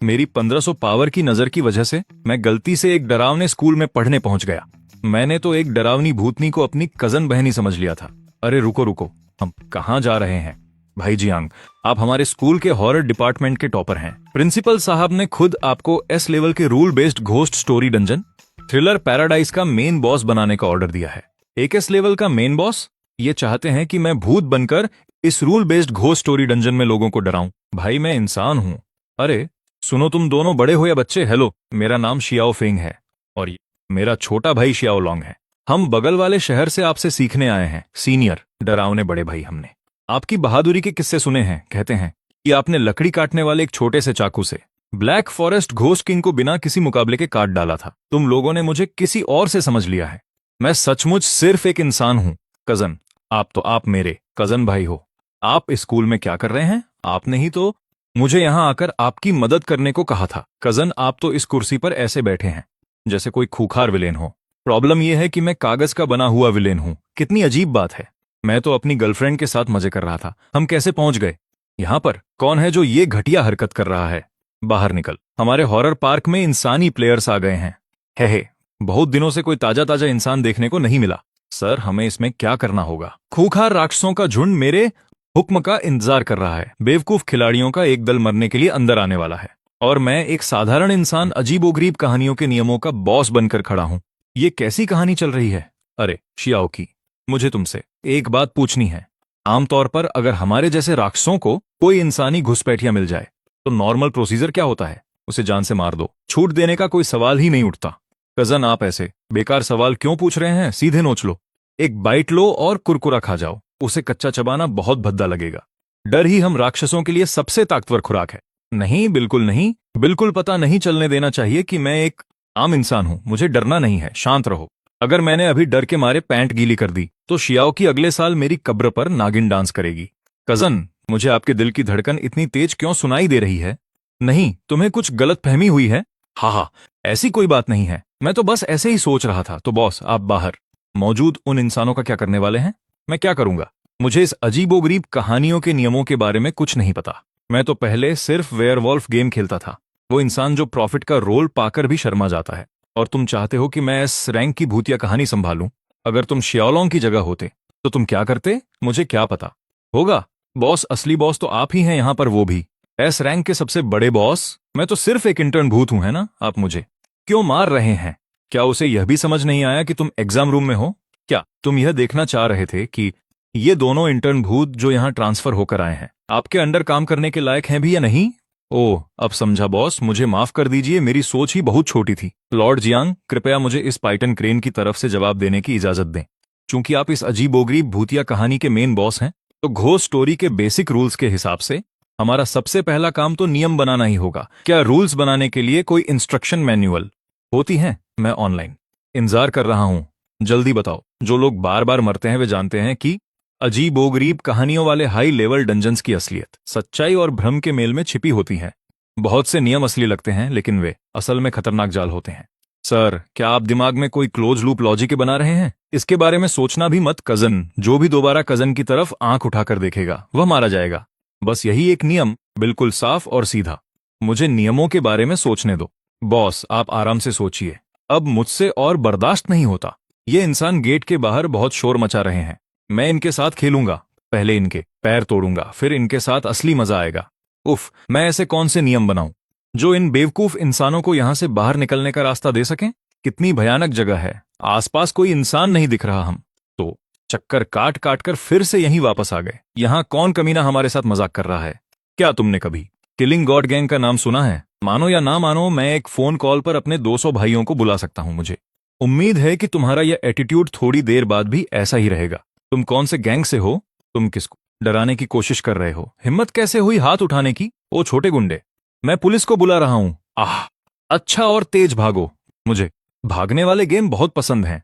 मेरी 1500 पावर की नजर की वजह से मैं गलती से एक डरावने स्कूल में पढ़ने पहुंच गया। मैंने तो एक डरावनी भूतनी को अपनी कजन बहनी समझ लिया था। अरे रुको रुको, हम कहाँ जा रहे हैं? भाई जियांग, आप हमारे स्कूल के हॉरर डिपार्टमेंट के टॉपर हैं। प्रिंसिपल साहब ने खुद आपको एस लेवल के rule based ghost story dungeon thriller paradise का मेन बॉस बनाने का ऑर्डर दिया है। एक एस लेवल का मेन बॉस ये चाहते हैं कि मैं भूत बनकर इस rule based ghost story dungeon में लोगों को डराऊं। भाई मैं इंसान हूं। अरे सुनो, तुम दोनों बड़े हो या बच्चे, हेलो, मेरा नाम शियाओ फेंग है और ये मेरा छोटा भाई शियाओ लॉन्ग है। हम बगल वाले शहर से आपसे सीखने आए हैं सीनियर डरावने बड़े भाई। हमने आपकी बहादुरी के किस्से सुने हैं। कहते हैं कि आपने लकड़ी काटने वाले एक छोटे से चाकू से ब्लैक फॉरेस्ट घोस्ट किंग को बिना किसी मुकाबले के काट डाला था। तुम लोगों ने मुझे किसी और से समझ लिया है। मैं सचमुच सिर्फ एक इंसान हूं। कजन, आप मेरे कजन भाई हो। आप इस स्कूल में क्या कर रहे हैं? आपने ही तो मुझे यहां आकर आपकी मदद करने को कहा था। कजन, आप तो इस कुर्सी पर ऐसे बैठे हैं जैसे कोई खूंखार विलेन हो। प्रॉब्लम यह है कि मैं कागज का बना हुआ विलेन हूं। कितनी अजीब बात है। मैं तो अपनी गर्लफ्रेंड के साथ मजे कर रहा था। हम कैसे पहुंच गए यहां पर? कौन है जो ये घटिया हरकत कर रहा है? बाहर निकल। हमारे हॉरर पार्क में इंसानी प्लेयर्स आ गए हैं। हे, बहुत दिनों से कोई ताजा ताजा इंसान देखने को नहीं मिला। सर, हमें इसमें क्या करना होगा? खूंखार राक्षसों का झुंड मेरे हुक्म का इंतजार कर रहा है। बेवकूफ खिलाड़ियों का एक दल मरने के लिए अंदर आने वाला है और मैं एक साधारण इंसान अजीबोगरीब कहानियों के नियमों का बॉस बनकर खड़ा हूं। ये कैसी कहानी चल रही है? अरे शियाओ की, मुझे तुमसे एक बात पूछनी है। आमतौर पर अगर हमारे जैसे राक्षसों को कोई इंसानी घुसपैठिया मिल जाए तो नॉर्मल प्रोसीजर क्या होता है? उसे जान से मार दो। छूट देने का कोई सवाल ही नहीं उठता। कजन, आप ऐसे बेकार सवाल क्यों पूछ रहे हैं? सीधे नोच लो, एक बाइट लो और कुरकुरा खा जाओ। उसे कच्चा चबाना बहुत भद्दा लगेगा। डर ही हम राक्षसों के लिए सबसे ताकतवर खुराक है। नहीं, बिल्कुल नहीं। बिल्कुल पता नहीं चलने देना चाहिए कि मैं एक आम इंसान हूं। मुझे डरना नहीं है, शांत रहो। अगर मैंने अभी डर के मारे पैंट गीली कर दी तो शियाओ की अगले साल मेरी कब्र पर नागिन डांस करेगी। कजन, मुझे आपके दिल की धड़कन इतनी तेज क्यों सुनाई दे रही है? नहीं, तुम्हें कुछ गलतफहमी हुई है। हाँ, ऐसी कोई बात नहीं है। मैं तो बस ऐसे ही सोच रहा था। तो बॉस, आप बाहर मौजूद उन इंसानों का क्या करने वाले हैं? मैं क्या करूंगा? मुझे इस अजीबोगरीब कहानियों के नियमों के बारे में कुछ नहीं पता। मैं तो पहले सिर्फ वेयरवॉल्फ गेम खेलता था। वो इंसान जो प्रॉफिट का रोल पाकर भी शर्मा जाता है। और तुम चाहते हो कि मैं इस रैंक की भूतिया कहानी संभालूं? अगर तुम शियाओलोंग की जगह होते तो तुम क्या करते? मुझे क्या पता होगा। बॉस, असली बॉस तो आप ही हैं यहां पर, वो भी एस रैंक के सबसे बड़े बॉस। मैं तो सिर्फ एक इंटर्न भूत हूं, है ना? आप मुझे क्यों मार रहे हैं? क्या उसे यह भी समझ नहीं आया कि तुम एग्जाम रूम में हो? क्या तुम यह देखना चाह रहे थे कि ये दोनों इंटर्न भूत जो यहां ट्रांसफर होकर आए हैं आपके अंडर काम करने के लायक हैं भी या नहीं? ओह, अब समझा बॉस, मुझे माफ कर दीजिए, मेरी सोच ही बहुत छोटी थी। लॉर्ड जियांग, कृपया मुझे इस पाइटन क्रेन की तरफ से जवाब देने की इजाजत दें। चूंकि आप इस अजीबोगरीब भूतिया कहानी के मेन बॉस हैं तो घोस्ट स्टोरी के बेसिक रूल्स के हिसाब से हमारा सबसे पहला काम तो नियम बनाना ही होगा। क्या रूल्स बनाने के लिए कोई इंस्ट्रक्शन मैन्युअल होती है? मैं ऑनलाइन इंतजार कर रहा हूं, जल्दी बताओ। जो लोग बार बार मरते हैं वे जानते हैं कि अजीबोगरीब कहानियों वाले हाई लेवल डंजन्स की असलियत सच्चाई और भ्रम के मेल में छिपी होती है। बहुत से नियम असली लगते हैं लेकिन वे असल में खतरनाक जाल होते हैं। सर, क्या आप दिमाग में कोई क्लोज लूप लॉजिक बना रहे हैं? इसके बारे में सोचना भी मत। कजन, जो भी दोबारा कजन की तरफ आंख उठाकर देखेगा वह मारा जाएगा। बस यही एक नियम, बिल्कुल साफ और सीधा। मुझे नियमों के बारे में सोचने दो। बॉस, आप आराम से सोचिए। अब मुझसे और बर्दाश्त नहीं होता। ये इंसान गेट के बाहर बहुत शोर मचा रहे हैं। मैं इनके साथ खेलूंगा। पहले इनके पैर तोड़ूंगा, फिर इनके साथ असली मजा आएगा। उफ, मैं ऐसे कौन से नियम बनाऊं जो इन बेवकूफ इंसानों को यहां से बाहर निकलने का रास्ता दे सकें? कितनी भयानक जगह है। आसपास कोई इंसान नहीं दिख रहा। हम तो चक्कर काट काट कर फिर से यहीं वापस आ गए। यहां कौन कमीना हमारे साथ मजाक कर रहा है? क्या तुमने कभी किलिंग गॉड गैंग का नाम सुना है? मानो या ना मानो, मैं एक फोन कॉल पर अपने 200 भाइयों को बुला सकता हूं। मुझे उम्मीद है कि तुम्हारा यह एटीट्यूड थोड़ी देर बाद भी ऐसा ही रहेगा। तुम कौन से गैंग से हो? तुम किसको डराने की कोशिश कर रहे हो? हिम्मत कैसे हुई हाथ उठाने की? ओ छोटे गुंडे, मैं पुलिस को बुला रहा हूं। आह, अच्छा, और तेज भागो। मुझे भागने वाले गेम बहुत पसंद हैं।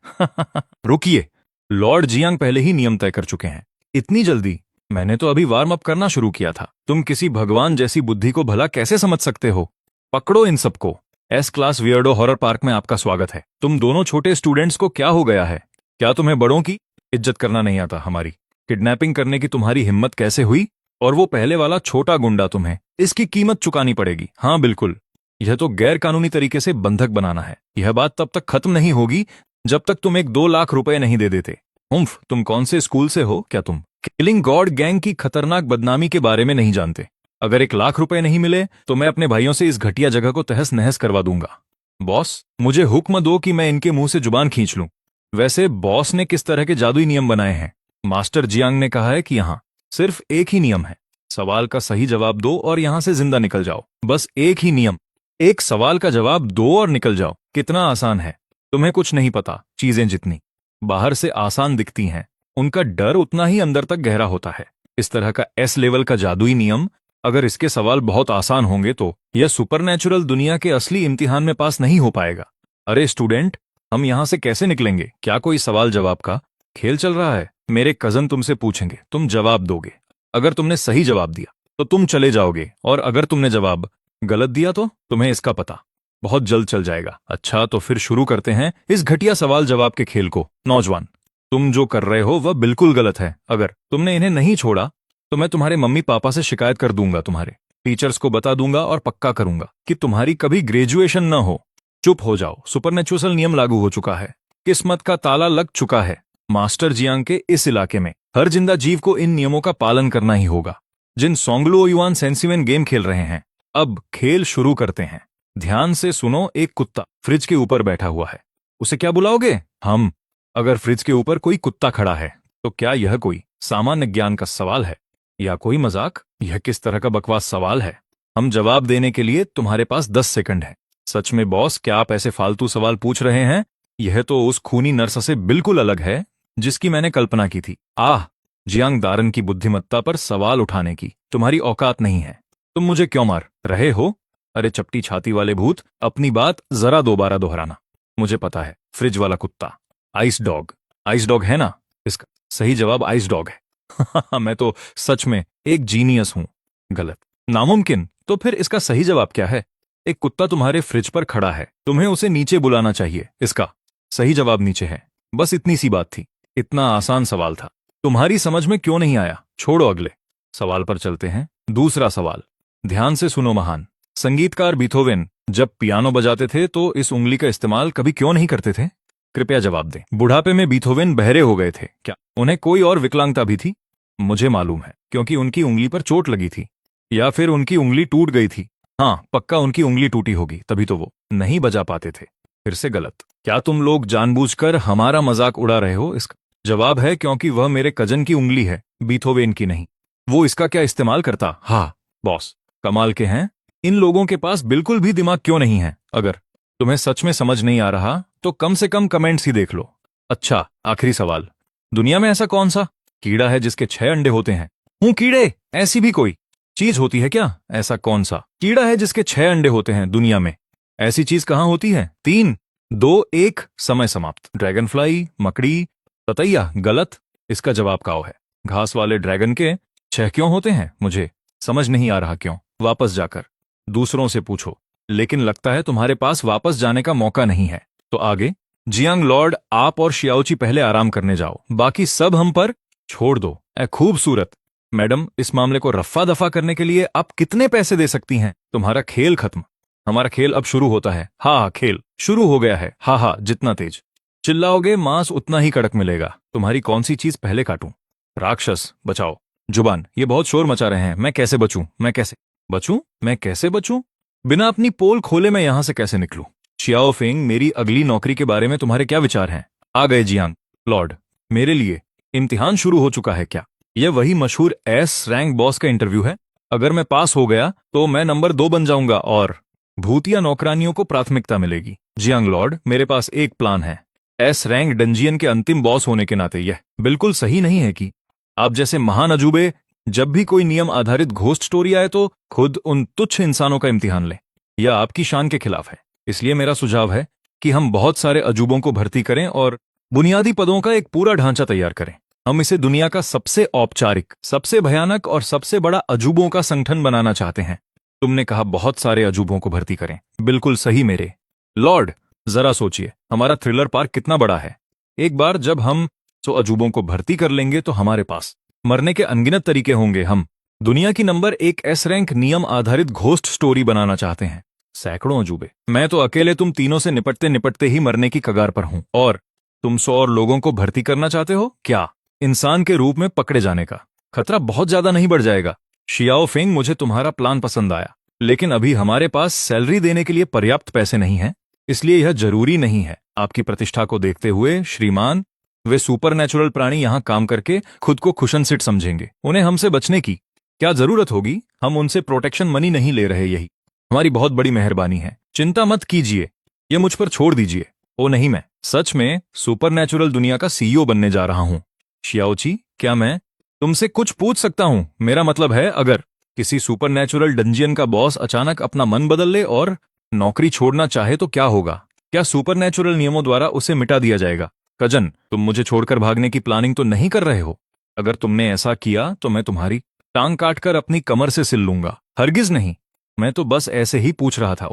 रुकिए, लॉर्ड जियांग पहले ही नियम तय कर चुके हैं। इतनी जल्दी? मैंने तो अभी वार्म अप करना शुरू किया था। तुम किसी भगवान जैसी बुद्धि को भला कैसे समझ सकते हो? पकड़ो इन सबको। S class weirdo horror park में आपका स्वागत है। तुम दोनों छोटे स्टूडेंट्स को क्या हो गया है? क्या तुम्हें बड़ों की इज्जत करना नहीं आता? हमारी किडनैपिंग करने की तुम्हारी हिम्मत कैसे हुई? और वो पहले वाला छोटा गुंडा, तुम्हें इसकी कीमत चुकानी पड़ेगी। हाँ बिल्कुल, यह तो गैर कानूनी तरीके से बंधक बनाना है। यह बात तब तक खत्म नहीं होगी जब तक तुम एक 2 लाख रुपए नहीं दे देते। उम्फ, तुम कौन से स्कूल से हो? क्या तुम किलिंग गॉड गैंग की खतरनाक बदनामी के बारे में नहीं जानते? अगर 1 लाख रुपए नहीं मिले तो मैं अपने भाइयों से इस घटिया जगह को तहस नहस करवा दूंगा। बॉस, मुझे हुक्म दो कि मैं इनके मुंह से जुबान खींच लूं। वैसे बॉस ने किस तरह के जादुई नियम बनाए हैं? मास्टर जियांग ने कहा है कि यहाँ सिर्फ एक ही नियम है, सवाल का सही जवाब दो और यहां से जिंदा निकल जाओ। बस एक ही नियम, एक सवाल का जवाब दो और निकल जाओ। कितना आसान है। तुम्हें कुछ नहीं पता, चीजें जितनी बाहर से आसान दिखती हैं उनका डर उतना ही अंदर तक गहरा होता है। इस तरह का एस लेवल का जादुई नियम, अगर इसके सवाल बहुत आसान होंगे तो यह सुपरनैचुरल दुनिया के असली इम्तिहान में पास नहीं हो पाएगा। अरे स्टूडेंट, हम यहां से कैसे निकलेंगे? क्या कोई सवाल जवाब का खेल चल रहा है? मेरे कजन तुमसे पूछेंगे, तुम जवाब दोगे। अगर तुमने सही जवाब दिया तो तुम चले जाओगे, और अगर तुमने जवाब गलत दिया तो तुम्हें इसका पता बहुत जल्द चल जाएगा। अच्छा, तो फिर शुरू करते हैं इस घटिया सवाल जवाब के खेल को। नौजवान, तुम जो कर रहे हो वह बिल्कुल गलत है। अगर तुमने इन्हें नहीं छोड़ा तो मैं तुम्हारे मम्मी पापा से शिकायत कर दूंगा, तुम्हारे टीचर्स को बता दूंगा और पक्का करूंगा कि तुम्हारी कभी ग्रेजुएशन न हो। चुप हो जाओ, सुपरनैचुरल नियम लागू हो चुका है, किस्मत का ताला लग चुका है। मास्टर जियांग के इस इलाके में हर जिंदा जीव को इन नियमों का पालन करना ही होगा। जिन सोंगलुओ युआन सेंसिवेन गेम खेल रहे हैं, अब खेल शुरू करते हैं। ध्यान से सुनो, एक कुत्ता फ्रिज के ऊपर बैठा हुआ है, उसे क्या बुलाओगे? हम। अगर फ्रिज के ऊपर कोई कुत्ता खड़ा है तो क्या यह कोई सामान्य ज्ञान का सवाल है या कोई मजाक? यह किस तरह का बकवास सवाल है? हम जवाब देने के लिए तुम्हारे पास 10 सेकंड है। सच में बॉस, क्या आप ऐसे फालतू सवाल पूछ रहे हैं? यह तो उस खूनी नर्स से बिल्कुल अलग है जिसकी मैंने कल्पना की थी। जियांग दारन की बुद्धिमत्ता पर सवाल उठाने की तुम्हारी औकात नहीं है। तुम मुझे क्यों मार रहे हो? अरे चपटी छाती वाले भूत, अपनी बात जरा दोबारा दोहराना। मुझे पता है, फ्रिज वाला कुत्ता, आइस डॉग। आइस डॉग है ना? इसका सही जवाब आइस डॉग है। मैं तो सच में एक जीनियस हूं। गलत? नामुमकिन? तो फिर इसका सही जवाब क्या है? एक कुत्ता तुम्हारे फ्रिज पर खड़ा है, तुम्हें उसे नीचे बुलाना चाहिए। इसका सही जवाब नीचे है। बस इतनी सी बात थी। इतना आसान सवाल था, तुम्हारी समझ में क्यों नहीं आया? छोड़ो, अगले सवाल पर चलते हैं। दूसरा सवाल, ध्यान से सुनो। महान संगीतकार बीथोवेन जब पियानो बजाते थे तो इस उंगली का इस्तेमाल कभी क्यों नहीं करते थे? कृपया जवाब दें। बुढ़ापे में बीथोवेन बहरे हो गए थे क्या? उन्हें कोई और विकलांगता भी थी? मुझे मालूम है, क्योंकि उनकी उंगली पर चोट लगी थी, या फिर उनकी उंगली टूट गई थी। हाँ, पक्का उनकी उंगली टूटी होगी, तभी तो वो नहीं बजा पाते थे। फिर से गलत। क्या तुम लोग जानबूझकर हमारा मजाक उड़ा रहे हो? इसका जवाब है क्योंकि वह मेरे कजन की उंगली है, बीथोवेन की नहीं। वो इसका क्या इस्तेमाल करता? हाँ बॉस, कमाल के हैं। इन लोगों के पास बिल्कुल भी दिमाग क्यों नहीं है? अगर तुम्हें सच में समझ नहीं आ रहा तो कम से कम कमेंट्स ही देख लो। अच्छा, आखिरी सवाल, दुनिया में ऐसा कौन सा कीड़ा है जिसके 6 अंडे होते हैं? कीड़े, ऐसी भी कोई चीज होती है क्या? ऐसा कौन सा कीड़ा है जिसके 6 अंडे होते हैं दुनिया में? ऐसी चीज कहां होती है? 3, 2, 1, समय समाप्त। ड्रैगन फ्लाई, मकड़ी, ततैया? गलत। इसका जवाब काओ है। घास वाले ड्रैगन के 6 क्यों होते हैं? मुझे समझ नहीं आ रहा क्यों। वापस जाकर दूसरों से पूछो, लेकिन लगता है तुम्हारे पास वापस जाने का मौका नहीं है। तो आगे जियांग लॉर्ड, आप और शियाओची पहले आराम करने जाओ, बाकी सब हम पर छोड़ दो। खूबसूरत मैडम, इस मामले को रफ्फा दफा करने के लिए आप कितने पैसे दे सकती हैं? तुम्हारा खेल खत्म, हमारा खेल अब शुरू होता है। हाँ, खेल शुरू हो गया है। हाँ, जितना तेज चिल्लाओगे मांस उतना ही कड़क मिलेगा। तुम्हारी कौन सी चीज पहले काटूं? राक्षस, बचाओ। जुबान, ये बहुत शोर मचा रहे हैं, मैं कैसे बचूं? मैं कैसे बचूं? बिना अपनी पोल खोले मैं यहां से कैसे निकलूं? शियाओ फेंग, मेरी अगली नौकरी के बारे में तुम्हारे क्या विचार हैं? आ गए जियांग लॉर्ड, मेरे लिए इम्तिहान शुरू हो चुका है क्या? यह वही मशहूर एस रैंक बॉस का इंटरव्यू है। अगर मैं पास हो गया तो मैं नंबर 2 बन जाऊंगा और भूतिया नौकरानियों को प्राथमिकता मिलेगी। जियांग लॉर्ड, मेरे पास एक प्लान है। एस रैंक डंजियन के अंतिम बॉस होने के नाते यह बिल्कुल सही नहीं है कि आप जैसे महान अजूबे जब भी कोई नियम आधारित घोस्ट स्टोरी आए तो खुद उन तुच्छ इंसानों का इम्तिहान लें। यह आपकी शान के खिलाफ है। इसलिए मेरा सुझाव है कि हम बहुत सारे अजूबों को भर्ती करें और बुनियादी पदों का एक पूरा ढांचा तैयार करें। हम इसे दुनिया का सबसे औपचारिक, सबसे भयानक और सबसे बड़ा अजूबों का संगठन बनाना चाहते हैं। तुमने कहा बहुत सारे अजूबों को भर्ती करें। बिल्कुल सही मेरे लॉर्ड। जरा सोचिए, हमारा थ्रिलर पार्क कितना बड़ा है। एक बार जब हम अजूबों को भर्ती कर लेंगे तो हमारे पास मरने के अनगिनत तरीके होंगे। हम दुनिया की नंबर 1 एस रैंक नियम आधारित घोस्ट स्टोरी बनाना चाहते हैं। सैकड़ों अजूबे। मैं तो अकेले तुम तीनों से निपटते निपटते ही मरने की कगार पर हूं, और तुम 100 और लोगों को भर्ती करना चाहते हो क्या? इंसान के रूप में पकड़े जाने का खतरा बहुत ज्यादा नहीं बढ़ जाएगा? शियाओ फेंग, मुझे तुम्हारा प्लान पसंद आया, लेकिन अभी हमारे पास सैलरी देने के लिए पर्याप्त पैसे नहीं हैं, इसलिए यह जरूरी नहीं है। आपकी प्रतिष्ठा को देखते हुए श्रीमान, वे सुपरनैचुरल प्राणी यहाँ काम करके खुद को खुशनसीट समझेंगे। उन्हें हमसे बचने की क्या जरूरत होगी? हम उनसे प्रोटेक्शन मनी नहीं ले रहे, यही हमारी बहुत बड़ी मेहरबानी है। चिंता मत कीजिए, ये मुझ पर छोड़ दीजिए। ओ नहीं, मैं सच में सुपरनैचुरल दुनिया का सीईओ बनने जा रहा हूँ। शियाओची, क्या मैं तुमसे कुछ पूछ सकता हूँ? मेरा मतलब है, अगर किसी सुपरनैचुरल डंजियन का बॉस अचानक अपना मन बदल ले और नौकरी छोड़ना चाहे तो क्या होगा? क्या सुपरनैचुरल नियमों द्वारा उसे मिटा दिया जाएगा? कजन, तुम मुझे छोड़कर भागने की प्लानिंग तो नहीं कर रहे हो? अगर तुमने ऐसा किया तो मैं तुम्हारी टांग काटकर अपनी कमर से सिल लूंगा। हरगिज नहीं, मैं तो बस ऐसे ही पूछ रहा था।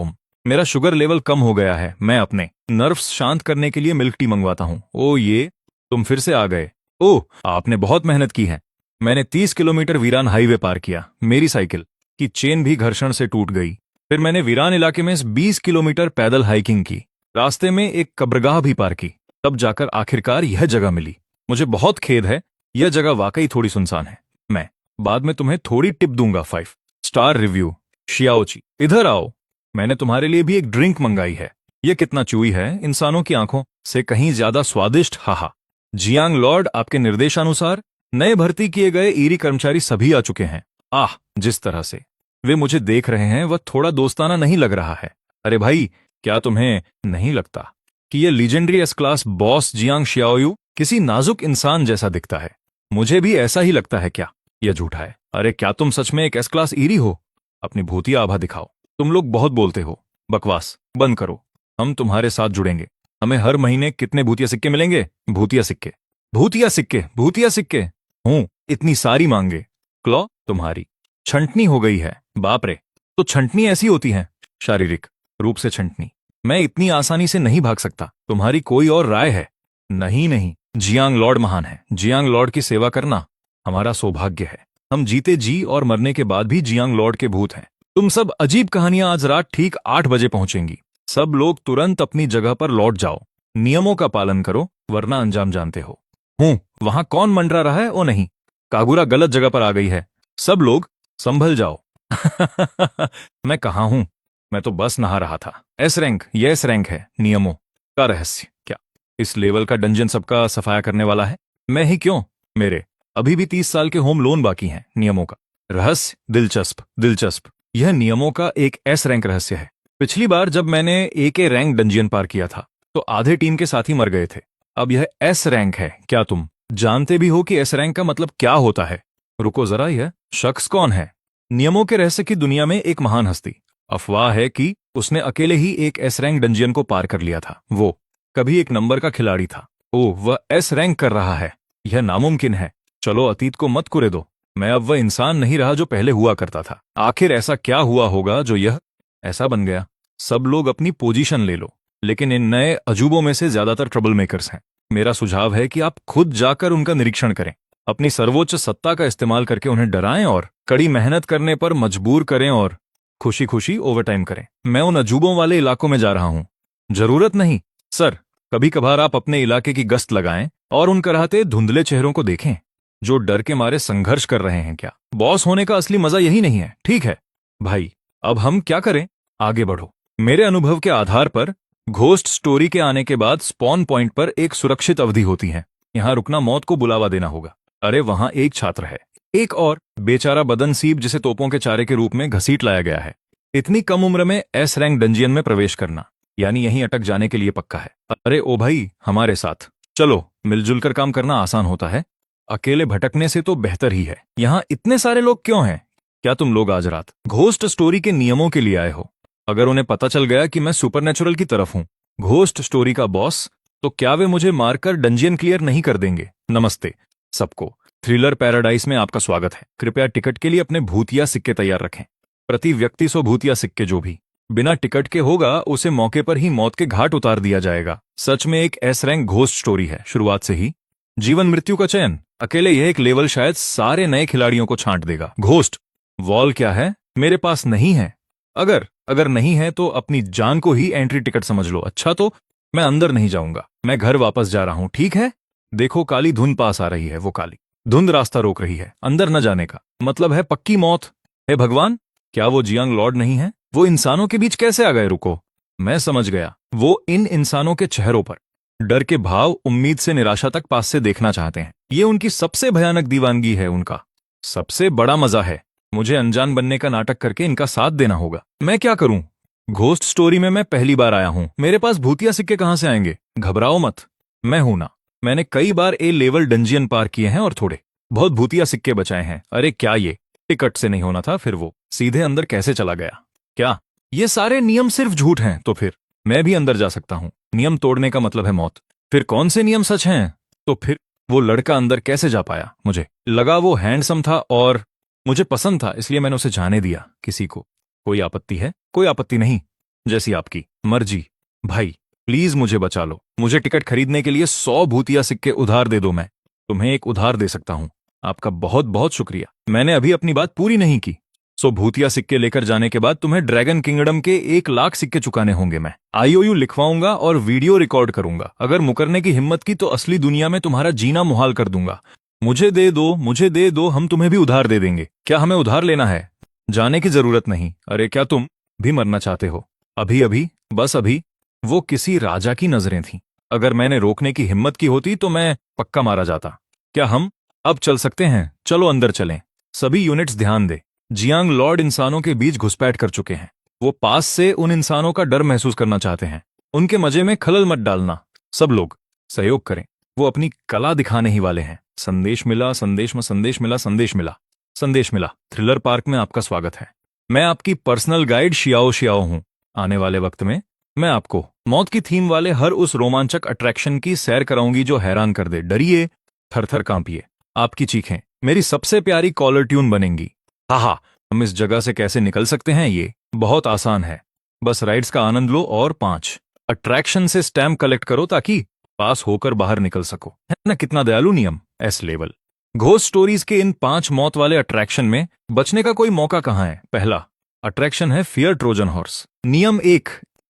मेरा शुगर लेवल कम हो गया है, मैं अपने नर्व्स शांत करने के लिए मिल्क टी मंगवाता हूँ। ओ ये तुम फिर से आ गए। ओह, आपने बहुत मेहनत की है। मैंने 30 किलोमीटर वीरान हाईवे पार किया, मेरी साइकिल की चेन भी घर्षण से टूट गई। फिर मैंने वीरान इलाके में 20 किलोमीटर पैदल हाइकिंग की, रास्ते में एक कब्रगाह भी पार की, तब जाकर आखिरकार यह जगह मिली। मुझे बहुत खेद है, यह जगह वाकई थोड़ी सुनसान है। मैं बाद में तुम्हें थोड़ी टिप दूंगा। 5 स्टार रिव्यू। शियाओची, इधर आओ, मैंने तुम्हारे लिए भी एक ड्रिंक मंगाई है। यह कितना चूई है, इंसानों की आंखों से कहीं ज्यादा स्वादिष्ट। हाहा। जियांग लॉर्ड, आपके निर्देशानुसार नए भर्ती किए गए ईरी कर्मचारी सभी आ चुके हैं। आह, जिस तरह से वे मुझे देख रहे हैं वह थोड़ा दोस्ताना नहीं लग रहा है। अरे भाई, क्या तुम्हें नहीं लगता कि यह legendary S class boss Jiang Xiaoyu किसी नाजुक इंसान जैसा दिखता है? मुझे भी ऐसा ही लगता है। क्या यह झूठा है? अरे क्या तुम सच में एक एस क्लास ईरी हो? अपनी भूतिया आभा दिखाओ। तुम लोग बहुत बोलते हो, बकवास बंद करो, हम तुम्हारे साथ जुड़ेंगे। हमें हर महीने कितने भूतिया सिक्के मिलेंगे? भूतिया सिक्के, भूतिया सिक्के, भूतिया सिक्के। हूं, इतनी सारी मांगे। क्लॉ, तुम्हारी छंटनी हो गई है। बाप रे, तो छंटनी ऐसी होती है? शारीरिक रूप से छंटनी। मैं इतनी आसानी से नहीं भाग सकता। तुम्हारी कोई और राय है? नहीं नहीं, जियांग लॉर्ड महान है। जियांग लॉर्ड की सेवा करना हमारा सौभाग्य है। हम जीते जी और मरने के बाद भी जियांग लॉर्ड के भूत हैं। तुम सब अजीब कहानियां आज रात ठीक 8 बजे पहुंचेंगी। सब लोग तुरंत अपनी जगह पर लौट जाओ। नियमों का पालन करो, वरना अंजाम जानते हो। वहां कौन मंडरा रहा है? ओ नहीं, कागुरा गलत जगह पर आ गई है। सब लोग संभल जाओ। मैं कहाँ हूं? मैं तो बस नहा रहा था। एस रैंक, यह एस रैंक है। नियमों का रहस्य क्या? इस लेवल का डंजन सबका सफाया करने वाला है? मैं ही क्यों? मेरे अभी भी 30 साल के होम लोन बाकी हैं। नियमों का रहस्य, दिलचस्प दिलचस्प। यह नियमों का एक एस रैंक रहस्य है। पिछली बार जब मैंने ए रैंक डंजियन पार किया था तो आधे टीम के साथी मर गए थे। अब यह एस रैंक है। क्या तुम जानते भी हो कि एस रैंक का मतलब क्या होता है? रुको जरा, यह शख्स कौन है? नियमों के रहस्य की दुनिया में एक महान हस्ती। अफवाह है कि उसने अकेले ही एक एस रैंक डंजियन को पार कर लिया था। वो कभी एक नंबर का खिलाड़ी था। ओह, वह एस रैंक कर रहा है। यह नामुमकिन है। चलो, अतीत को मत कुरे दो। मैं अब वह इंसान नहीं रहा जो पहले हुआ करता था। आखिर ऐसा क्या हुआ होगा जो यह ऐसा बन गया? सब लोग अपनी पोजीशन ले लो, लेकिन इन नए अजूबों में से ज्यादातर ट्रबल मेकर्स हैं। मेरा सुझाव है कि आप खुद जाकर उनका निरीक्षण करें, अपनी सर्वोच्च सत्ता का इस्तेमाल करके उन्हें डराएं और कड़ी मेहनत करने पर मजबूर करें और खुशी खुशी ओवरटाइम करें। मैं उन अजूबों वाले इलाकों में जा रहा हूं। जरूरत नहीं सर, कभी कभार आप अपने इलाके की गश्त लगाएं और उन कराहते धुंधले चेहरों को देखें जो डर के मारे संघर्ष कर रहे हैं। क्या बॉस होने का असली मजा यही नहीं है? ठीक है भाई, अब हम क्या करें? आगे बढ़ो। मेरे अनुभव के आधार पर घोस्ट स्टोरी के आने के बाद स्पॉन पॉइंट पर एक सुरक्षित अवधि होती है। यहां रुकना मौत को बुलावा देना होगा। अरे वहां एक छात्र है, एक और बेचारा बदनसीब जिसे तोपों के चारे के रूप में घसीट लाया गया है। इतनी कम उम्र में एस रैंक डंजियन में प्रवेश करना यानी यहीं अटक जाने के लिए पक्का है। अरे ओ भाई, हमारे साथ चलो। मिलजुल कर काम करना आसान होता है, अकेले भटकने से तो बेहतर ही है। यहाँ इतने सारे लोग क्यों हैं? क्या तुम लोग आज रात घोस्ट स्टोरी के नियमों के लिए आए हो? अगर उन्हें पता चल गया कि मैं सुपरनैचुरल की तरफ हूं, घोस्ट स्टोरी का बॉस, तो क्या वे मुझे मारकर डंजियन क्लियर नहीं कर देंगे? नमस्ते सबको, थ्रिलर पैराडाइज में आपका स्वागत है। कृपया टिकट के लिए अपने भूतिया सिक्के तैयार रखें। प्रति व्यक्ति 100 भूतिया सिक्के। जो भी बिना टिकट के होगा उसे मौके पर ही मौत के घाट उतार दिया जाएगा। सच में एक एस रैंक घोस्ट स्टोरी है। शुरुआत से ही जीवन मृत्यु का चयन। अकेले यह एक लेवल शायद सारे नए खिलाड़ियों को छांट देगा। घोस्ट वॉल क्या है? मेरे पास नहीं है। अगर अगर नहीं है तो अपनी जान को ही एंट्री टिकट समझ लो। अच्छा तो मैं अंदर नहीं जाऊंगा, मैं घर वापस जा रहा हूं, ठीक है? देखो काली धुंध पास आ रही है, वो काली धुंध रास्ता रोक रही है, अंदर न जाने का मतलब है पक्की मौत। हे भगवान, क्या वो जियांग लॉर्ड नहीं है? वो इंसानों के बीच कैसे आ गए? रुको, मैं समझ गया। वो इन इंसानों के चेहरों पर डर के भाव, उम्मीद से निराशा तक पास से देखना चाहते हैं। ये उनकी सबसे भयानक दीवानगी है, उनका सबसे बड़ा मजा है। मुझे अनजान बनने का नाटक करके इनका साथ देना होगा। मैं क्या करूं? घोस्ट स्टोरी में मैं पहली बार आया हूं, मेरे पास भूतिया सिक्के कहां से आएंगे? घबराओ मत, मैं हूं ना। मैंने कई बार ए लेवल डंजियन पार किए हैं और थोड़े बहुत भूतिया सिक्के बचाए हैं। अरे क्या ये टिकट से नहीं होना था? फिर वो सीधे अंदर कैसे चला गया? क्या ये सारे नियम सिर्फ झूठ हैं? तो फिर मैं भी अंदर जा सकता हूं। नियम तोड़ने का मतलब है मौत। फिर कौन से नियम सच हैं? तो फिर वो लड़का अंदर कैसे जा पाया? मुझे लगा वो हैंडसम था और मुझे पसंद था, इसलिए मैंने उसे जाने दिया। किसी को कोई आपत्ति है? कोई आपत्ति नहीं, जैसी आपकी मर्जी। भाई प्लीज मुझे बचा लो। मुझे टिकट खरीदने के लिए 100 भूतिया सिक्के उधार दे दो। मैं तुम्हें एक उधार दे सकता हूं। आपका बहुत बहुत शुक्रिया। मैंने अभी अपनी बात पूरी नहीं की। 100 भूतिया सिक्के लेकर जाने के बाद तुम्हें ड्रैगन किंगडम के 1 लाख सिक्के चुकाने होंगे। मैं आईओयू लिखवाऊंगा और वीडियो रिकॉर्ड करूंगा। अगर मुकरने की हिम्मत की तो असली दुनिया में तुम्हारा जीना मुहाल कर दूंगा। मुझे दे दो, मुझे दे दो, हम तुम्हें भी उधार दे देंगे। क्या हमें उधार लेना है? जाने की जरूरत नहीं। अरे क्या तुम भी मरना चाहते हो? अभी अभी, बस अभी। वो किसी राजा की नजरें थीं। अगर मैंने रोकने की हिम्मत की होती तो मैं पक्का मारा जाता। क्या हम अब चल सकते हैं? चलो अंदर चलें। सभी यूनिट्स ध्यान दे। जियांग लॉर्ड इंसानों के बीच घुसपैठ कर चुके हैं। वो पास से उन इंसानों का डर महसूस करना चाहते हैं। उनके मजे में खलल मत डालना। सब लोग सहयोग करें। वो अपनी कला दिखाने ही वाले हैं। संदेश मिला, संदेश में संदेश मिला, संदेश मिला, संदेश मिला। थ्रिलर पार्क में आपका स्वागत है। मैं आपकी पर्सनल गाइड शियाओ शियाओ हूं। आने वाले वक्त में मैं आपको मौत की थीम वाले हर उस रोमांचक अट्रैक्शन की सैर कराऊंगी जो हैरान कर दे। डरिए, थर-थर कांपिए। आपकी चीखें मेरी सबसे प्यारी कॉलर ट्यून बनेंगी। हाहा, हम इस जगह से कैसे निकल सकते हैं? ये बहुत आसान है। बस राइड्स का आनंद लो और 5 अट्रैक्शन से स्टैम्प कलेक्ट करो ताकि पास होकर बाहर निकल सको। है ना कितना दयालु नियम? एस लेवल घोस्ट स्टोरीज के इन 5 मौत वाले अट्रैक्शन में बचने का कोई मौका कहां है? पहला अट्रैक्शन है फियर ट्रोजन हॉर्स। नियम 1,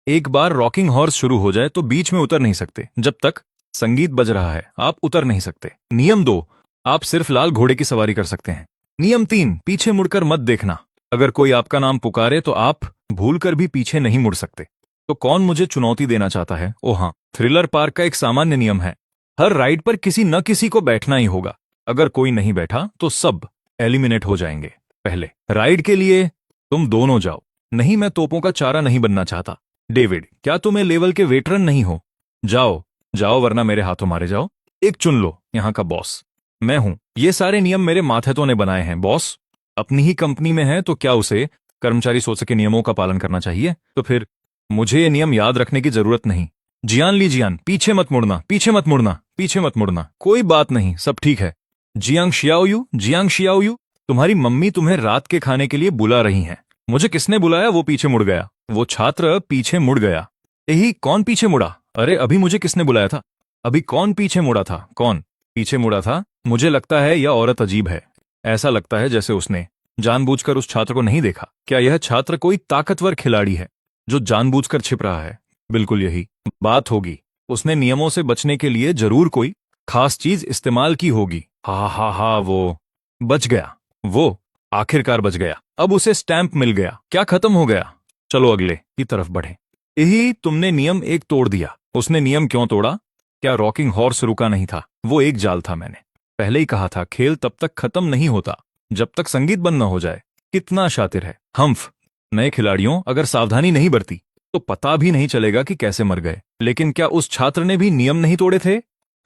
एक बार रॉकिंग हॉर्स शुरू हो जाए तो बीच में उतर नहीं सकते। जब तक संगीत बज रहा है आप उतर नहीं सकते। नियम 2, आप सिर्फ लाल घोड़े की सवारी कर सकते हैं। नियम 3, पीछे मुड़कर मत देखना। अगर कोई आपका नाम पुकारे तो आप भूलकर भी पीछे नहीं मुड़ सकते। तो कौन मुझे चुनौती देना चाहता है? ओ हाँ, थ्रिलर पार्क का एक सामान्य नियम है, हर राइड पर किसी न किसी को बैठना ही होगा। अगर कोई नहीं बैठा तो सब एलिमिनेट हो जाएंगे। पहले राइड के लिए तुम दोनों जाओ। नहीं, मैं तोपों का चारा नहीं बनना चाहता। डेविड, क्या तुम ए लेवल के वेटरन नहीं हो? जाओ जाओ, वरना मेरे हाथों मारे जाओ। एक चुन लो, यहाँ का बॉस मैं हूं। ये सारे नियम मेरे माथेतों ने बनाए हैं। बॉस अपनी ही कंपनी में है तो क्या उसे कर्मचारी सोच सके नियमों का पालन करना चाहिए? तो फिर मुझे ये नियम याद रखने की जरूरत नहीं। जियान ली जियान, पीछे मत मुड़ना, पीछे मत मुड़ना, पीछे मत मुड़ना। कोई बात नहीं, सब ठीक है। जियांग शियाओयू, जियांग शियाओयू, तुम्हारी मम्मी तुम्हें रात के खाने के लिए बुला रही हैं। मुझे किसने बुलाया? वो पीछे मुड़ गया। वो छात्र पीछे मुड़ गया। यही कौन पीछे मुड़ा? अरे अभी मुझे किसने बुलाया था? अभी कौन पीछे मुड़ा था? कौन पीछे मुड़ा था? मुझे लगता है यह औरत अजीब है। ऐसा लगता है जैसे उसने जानबूझकर उस छात्र को नहीं देखा। क्या यह छात्र कोई ताकतवर खिलाड़ी है जो जानबूझकर छिप रहा है? बिल्कुल यही बात होगी। उसने नियमों से बचने के लिए जरूर कोई खास चीज इस्तेमाल की होगी। हा हा हा, वो बच गया। वो आखिरकार बच गया। अब उसे स्टैंप मिल गया। क्या खत्म हो गया? चलो अगले की तरफ बढ़े। यही तुमने नियम 1 तोड़ दिया। उसने नियम क्यों तोड़ा? क्या रॉकिंग हॉर्स रुका नहीं था? वो एक जाल था। मैंने पहले ही कहा था, खेल तब तक खत्म नहीं होता जब तक संगीत बंद न हो जाए। कितना शातिर है हम्फ। नए खिलाड़ियों अगर सावधानी नहीं बरती तो पता भी नहीं चलेगा कि कैसे मर गए। लेकिन क्या उस छात्र ने भी नियम नहीं तोड़े थे?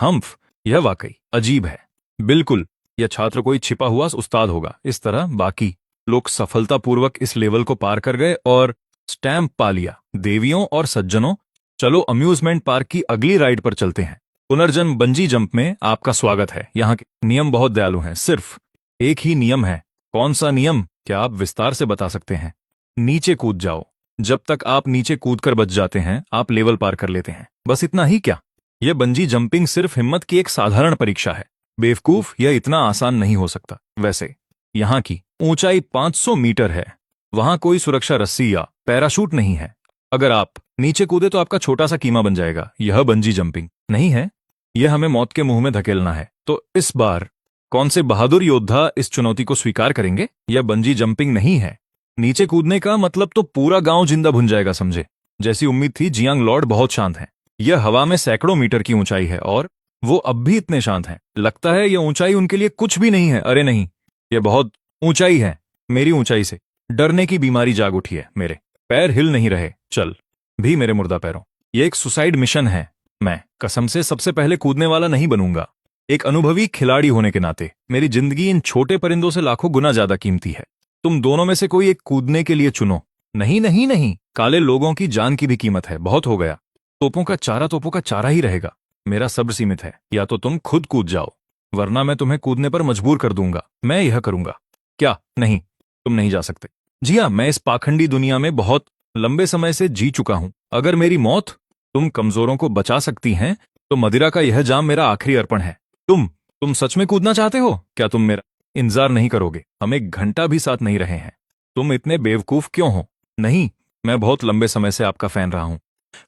हम्फ, यह वाकई अजीब है। बिल्कुल, यह छात्र कोई छिपा हुआ उस्ताद होगा। इस तरह बाकी लोग सफलतापूर्वक इस लेवल को पार कर गए और स्टैंप पा लिया। देवियों और सज्जनों, चलो अम्यूजमेंट पार्क की अगली राइड पर चलते हैं। पुनर्जन्म बंजी जंप में आपका स्वागत है। यहाँ के नियम बहुत दयालु हैं। सिर्फ एक ही नियम है। कौन सा नियम? क्या आप विस्तार से बता सकते हैं? नीचे कूद जाओ। जब तक आप नीचे कूदकर बच जाते हैं आप लेवल पार कर लेते हैं। बस इतना ही क्या? यह बंजी जंपिंग सिर्फ हिम्मत की एक साधारण परीक्षा है। बेवकूफ, यह इतना आसान नहीं हो सकता। वैसे यहाँ की ऊंचाई 500 मीटर है। वहां कोई सुरक्षा रस्सी या पैराशूट नहीं है। अगर आप नीचे कूदे तो आपका छोटा सा कीमा बन जाएगा। यह बंजी जंपिंग नहीं है, यह हमें मौत के मुंह में धकेलना है। तो इस बार कौन से बहादुर योद्धा इस चुनौती को स्वीकार करेंगे? यह बंजी जंपिंग नहीं है। नीचे कूदने का मतलब तो पूरा गांव जिंदा भुन जाएगा, समझे? जैसी उम्मीद थी, जियांग लॉर्ड बहुत शांत हैं। यह हवा में सैकड़ों मीटर की ऊंचाई है और वो अब भी इतने शांत हैं। लगता है यह ऊंचाई उनके लिए कुछ भी नहीं है। अरे नहीं, यह बहुत ऊंचाई है। मेरी ऊंचाई से डरने की बीमारी जाग उठी है। मेरे पैर हिल नहीं रहे, चल भी मेरे मुर्दा पैरों। यह एक सुसाइड मिशन है। मैं कसम से सबसे पहले कूदने वाला नहीं बनूंगा। एक अनुभवी खिलाड़ी होने के नाते मेरी जिंदगी इन छोटे परिंदों से लाखों गुना ज्यादा कीमती है। तुम दोनों में से कोई एक कूदने के लिए चुनो। नहीं नहीं नहीं, काले लोगों की जान की भी कीमत है। बहुत हो गया। तोपों का चारा ही रहेगा। मेरा सब्र सीमित है। या तो तुम खुद कूद जाओ, वरना मैं तुम्हें कूदने पर मजबूर कर दूंगा। मैं यह करूंगा। क्या? नहीं, तुम नहीं जा सकते। जी हाँ, मैं इस पाखंडी दुनिया में बहुत लंबे समय से जी चुका हूं। अगर मेरी मौत तुम कमजोरों को बचा सकती हैं, तो मदिरा का यह जाम मेरा आखिरी अर्पण है। तुम सच में कूदना चाहते हो? क्या तुम मेरा इंतजार नहीं करोगे? हम एक घंटा भी साथ नहीं रहे हैं। तुम इतने बेवकूफ क्यों हो? नहीं, मैं बहुत लंबे समय से आपका फैन रहा हूं।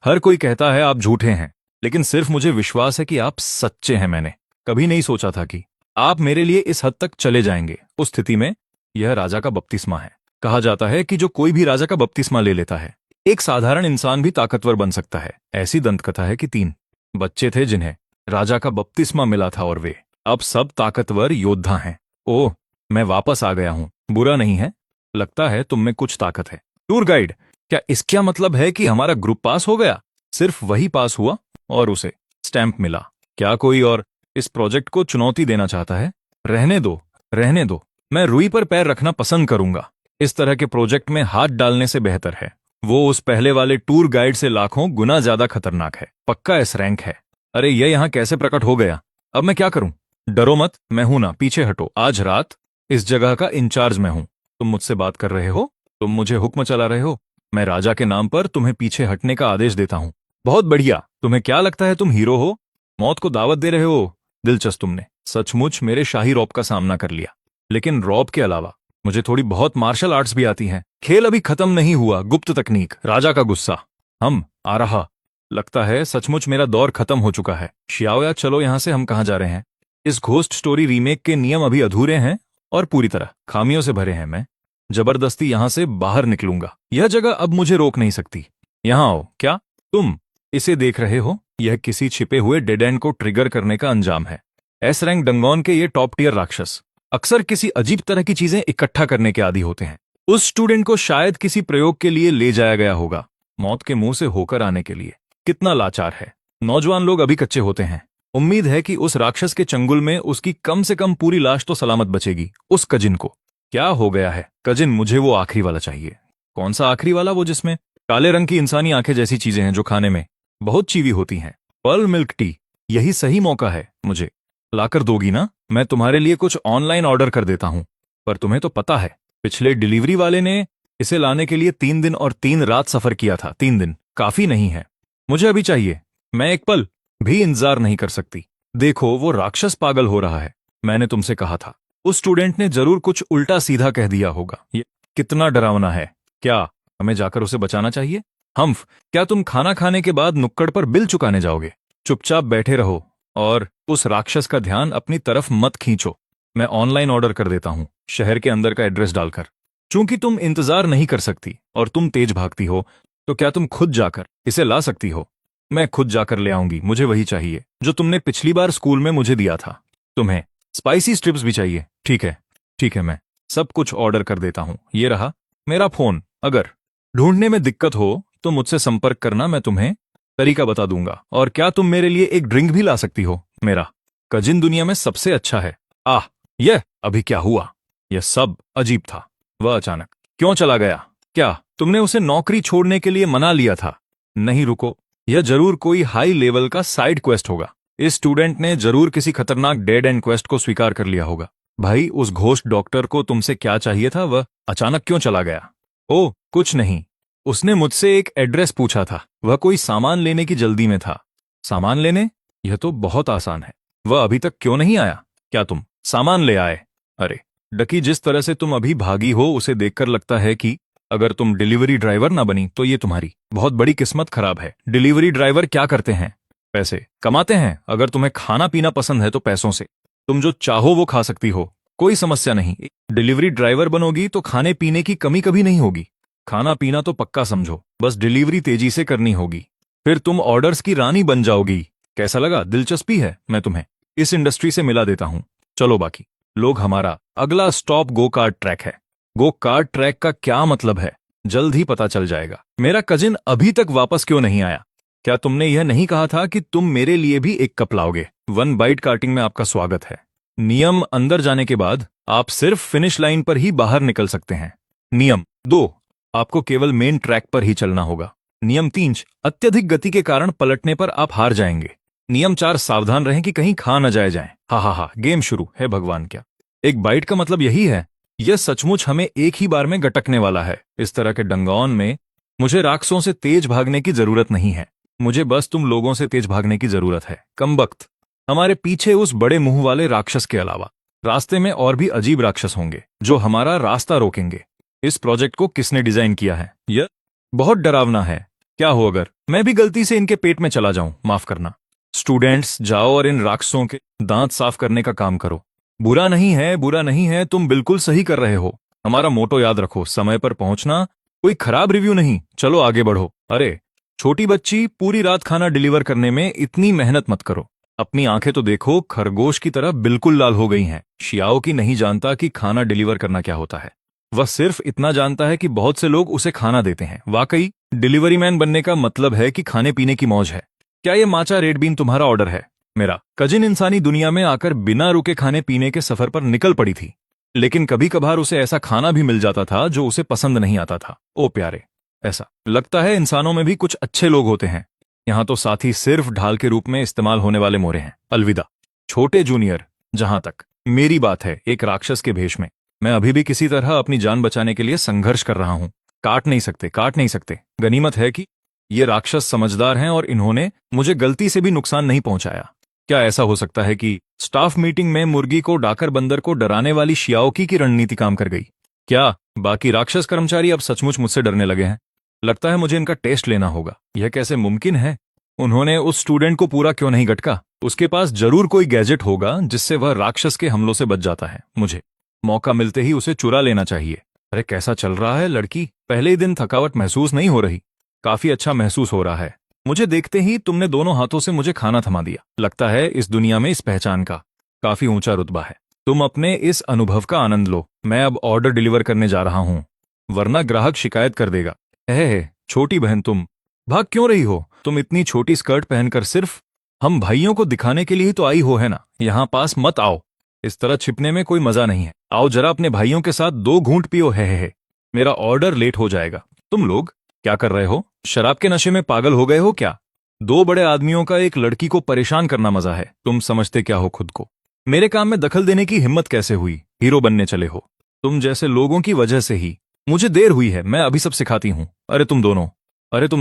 हर कोई कहता है आप झूठे हैं, लेकिन सिर्फ मुझे विश्वास है कि आप सच्चे हैं। मैंने कभी नहीं सोचा था कि आप मेरे लिए इस हद तक चले जाएंगे। उस स्थिति में यह राजा का बपतिस्मा है। कहा जाता है कि जो कोई भी राजा का बपतिस्मा ले लेता है, एक साधारण इंसान भी ताकतवर बन सकता है। ऐसी दंतकथा है कि 3 बच्चे थे जिन्हें राजा का बपतिस्मा मिला था और वे अब सब ताकतवर योद्धा हैं। ओह, मैं वापस आ गया हूं। बुरा नहीं है, लगता है तुम में कुछ ताकत है। टूर गाइड, क्या इसका मतलब है कि हमारा ग्रुप पास हो गया? सिर्फ वही पास हुआ और उसे स्टैंप मिला। क्या कोई और इस प्रोजेक्ट को चुनौती देना चाहता है? रहने दो, रहने दो। मैं रुई पर पैर रखना पसंद करूंगा। इस तरह के प्रोजेक्ट में हाथ डालने से बेहतर है। वो उस पहले वाले टूर गाइड से लाखों गुना ज्यादा खतरनाक है। पक्का एस रैंक है। अरे ये यहां कैसे प्रकट हो गया? अब मैं क्या करूं? डरो मत, मैं हूं ना, पीछे हटो। आज रात इस जगह का इंचार्ज मैं हूं। तुम मुझसे बात कर रहे हो? तुम मुझे हुक्म चला रहे हो? मैं राजा के नाम पर तुम्हें पीछे हटने का आदेश देता हूं। बहुत बढ़िया। तुम्हें क्या लगता है तुम हीरो हो? मौत को दावत दे रहे हो? दिलचस्प, तुमने सचमुच मेरे शाही रौब का सामना कर लिया। लेकिन रौब के अलावा मुझे थोड़ी बहुत मार्शल आर्ट्स भी आती हैं। खेल अभी खत्म नहीं हुआ। गुप्त तकनीक, राजा का गुस्सा। हम आ रहा। लगता है सचमुच मेरा दौर खत्म हो चुका है। शियाओया, चलो यहां से। हम कहां जा रहे हैं? इस घोस्ट स्टोरी रीमेक के नियम अभी अधूरे हैं और पूरी तरह खामियों से भरे हैं। मैं जबरदस्ती यहां से बाहर निकलूंगा। यह जगह अब मुझे रोक नहीं सकती। यहां आओ। क्या तुम इसे देख रहे हो? यह किसी छिपे हुए डेड एंड को ट्रिगर करने का अंजाम है। एस रैंक डंगोन के ये टॉप टियर राक्षस अक्सर किसी अजीब तरह की चीजें इकट्ठा करने के आदी होते हैं। उस स्टूडेंट को शायद किसी प्रयोग के लिए ले जाया गया होगा, मौत के मुंह से होकर आने के लिए। कितना लाचार है। नौजवान लोग अभी कच्चे होते हैं। उम्मीद है कि उस राक्षस के चंगुल में उसकी कम से कम पूरी लाश तो सलामत बचेगी। उस कजिन को क्या हो गया है? कजिन, मुझे वो आखिरी वाला चाहिए। कौन सा आखिरी वाला? वो जिसमें काले रंग की इंसानी आंखें जैसी चीजें हैं जो खाने में बहुत चीवी होती हैं। Pearl milk tea. यही सही मौका है। मुझे लाकर दोगी ना? मैं तुम्हारे लिए कुछ ऑनलाइन ऑर्डर कर देता हूं। पर तुम्हें तो पता है, पिछले डिलीवरी वाले ने इसे लाने के लिए 3 दिन और 3 रात सफर किया था। 3 दिन काफी नहीं है। मुझे अभी चाहिए। मैं एक पल भी इंतजार नहीं कर सकती। देखो, वो राक्षस पागल हो रहा है। मैंने तुमसे कहा था। उस स्टूडेंट ने जरूर कुछ उल्टा सीधा कह दिया होगा। ये कितना डरावना है। क्या हमें जाकर उसे बचाना चाहिए? हम्फ, क्या तुम खाना खाने के बाद नुक्कड़ पर बिल चुकाने जाओगे? चुपचाप बैठे रहो और उस राक्षस का ध्यान अपनी तरफ मत खींचो। मैं ऑनलाइन ऑर्डर कर देता हूं, शहर के अंदर का एड्रेस डालकर। चूंकि तुम इंतजार नहीं कर सकती और तुम तेज भागती हो, तो क्या तुम खुद जाकर इसे ला सकती हो? मैं खुद जाकर ले आऊंगी। मुझे वही चाहिए जो तुमने पिछली बार स्कूल में मुझे दिया था। तुम्हें स्पाइसी स्ट्रिप्स भी चाहिए? ठीक है, ठीक है, मैं सब कुछ ऑर्डर कर देता हूं। ये रहा मेरा फोन। अगर ढूंढने में दिक्कत हो तो मुझसे संपर्क करना, मैं तुम्हें तरीका बता दूंगा। और क्या तुम मेरे लिए एक ड्रिंक भी ला सकती हो? मेरा कजिन दुनिया में सबसे अच्छा है। आह, यह अभी क्या हुआ? यह सब अजीब था। वह अचानक क्यों चला गया? क्या तुमने उसे नौकरी छोड़ने के लिए मना लिया था? नहीं, रुको, यह जरूर कोई हाई लेवल का साइड क्वेस्ट होगा। इस स्टूडेंट ने जरूर किसी खतरनाक डेड एंड क्वेस्ट को स्वीकार कर लिया होगा। भाई, उस घोस्ट डॉक्टर को तुमसे क्या चाहिए था? वह अचानक क्यों चला गया? ओह, कुछ नहीं। उसने मुझसे एक एड्रेस पूछा था। वह कोई सामान लेने की जल्दी में था। सामान लेने? यह तो बहुत आसान है। वह अभी तक क्यों नहीं आया? क्या तुम सामान ले आए? अरे डकी, जिस तरह से तुम अभी भागी हो उसे देखकर लगता है कि अगर तुम डिलीवरी ड्राइवर ना बनी तो ये तुम्हारी बहुत बड़ी किस्मत खराब है। डिलीवरी ड्राइवर क्या करते हैं? पैसे कमाते हैं। अगर तुम्हें खाना पीना पसंद है तो पैसों से तुम जो चाहो वो खा सकती हो, कोई समस्या नहीं। डिलीवरी ड्राइवर बनोगी तो खाने पीने की कमी कभी नहीं होगी। खाना पीना तो पक्का समझो, बस डिलीवरी तेजी से करनी होगी, फिर तुम ऑर्डर्स की रानी बन जाओगी। कैसा लगा? दिलचस्पी है? मैं तुम्हें इस इंडस्ट्री से मिला देता हूं। चलो बाकी लोग, हमारा अगला स्टॉप गो कार्ट ट्रैक है। गो कार्ट ट्रैक का क्या मतलब है जल्द ही पता चल जाएगा। मेरा कजिन अभी तक वापस क्यों नहीं आया? क्या तुमने यह नहीं कहा था कि तुम मेरे लिए भी एक कप लाओगे? वन बाइट कार्टिंग में आपका स्वागत है। नियम: अंदर जाने के बाद आप सिर्फ फिनिश लाइन पर ही बाहर निकल सकते हैं। नियम 2: आपको केवल मेन ट्रैक पर ही चलना होगा। नियम 3: अत्यधिक गति के कारण पलटने पर आप हार जाएंगे। नियम 4: सावधान रहें कि कहीं खा न जाए। हा, गेम शुरू है। भगवान, क्या एक बाइट का मतलब यही है? यह सचमुच हमें एक ही बार में गटकने वाला है। इस तरह के डंगाओन में मुझे राक्षसों से तेज भागने की जरूरत नहीं है, मुझे बस तुम लोगों से तेज भागने की जरूरत है। कमबख्त, हमारे पीछे उस बड़े मुंह वाले राक्षस के अलावा रास्ते में और भी अजीब राक्षस होंगे जो हमारा रास्ता रोकेंगे। इस प्रोजेक्ट को किसने डिजाइन किया है? यह बहुत डरावना है। क्या हो अगर मैं भी गलती से इनके पेट में चला जाऊं? माफ करना। स्टूडेंट्स, जाओ और इन राक्षसों के दांत साफ करने का काम करो। बुरा नहीं है, बुरा नहीं है, तुम बिल्कुल सही कर रहे हो। हमारा मोटो याद रखो, समय पर पहुंचना, कोई खराब रिव्यू नहीं। चलो आगे बढ़ो। अरे छोटी बच्ची, पूरी रात खाना डिलीवर करने में इतनी मेहनत मत करो। अपनी आंखें तो देखो, खरगोश की तरह बिल्कुल लाल हो गई हैं। शियाओ की नहीं जानता कि खाना डिलीवर करना क्या होता है। वह सिर्फ इतना जानता है कि बहुत से लोग उसे खाना देते हैं। वाकई डिलीवरी मैन बनने का मतलब है कि खाने पीने की मौज है। क्या ये माचा रेड बीन तुम्हारा ऑर्डर है? मेरा कजिन इंसानी दुनिया में आकर बिना रुके खाने पीने के सफर पर निकल पड़ी थी, लेकिन कभी कभार उसे ऐसा खाना भी मिल जाता था जो उसे पसंद नहीं आता था। ओ प्यारे, ऐसा लगता है इंसानों में भी कुछ अच्छे लोग होते हैं। यहाँ तो साथी सिर्फ ढाल के रूप में इस्तेमाल होने वाले मोरे हैं। अलविदा छोटे जूनियर। जहां तक मेरी बात है, एक राक्षस के भेष में मैं अभी भी किसी तरह अपनी जान बचाने के लिए संघर्ष कर रहा हूं। काट नहीं सकते, काट नहीं सकते। गनीमत है कि ये राक्षस समझदार हैं और इन्होंने मुझे गलती से भी नुकसान नहीं पहुंचाया। क्या ऐसा हो सकता है कि स्टाफ मीटिंग में मुर्गी को डाकर बंदर को डराने वाली शियाओकी की रणनीति काम कर गई? क्या बाकी राक्षस कर्मचारी अब सचमुच मुझसे डरने लगे हैं? लगता है मुझे इनका टेस्ट लेना होगा। यह कैसे मुमकिन है? उन्होंने उस स्टूडेंट को पूरा क्यों नहीं गटका? उसके पास जरूर कोई गैजेट होगा जिससे वह राक्षस के हमलों से बच जाता है। मुझे मौका मिलते ही उसे चुरा लेना चाहिए। अरे कैसा चल रहा है लड़की? पहले ही दिन थकावट महसूस नहीं हो रही? काफी अच्छा महसूस हो रहा है। मुझे देखते ही तुमने दोनों हाथों से मुझे खाना थमा दिया। लगता है इस दुनिया में इस पहचान का काफी ऊंचा रुतबा है। तुम अपने इस अनुभव का आनंद लो। मैं अब ऑर्डर डिलीवर करने जा रहा हूं, वरना ग्राहक शिकायत कर देगा। हे छोटी बहन, तुम भाग क्यों रही हो? तुम इतनी छोटी स्कर्ट पहनकर सिर्फ हम भाइयों को दिखाने के लिए ही तो आई हो, है ना? यहां पास मत आओ। इस तरह छिपने में कोई मजा नहीं है। आओ जरा अपने भाइयों के साथ 2 घूंट पियो। है मेरा ऑर्डर लेट हो जाएगा। तुम लोग क्या कर रहे हो? शराब के नशे में पागल हो गए हो क्या? 2 बड़े आदमियों का एक लड़की को परेशान करना मजा है। तुम समझते क्या हो खुद को? मेरे काम में दखल देने की हिम्मत कैसे हुई? हीरो बनने चले हो। तुम जैसे लोगों की वजह से ही मुझे देर हुई है। मैं अभी सब सिखाती हूं। अरे तुम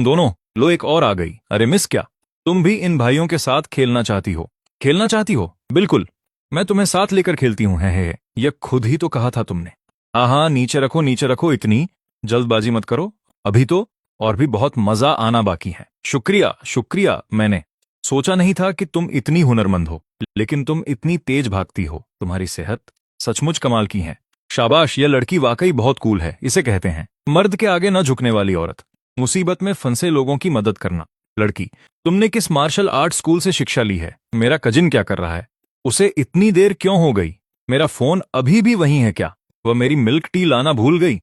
दोनों, लो एक और आ गई। अरे मिस, क्या तुम भी इन भाइयों के साथ खेलना चाहती हो? खेलना चाहती हो? बिल्कुल, मैं तुम्हें साथ लेकर खेलती हूं। है यह खुद ही तो कहा था तुमने। हाँ, नीचे रखो, इतनी जल्दबाजी मत करो। अभी तो और भी बहुत मजा आना बाकी है। शुक्रिया। मैंने सोचा नहीं था कि तुम इतनी हुनरमंद हो, लेकिन तुम इतनी तेज भागती हो। तुम्हारी सेहत सचमुच कमाल की है। शाबाश, यह लड़की वाकई बहुत कूल है। इसे कहते हैं मर्द के आगे न झुकने वाली औरत। मुसीबत में फंसे लोगों की मदद करना। लड़की, तुमने किस मार्शल आर्ट स्कूल से शिक्षा ली है? मेरा कजिन क्या कर रहा है? उसे इतनी देर क्यों हो गई? मेरा फोन अभी भी वहीं है क्या? वह मेरी मिल्क टी लाना भूल गई?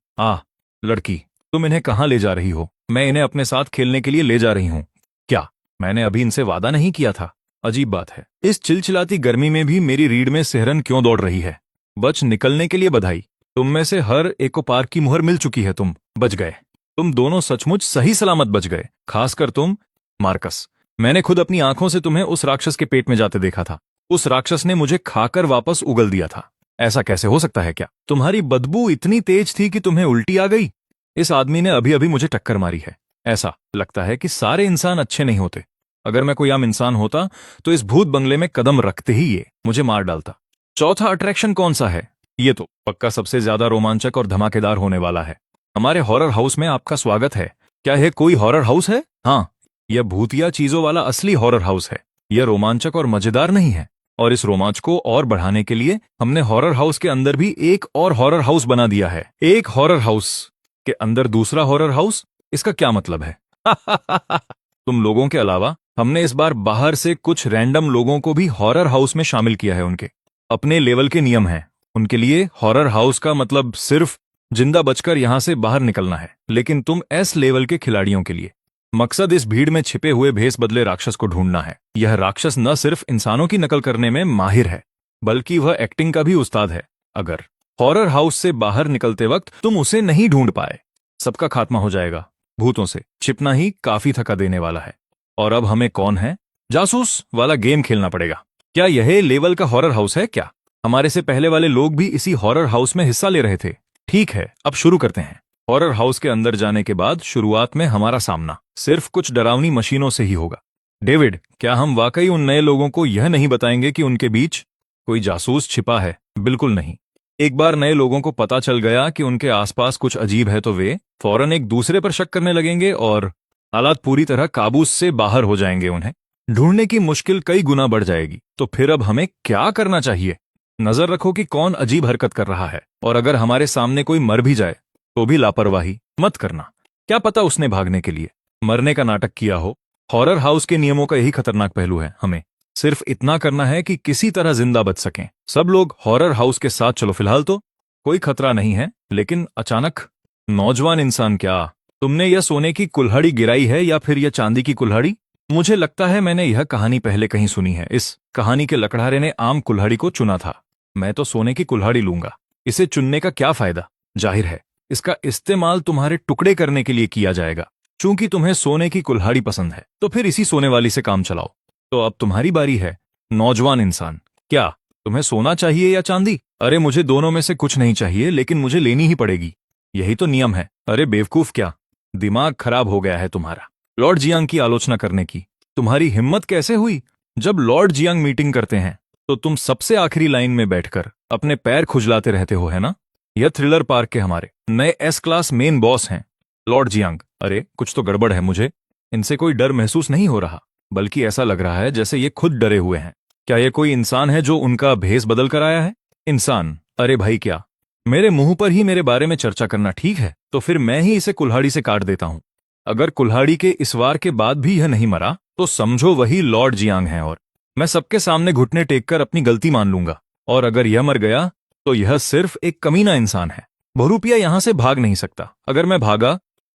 लड़की, तुम इन्हें कहाँ ले जा रही हो? मैं इन्हें अपने साथ खेलने के लिए ले जा रही हूँ। क्या मैंने अभी इनसे वादा नहीं किया था? अजीब बात है, इस चिलचिलाती गर्मी में भी मेरी रीढ़ में सिहरन क्यों दौड़ रही है? बच निकलने के लिए बधाई। तुम में से हर एक को पार्क की मुहर मिल चुकी है। तुम बच गए। तुम दोनों सचमुच सही सलामत बच गए, खासकर तुम मार्कस। मैंने खुद अपनी आंखों से तुम्हें उस राक्षस के पेट में जाते देखा था। उस राक्षस ने मुझे खाकर वापस उगल दिया था। ऐसा कैसे हो सकता है? क्या तुम्हारी बदबू इतनी तेज थी कि तुम्हें उल्टी आ गई? इस आदमी ने अभी अभी मुझे टक्कर मारी है। ऐसा लगता है कि सारे इंसान अच्छे नहीं होते। अगर मैं कोई आम इंसान होता तो इस भूत बंगले में कदम रखते ही ये मुझे मार डालता। चौथा अट्रैक्शन कौन सा है? ये तो पक्का सबसे ज्यादा रोमांचक और धमाकेदार होने वाला है। हमारे हॉरर हाउस में आपका स्वागत है। क्या यह कोई हॉरर हाउस है? हाँ, यह भूतिया चीजों वाला असली हॉरर हाउस है। यह रोमांचक और मजेदार नहीं है, और इस रोमांच को और बढ़ाने के लिए हमने हॉरर हाउस के अंदर भी एक और हॉरर हाउस बना दिया है। एक हॉरर हाउस के अंदर दूसरा हॉरर हाउस, इसका क्या मतलब है? तुम लोगों के अलावा हमने इस बार बाहर से कुछ रैंडम लोगों को भी हॉरर हाउस में शामिल किया है। उनके अपने लेवल के नियम हैं। उनके लिए हॉरर हाउस का मतलब सिर्फ जिंदा बचकर यहां से बाहर निकलना है, लेकिन तुम एस लेवल के खिलाड़ियों के लिए मकसद इस भीड़ में छिपे हुए भेस बदले राक्षस को ढूंढना है। यह राक्षस न सिर्फ इंसानों की नकल करने में माहिर है, बल्कि वह एक्टिंग का भी उस्ताद है। अगर हॉरर हाउस से बाहर निकलते वक्त तुम उसे नहीं ढूंढ पाए, सबका खात्मा हो जाएगा। भूतों से छिपना ही काफी थका देने वाला है। और अब हमें कौन है जासूस वाला गेम खेलना पड़ेगा। क्या यह लेवल का हॉरर हाउस है? क्या हमारे से पहले वाले लोग भी इसी हॉरर हाउस में हिस्सा ले रहे थे? ठीक है, अब शुरू करते हैं। हॉरर हाउस के अंदर जाने के बाद शुरुआत में हमारा सामना सिर्फ कुछ डरावनी मशीनों से ही होगा। डेविड, क्या हम वाकई उन नए लोगों को यह नहीं बताएंगे कि उनके बीच कोई जासूस छिपा है? बिल्कुल नहीं। एक बार नए लोगों को पता चल गया कि उनके आसपास कुछ अजीब है तो वे फौरन एक दूसरे पर शक करने लगेंगे और हालात पूरी तरह काबू से बाहर हो जाएंगे। उन्हें ढूंढने की मुश्किल कई गुना बढ़ जाएगी। तो फिर अब हमें क्या करना चाहिए? नजर रखो कि कौन अजीब हरकत कर रहा है, और अगर हमारे सामने कोई मर भी जाए तो भी लापरवाही मत करना। क्या पता उसने भागने के लिए मरने का नाटक किया हो। हॉरर हाउस के नियमों का यही खतरनाक पहलू है। हमें सिर्फ इतना करना है कि किसी तरह जिंदा बच सकें। सब लोग हॉरर हाउस के साथ चलो। फिलहाल तो कोई खतरा नहीं है, लेकिन अचानक नौजवान इंसान, क्या तुमने यह सोने की कुल्हाड़ी गिराई है या फिर यह चांदी की कुल्हाड़ी? मुझे लगता है मैंने यह कहानी पहले कहीं सुनी है। इस कहानी के लकड़हारे ने आम कुल्हाड़ी को चुना था। मैं तो सोने की कुल्हाड़ी लूंगा। इसे चुनने का क्या फायदा? जाहिर है इसका इस्तेमाल तुम्हारे टुकड़े करने के लिए किया जाएगा। चूंकि तुम्हें सोने की कुल्हाड़ी पसंद है तो फिर इसी सोने वाली से काम चलाओ। तो अब तुम्हारी बारी है, नौजवान इंसान। क्या तुम्हें सोना चाहिए या चांदी? अरे मुझे दोनों में से कुछ नहीं चाहिए, लेकिन मुझे लेनी ही पड़ेगी। यही तो नियम है। अरे बेवकूफ, क्या दिमाग खराब हो गया है तुम्हारा? लॉर्ड जियांग की आलोचना करने की तुम्हारी हिम्मत कैसे हुई? जब लॉर्ड जियांग मीटिंग करते हैं तो तुम सबसे आखिरी लाइन में बैठकर अपने पैर खुजलाते रहते हो, है ना? यह थ्रिलर पार्क के हमारे नए एस क्लास मेन बॉस हैं, लॉर्ड जियांग। अरे कुछ तो गड़बड़ है। मुझे इनसे कोई डर महसूस नहीं हो रहा, बल्कि ऐसा लग रहा है जैसे ये खुद डरे हुए हैं। क्या ये कोई इंसान है जो उनका भेस बदल कर आया है? इंसान? अरे भाई, क्या मेरे मुंह पर ही मेरे बारे में चर्चा करना ठीक है? तो फिर मैं ही इसे कुल्हाड़ी से काट देता हूं। अगर कुल्हाड़ी के इस वार के बाद भी यह नहीं मरा तो समझो वही लॉर्ड जियांग है, और मैं सबके सामने घुटने टेककर अपनी गलती मान लूंगा। और अगर यह मर गया तो यह सिर्फ एक कमीना इंसान है। बहुरूपिया यहां से भाग नहीं सकता। अगर मैं भागा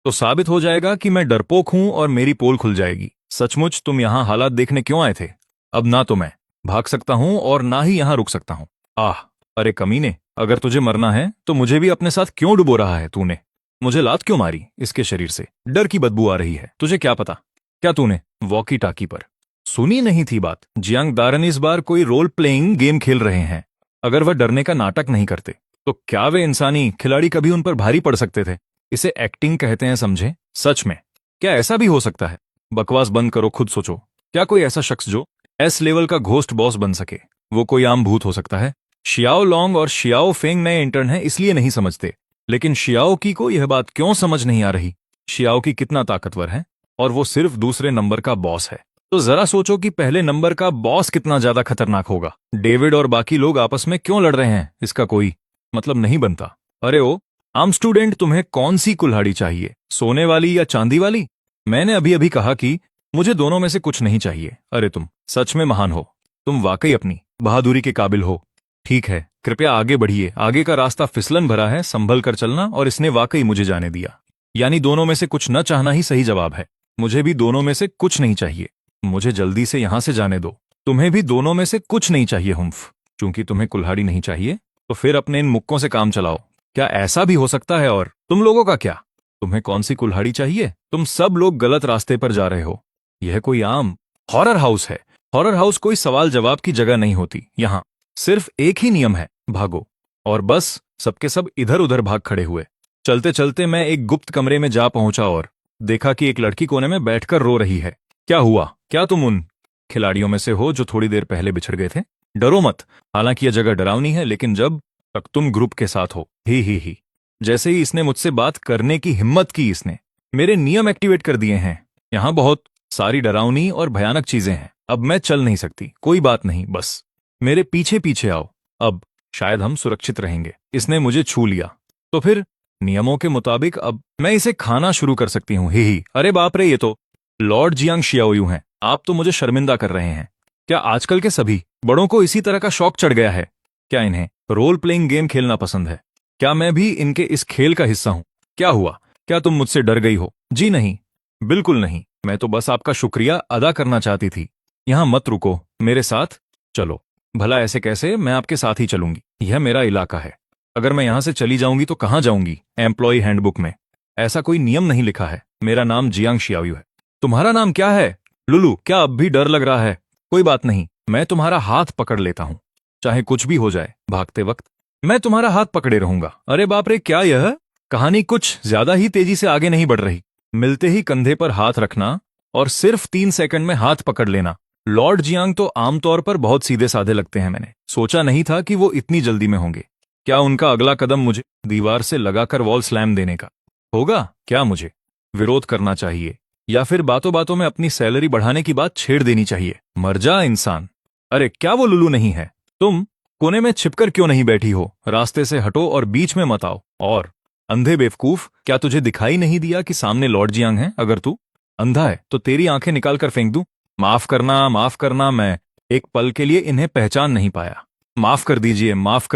तो साबित हो जाएगा कि मैं डरपोक हूं और मेरी पोल खुल जाएगी। सचमुच तुम यहां हालात देखने क्यों आए थे? अब ना तो मैं भाग सकता हूं और ना ही यहां रुक सकता हूं। आह, अरे कमीने, अगर तुझे मरना है तो मुझे भी अपने साथ क्यों डुबो रहा है? तूने मुझे लात क्यों मारी? इसके शरीर से डर की बदबू आ रही है। तुझे क्या पता? क्या तूने वॉकी टाकी पर सुनी नहीं थी बात? जियांग दारन इस बार कोई रोल प्लेइंग गेम खेल रहे हैं। अगर वह डरने का नाटक नहीं करते तो क्या वे इंसानी खिलाड़ी कभी उन पर भारी पड़ सकते थे? इसे एक्टिंग कहते हैं, समझे? सच में क्या ऐसा भी हो सकता है? बकवास बंद करो, खुद सोचो। क्या कोई ऐसा शख्स जो एस लेवल का घोस्ट बॉस बन सके, वो कोई आम भूत हो सकता है? शियाओ लॉन्ग और शियाओ फेंग नए इंटर्न हैं, इसलिए नहीं समझते। लेकिन शियाओ की को यह बात क्यों समझ नहीं आ रही? शियाओ की कितना ताकतवर है, और वो सिर्फ दूसरे नंबर का बॉस है। तो जरा सोचो कि पहले नंबर का बॉस कितना ज्यादा खतरनाक होगा। डेविड और बाकी लोग आपस में क्यों लड़ रहे हैं, इसका कोई मतलब नहीं बनता। अरे ओ आम स्टूडेंट, तुम्हें कौन सी कुल्हाड़ी चाहिए, सोने वाली या चांदी वाली? मैंने अभी अभी कहा कि मुझे दोनों में से कुछ नहीं चाहिए। अरे तुम सच में महान हो। तुम वाकई अपनी बहादुरी के काबिल हो। ठीक है, कृपया आगे बढ़िए। आगे का रास्ता फिसलन भरा है, संभल कर चलना। और इसने वाकई मुझे जाने दिया। यानी दोनों में से कुछ न चाहना ही सही जवाब है। मुझे भी दोनों में से कुछ नहीं चाहिए। मुझे जल्दी से यहां से जाने दो। तुम्हें भी दोनों में से कुछ नहीं चाहिए हुम्फ। चूंकि तुम्हें कुल्हाड़ी नहीं चाहिए तो फिर अपने इन मुक्कों से काम चलाओ। क्या ऐसा भी हो सकता है? और तुम लोगों का क्या? तुम्हें कौन सी कुल्हाड़ी चाहिए? तुम सब लोग गलत रास्ते पर जा रहे हो। यह कोई आम हॉरर हाउस है। हॉरर हाउस कोई सवाल जवाब की जगह नहीं होती। यहाँ सिर्फ एक ही नियम है, भागो। और बस सबके सब इधर उधर भाग खड़े हुए। चलते चलते मैं एक गुप्त कमरे में जा पहुंचा और देखा कि एक लड़की कोने में बैठकर रो रही है। क्या हुआ? क्या तुम उन खिलाड़ियों में से हो जो थोड़ी देर पहले बिछड़ गए थे? डरो मत। हालांकि यह जगह डरावनी है, लेकिन जब तक तुम ग्रुप के साथ हो। ही। जैसे ही इसने मुझसे बात करने की हिम्मत की, इसने मेरे नियम एक्टिवेट कर दिए हैं। यहाँ बहुत सारी डरावनी और भयानक चीजें हैं। अब मैं चल नहीं सकती। कोई बात नहीं, बस मेरे पीछे पीछे आओ। अब शायद हम सुरक्षित रहेंगे। इसने मुझे छू लिया तो फिर नियमों के मुताबिक अब मैं इसे खाना शुरू कर सकती हूँ। ही अरे बाप रे, ये तो लॉर्ड जियांग शियाओयू हैं। आप तो मुझे शर्मिंदा कर रहे हैं। क्या आजकल के सभी बड़ों को इसी तरह का शौक चढ़ गया है? क्या इन्हें रोल प्लेइंग गेम खेलना पसंद है? क्या मैं भी इनके इस खेल का हिस्सा हूं? क्या हुआ? क्या तुम मुझसे डर गई हो? जी नहीं, बिल्कुल नहीं। मैं तो बस आपका शुक्रिया अदा करना चाहती थी। यहां मत रुको, मेरे साथ चलो। भला ऐसे कैसे? मैं आपके साथ ही चलूंगी। यह मेरा इलाका है। अगर मैं यहां से चली जाऊंगी तो कहां जाऊंगी? एम्प्लॉय हैंडबुक में ऐसा कोई नियम नहीं लिखा है। मेरा नाम जियांग शियाओयू है। तुम्हारा नाम क्या है? लुलू। क्या अब भी डर लग रहा है? कोई बात नहीं, मैं तुम्हारा हाथ पकड़ लेता हूं। चाहे कुछ भी हो जाए, भागते वक्त मैं तुम्हारा हाथ पकड़े रहूंगा। अरे बाप रे, क्या यह कहानी कुछ ज्यादा ही तेजी से आगे नहीं बढ़ रही? मिलते ही कंधे पर हाथ रखना और सिर्फ 3 सेकंड में हाथ पकड़ लेना। लॉर्ड जियांग तो आमतौर पर बहुत सीधे साधे लगते हैं। मैंने सोचा नहीं था कि वो इतनी जल्दी में होंगे। क्या उनका अगला कदम मुझे दीवार से लगाकर वॉल स्लैम देने का होगा? क्या मुझे विरोध करना चाहिए या फिर बातों बातों में अपनी सैलरी बढ़ाने की बात छेड़ देनी चाहिए? मर जा इंसान। अरे क्या वो लुलू नहीं है? तुम कोने में छिपकर क्यों नहीं बैठी हो? रास्ते से हटो और बीच में मत आओ। और अंधे बेवकूफ, क्या तुझे दिखाई नहीं दिया कि सामने लॉर्ड जियांग है? अगर तू अंधा है तो तेरी आंखें निकाल कर फेंक दूं? माफ करना, मैं एक पल के लिए इन्हें पहचान नहीं पाया। माफ कर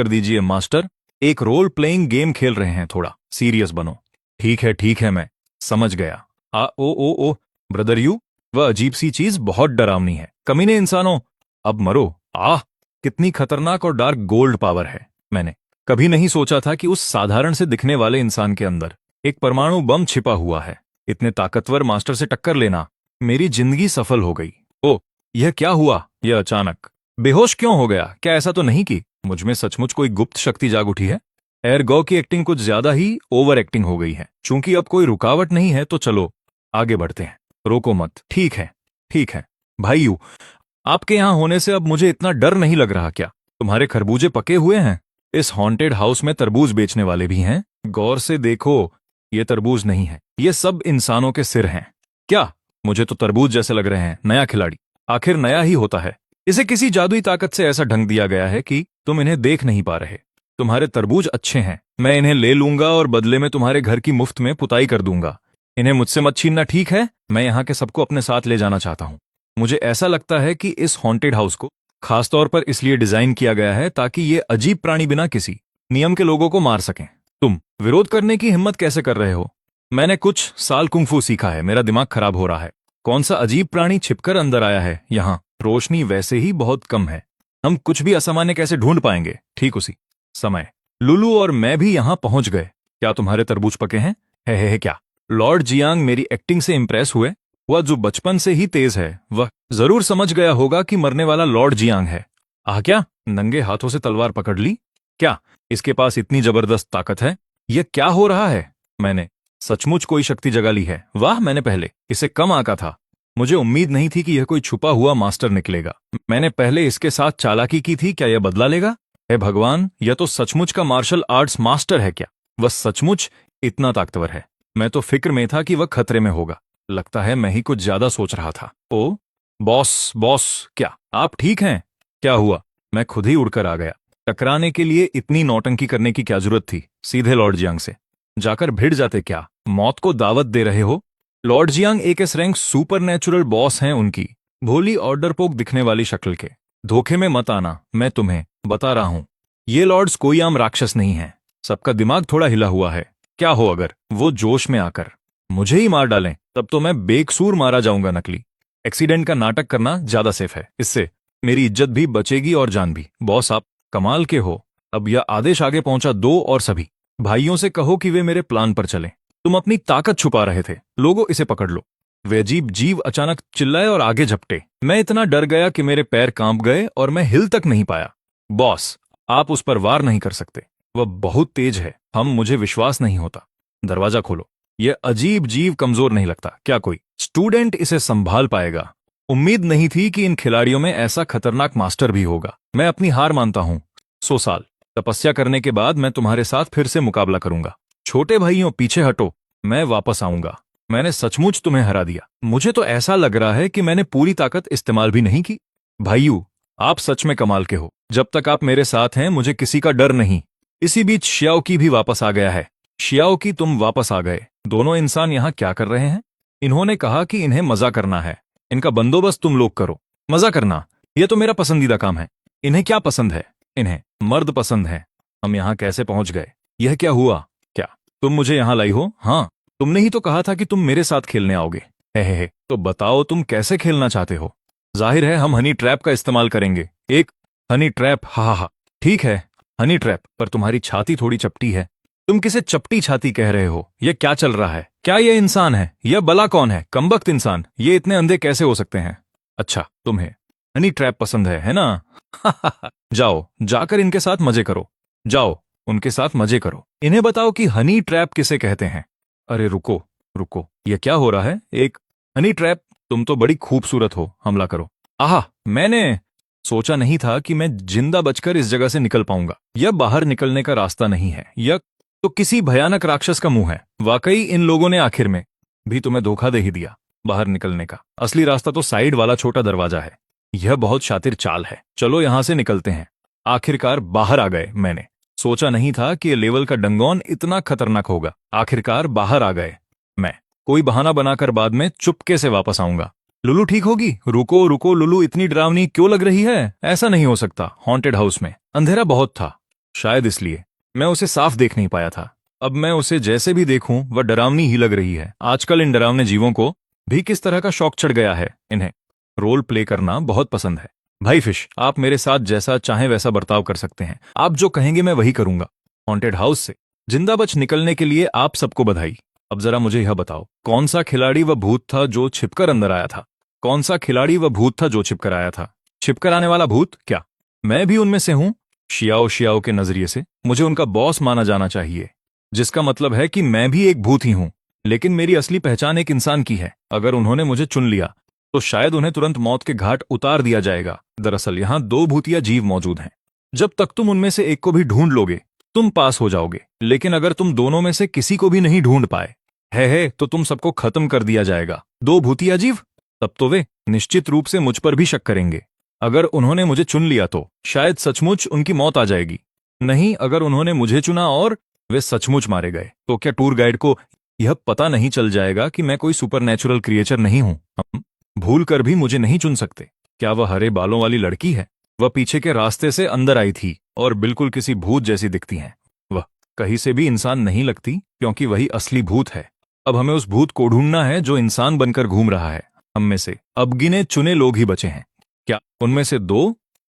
दीजिए मास्टर। एक रोल प्लेइंग गेम खेल रहे हैं, थोड़ा सीरियस बनो। ठीक है, मैं समझ गया। ओ ब्रदर यू, वह अजीब सी चीज बहुत डरावनी है। कमीने इंसानों, अब मरो। कितनी खतरनाक और डार्क गोल्ड पावर है। मैंने कभी नहीं सोचा था कि उस साधारण से दिखने वाले इंसान के अंदर एक परमाणु बम छिपा हुआ है। इतने ताकतवर मास्टर से टक्कर लेना, मेरी जिंदगी सफल हो गई। ओ, यह क्या हुआ? यह अचानक बेहोश क्यों हो गया? क्या ऐसा तो नहीं कि मुझ में सचमुच कोई गुप्त शक्ति जाग उठी है? एयरगो की एक्टिंग कुछ ज्यादा ही ओवर एक्टिंग हो गई है। चूंकि अब कोई रुकावट नहीं है तो चलो आगे बढ़ते हैं। रोको मत। ठीक है भाइयों, आपके यहां होने से अब मुझे इतना डर नहीं लग रहा। क्या तुम्हारे खरबूजे पके हुए हैं? इस हॉन्टेड हाउस में तरबूज बेचने वाले भी हैं। गौर से देखो, ये तरबूज नहीं है, ये सब इंसानों के सिर हैं। क्या? मुझे तो तरबूज जैसे लग रहे हैं। नया खिलाड़ी आखिर नया ही होता है। इसे किसी जादुई ताकत से ऐसा ढंग दिया गया है कि तुम इन्हें देख नहीं पा रहे। तुम्हारे तरबूज अच्छे हैं, मैं इन्हें ले लूंगा और बदले में तुम्हारे घर की मुफ्त में पुताई कर दूंगा। इन्हें मुझसे मत छीनना, ठीक है? मैं यहाँ के सबको अपने साथ ले जाना चाहता हूँ। मुझे ऐसा लगता है कि इस हॉन्टेड हाउस को खासतौर पर इसलिए डिजाइन किया गया है ताकि ये अजीब प्राणी बिना किसी नियम के लोगों को मार सकें। तुम विरोध करने की हिम्मत कैसे कर रहे हो? मैंने कुछ साल कुंफू सीखा है, मेरा दिमाग खराब हो रहा है। कौन सा अजीब प्राणी छिपकर अंदर आया है? यहाँ रोशनी वैसे ही बहुत कम है, हम कुछ भी असामान्य कैसे ढूंढ पाएंगे? ठीक उसी समय लुलू और मैं भी यहाँ पहुंच गए। क्या तुम्हारे तरबूज पके हैं? है क्या लॉर्ड जियांग मेरी एक्टिंग से इंप्रेस हुए? वह जो बचपन से ही तेज है, वह जरूर समझ गया होगा कि मरने वाला लॉर्ड जियांग है। क्या नंगे हाथों से तलवार पकड़ ली? क्या इसके पास इतनी जबरदस्त ताकत है? यह क्या हो रहा है? मैंने सचमुच कोई शक्ति जगा ली है। वाह, मैंने पहले इसे कम आंका था। मुझे उम्मीद नहीं थी कि यह कोई छुपा हुआ मास्टर निकलेगा। मैंने पहले इसके साथ चालाकी की थी, क्या यह बदला लेगा? हे भगवान, यह तो सचमुच का मार्शल आर्ट्स मास्टर है। क्या वह सचमुच इतना ताकतवर है? मैं तो फिक्र में था कि वह खतरे में होगा। लगता है मैं ही कुछ ज्यादा सोच रहा था। ओ बॉस, क्या आप ठीक हैं? क्या हुआ? मैं खुद ही उड़कर आ गया। टकराने के लिए इतनी नौटंकी करने की क्या जरूरत थी? सीधे लॉर्ड जियांग से जाकर भिड़ जाते। क्या मौत को दावत दे रहे हो? लॉर्ड जियांग एक S rank super natural boss हैं। उनकी भोली और डरपोक दिखने वाली शक्ल के धोखे में मत आना। मैं तुम्हें बता रहा हूं, ये लॉर्ड्स कोई आम राक्षस नहीं है। सबका दिमाग थोड़ा हिला हुआ है। क्या हो अगर वो जोश में आकर मुझे ही मार डालें? तब तो मैं बेकसूर मारा जाऊंगा। नकली एक्सीडेंट का नाटक करना ज्यादा सेफ है। इससे मेरी इज्जत भी बचेगी और जान भी। बॉस, आप कमाल के हो। अब यह आदेश आगे पहुंचा दो और सभी भाइयों से कहो कि वे मेरे प्लान पर चलें। तुम अपनी ताकत छुपा रहे थे। लोगों, इसे पकड़ लो। वे अजीब जीव अचानक चिल्लाए और आगे झपटे। मैं इतना डर गया कि मेरे पैर कांप गए और मैं हिल तक नहीं पाया। बॉस, आप उस पर वार नहीं कर सकते, वह बहुत तेज है। मुझे विश्वास नहीं होता। दरवाजा खोलो। यह अजीब जीव कमजोर नहीं लगता। क्या कोई स्टूडेंट इसे संभाल पाएगा? उम्मीद नहीं थी कि इन खिलाड़ियों में ऐसा खतरनाक मास्टर भी होगा। मैं अपनी हार मानता हूं। 100 साल तपस्या करने के बाद मैं तुम्हारे साथ फिर से मुकाबला करूंगा। छोटे भाइयों पीछे हटो, मैं वापस आऊंगा। मैंने सचमुच तुम्हें हरा दिया। मुझे तो ऐसा लग रहा है कि मैंने पूरी ताकत इस्तेमाल भी नहीं की। भाइयों, आप सच में कमाल के हो। जब तक आप मेरे साथ हैं मुझे किसी का डर नहीं। इसी बीच शियाओ की भी वापस आ गया है। शियाओ की, तुम वापस आ गए। दोनों इंसान यहाँ क्या कर रहे हैं? इन्होंने कहा कि इन्हें मजा करना है। इनका बंदोबस्त तुम लोग करो। मजा करना, यह तो मेरा पसंदीदा काम है। इन्हें क्या पसंद है? इन्हें मर्द पसंद है। हम यहाँ कैसे पहुंच गए? यह क्या हुआ? क्या तुम मुझे यहाँ लाई हो? हाँ, तुमने ही तो कहा था कि तुम मेरे साथ खेलने आओगे। हे, तो बताओ तुम कैसे खेलना चाहते हो? जाहिर है हम हनी ट्रैप का इस्तेमाल करेंगे। एक हनी ट्रैप? हा हा, ठीक है, हनी ट्रैप। पर तुम्हारी छाती थोड़ी चपटी है। तुम किसे चपटी छाती कह रहे हो? यह क्या चल रहा है? क्या यह इंसान है? यह बला कौन है? कमबख्त इंसान, ये इतने अंधे कैसे हो सकते हैं? अच्छा, तुम्हें हनी ट्रैप पसंद है ना? जाओ, जाकर इनके साथ मजे करो। जाओ, उनके साथ मजे करो। इन्हें बताओ कि हनी ट्रैप किसे कहते हैं। अरे रुको रुको, यह क्या हो रहा है? एक हनी ट्रैप? तुम तो बड़ी खूबसूरत हो, हमला करो। आहा, मैंने सोचा नहीं था कि मैं जिंदा बचकर इस जगह से निकल पाऊंगा। यह बाहर निकलने का रास्ता नहीं है, यह तो किसी भयानक राक्षस का मुंह है। वाकई इन लोगों ने आखिर में भी तुम्हें धोखा दे ही दिया। बाहर निकलने का असली रास्ता तो साइड वाला छोटा दरवाजा है। यह बहुत शातिर चाल है। चलो यहां से निकलते हैं। आखिरकार बाहर आ गए। मैंने सोचा नहीं था कि ये लेवल का डंगोन इतना खतरनाक होगा। आखिरकार बाहर आ गए। मैं कोई बहाना बनाकर बाद में चुपके से वापस आऊंगा। लुलू ठीक होगी? रुको रुको, लुलू इतनी डरावनी क्यों लग रही है? ऐसा नहीं हो सकता। हॉन्टेड हाउस में अंधेरा बहुत था, शायद इसलिए मैं उसे साफ देख नहीं पाया था। अब मैं उसे जैसे भी देखूं वह डरावनी ही लग रही है। आजकल इन डरावने जीवों को भी किस तरह का शौक चढ़ गया है। इन्हें रोल प्ले करना बहुत पसंद है। भाई फिश, आप मेरे साथ जैसा चाहें वैसा बर्ताव कर सकते हैं। आप जो कहेंगे मैं वही करूंगा। हॉन्टेड हाउस से जिंदा बच निकलने के लिए आप सबको बधाई। अब जरा मुझे यह बताओ, कौन सा खिलाड़ी वह भूत था जो छिपकर अंदर आया था? कौन सा खिलाड़ी वह भूत था जो छिपकर आया था? छिपकर आने वाला भूत? क्या मैं भी उनमें से हूं? शियाओ शियाओ के नजरिए से मुझे उनका बॉस माना जाना चाहिए, जिसका मतलब है कि मैं भी एक भूत ही हूं। लेकिन मेरी असली पहचान एक इंसान की है। अगर उन्होंने मुझे चुन लिया तो शायद उन्हें तुरंत मौत के घाट उतार दिया जाएगा। दरअसल यहां दो भूतिया जीव मौजूद हैं। जब तक तुम उनमें से एक को भी ढूंढ लोगे तुम पास हो जाओगे। लेकिन अगर तुम दोनों में से किसी को भी नहीं ढूंढ पाए है तो तुम सबको खत्म कर दिया जाएगा। दो भूतिया जीव? तब तो वे निश्चित रूप से मुझ पर भी शक करेंगे। अगर उन्होंने मुझे चुन लिया तो शायद सचमुच उनकी मौत आ जाएगी। नहीं, अगर उन्होंने मुझे चुना और वे सचमुच मारे गए तो क्या टूर गाइड को यह पता नहीं चल जाएगा कि मैं कोई सुपरनैचुरल क्रिएचर नहीं हूं? हम भूल कर भी मुझे नहीं चुन सकते। क्या वह हरे बालों वाली लड़की है? वह पीछे के रास्ते से अंदर आई थी और बिल्कुल किसी भूत जैसी दिखती हैं। वह कहीं से भी इंसान नहीं लगती क्योंकि वही असली भूत है। अब हमें उस भूत को ढूंढना है जो इंसान बनकर घूम रहा है। हम में से अब गिने चुने लोग ही बचे हैं। क्या उनमें से दो?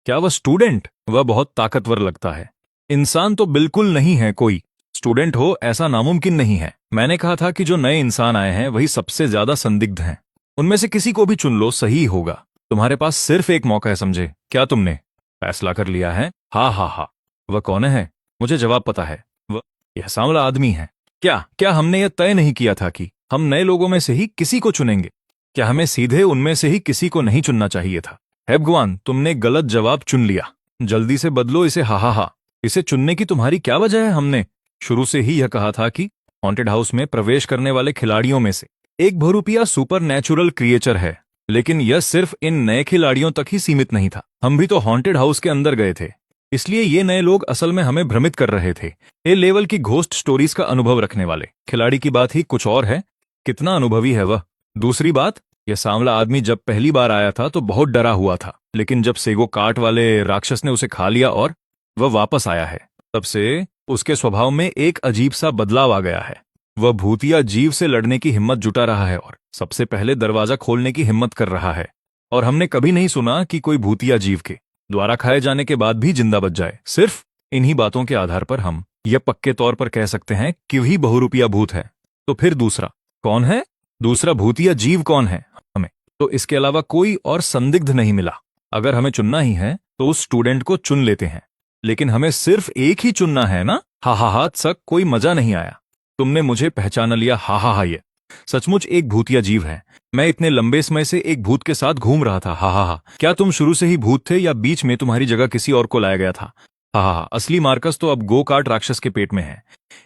क्या वह स्टूडेंट? वह बहुत ताकतवर लगता है। इंसान तो बिल्कुल नहीं है। कोई स्टूडेंट हो ऐसा नामुमकिन नहीं है। मैंने कहा था कि जो नए इंसान आए हैं वही सबसे ज्यादा संदिग्ध हैं। उनमें से किसी को भी चुन लो, सही होगा। तुम्हारे पास सिर्फ एक मौका है, समझे? क्या तुमने फैसला कर लिया है? हा हा हा। वह कौन है? मुझे जवाब पता है। वह यह सांवला आदमी है। क्या हमने यह तय नहीं किया था कि हम नए लोगों में से ही किसी को चुनेंगे? क्या हमें सीधे उनमें से ही किसी को नहीं चुनना चाहिए था? हे भगवान, तुमने गलत जवाब चुन लिया। जल्दी से बदलो इसे। हा हा हा। इसे चुनने की तुम्हारी क्या वजह है? हमने शुरू से ही यह कहा था कि हॉन्टेड हाउस में प्रवेश करने वाले खिलाड़ियों में से एक बहुरूपिया सुपर नेचुरल क्रिएचर है। लेकिन यह सिर्फ इन नए खिलाड़ियों तक ही सीमित नहीं था। हम भी तो हॉन्टेड हाउस के अंदर गए थे, इसलिए ये नए लोग असल में हमें भ्रमित कर रहे थे। ए लेवल की घोस्ट स्टोरीज का अनुभव रखने वाले खिलाड़ी की बात ही कुछ और है। कितना अनुभवी है वह। दूसरी बात, यह सांवला आदमी जब पहली बार आया था तो बहुत डरा हुआ था। लेकिन जब सेगो काट वाले राक्षस ने उसे खा लिया और वह वापस आया है, तब से उसके स्वभाव में एक अजीब सा बदलाव आ गया है। वह भूतिया जीव से लड़ने की हिम्मत जुटा रहा है और सबसे पहले दरवाजा खोलने की हिम्मत कर रहा है। और हमने कभी नहीं सुना कि कोई भूतिया जीव के द्वारा खाए जाने के बाद भी जिंदा बच जाए। सिर्फ इन्हीं बातों के आधार पर हम यह पक्के तौर पर कह सकते हैं कि वही बहुरूपिया भूत है। तो फिर दूसरा कौन है? दूसरा भूतिया जीव कौन है? हमें तो इसके अलावा कोई और संदिग्ध नहीं मिला। अगर हमें चुनना ही है तो उस स्टूडेंट को चुन लेते हैं। लेकिन हमें सिर्फ एक ही चुनना है ना? हा हा हा। सक कोई मजा नहीं आया। तुमने मुझे पहचान लिया। हा हा हा। ये सचमुच एक भूतिया जीव है। मैं इतने लंबे समय से एक भूत के साथ घूम रहा था। हा हा हा। क्या तुम शुरू से ही भूत थे या बीच में तुम्हारी जगह किसी और को लाया गया था? हा हा हा। असली मार्कस तो अब गो कार्ट राक्षस के पेट में है।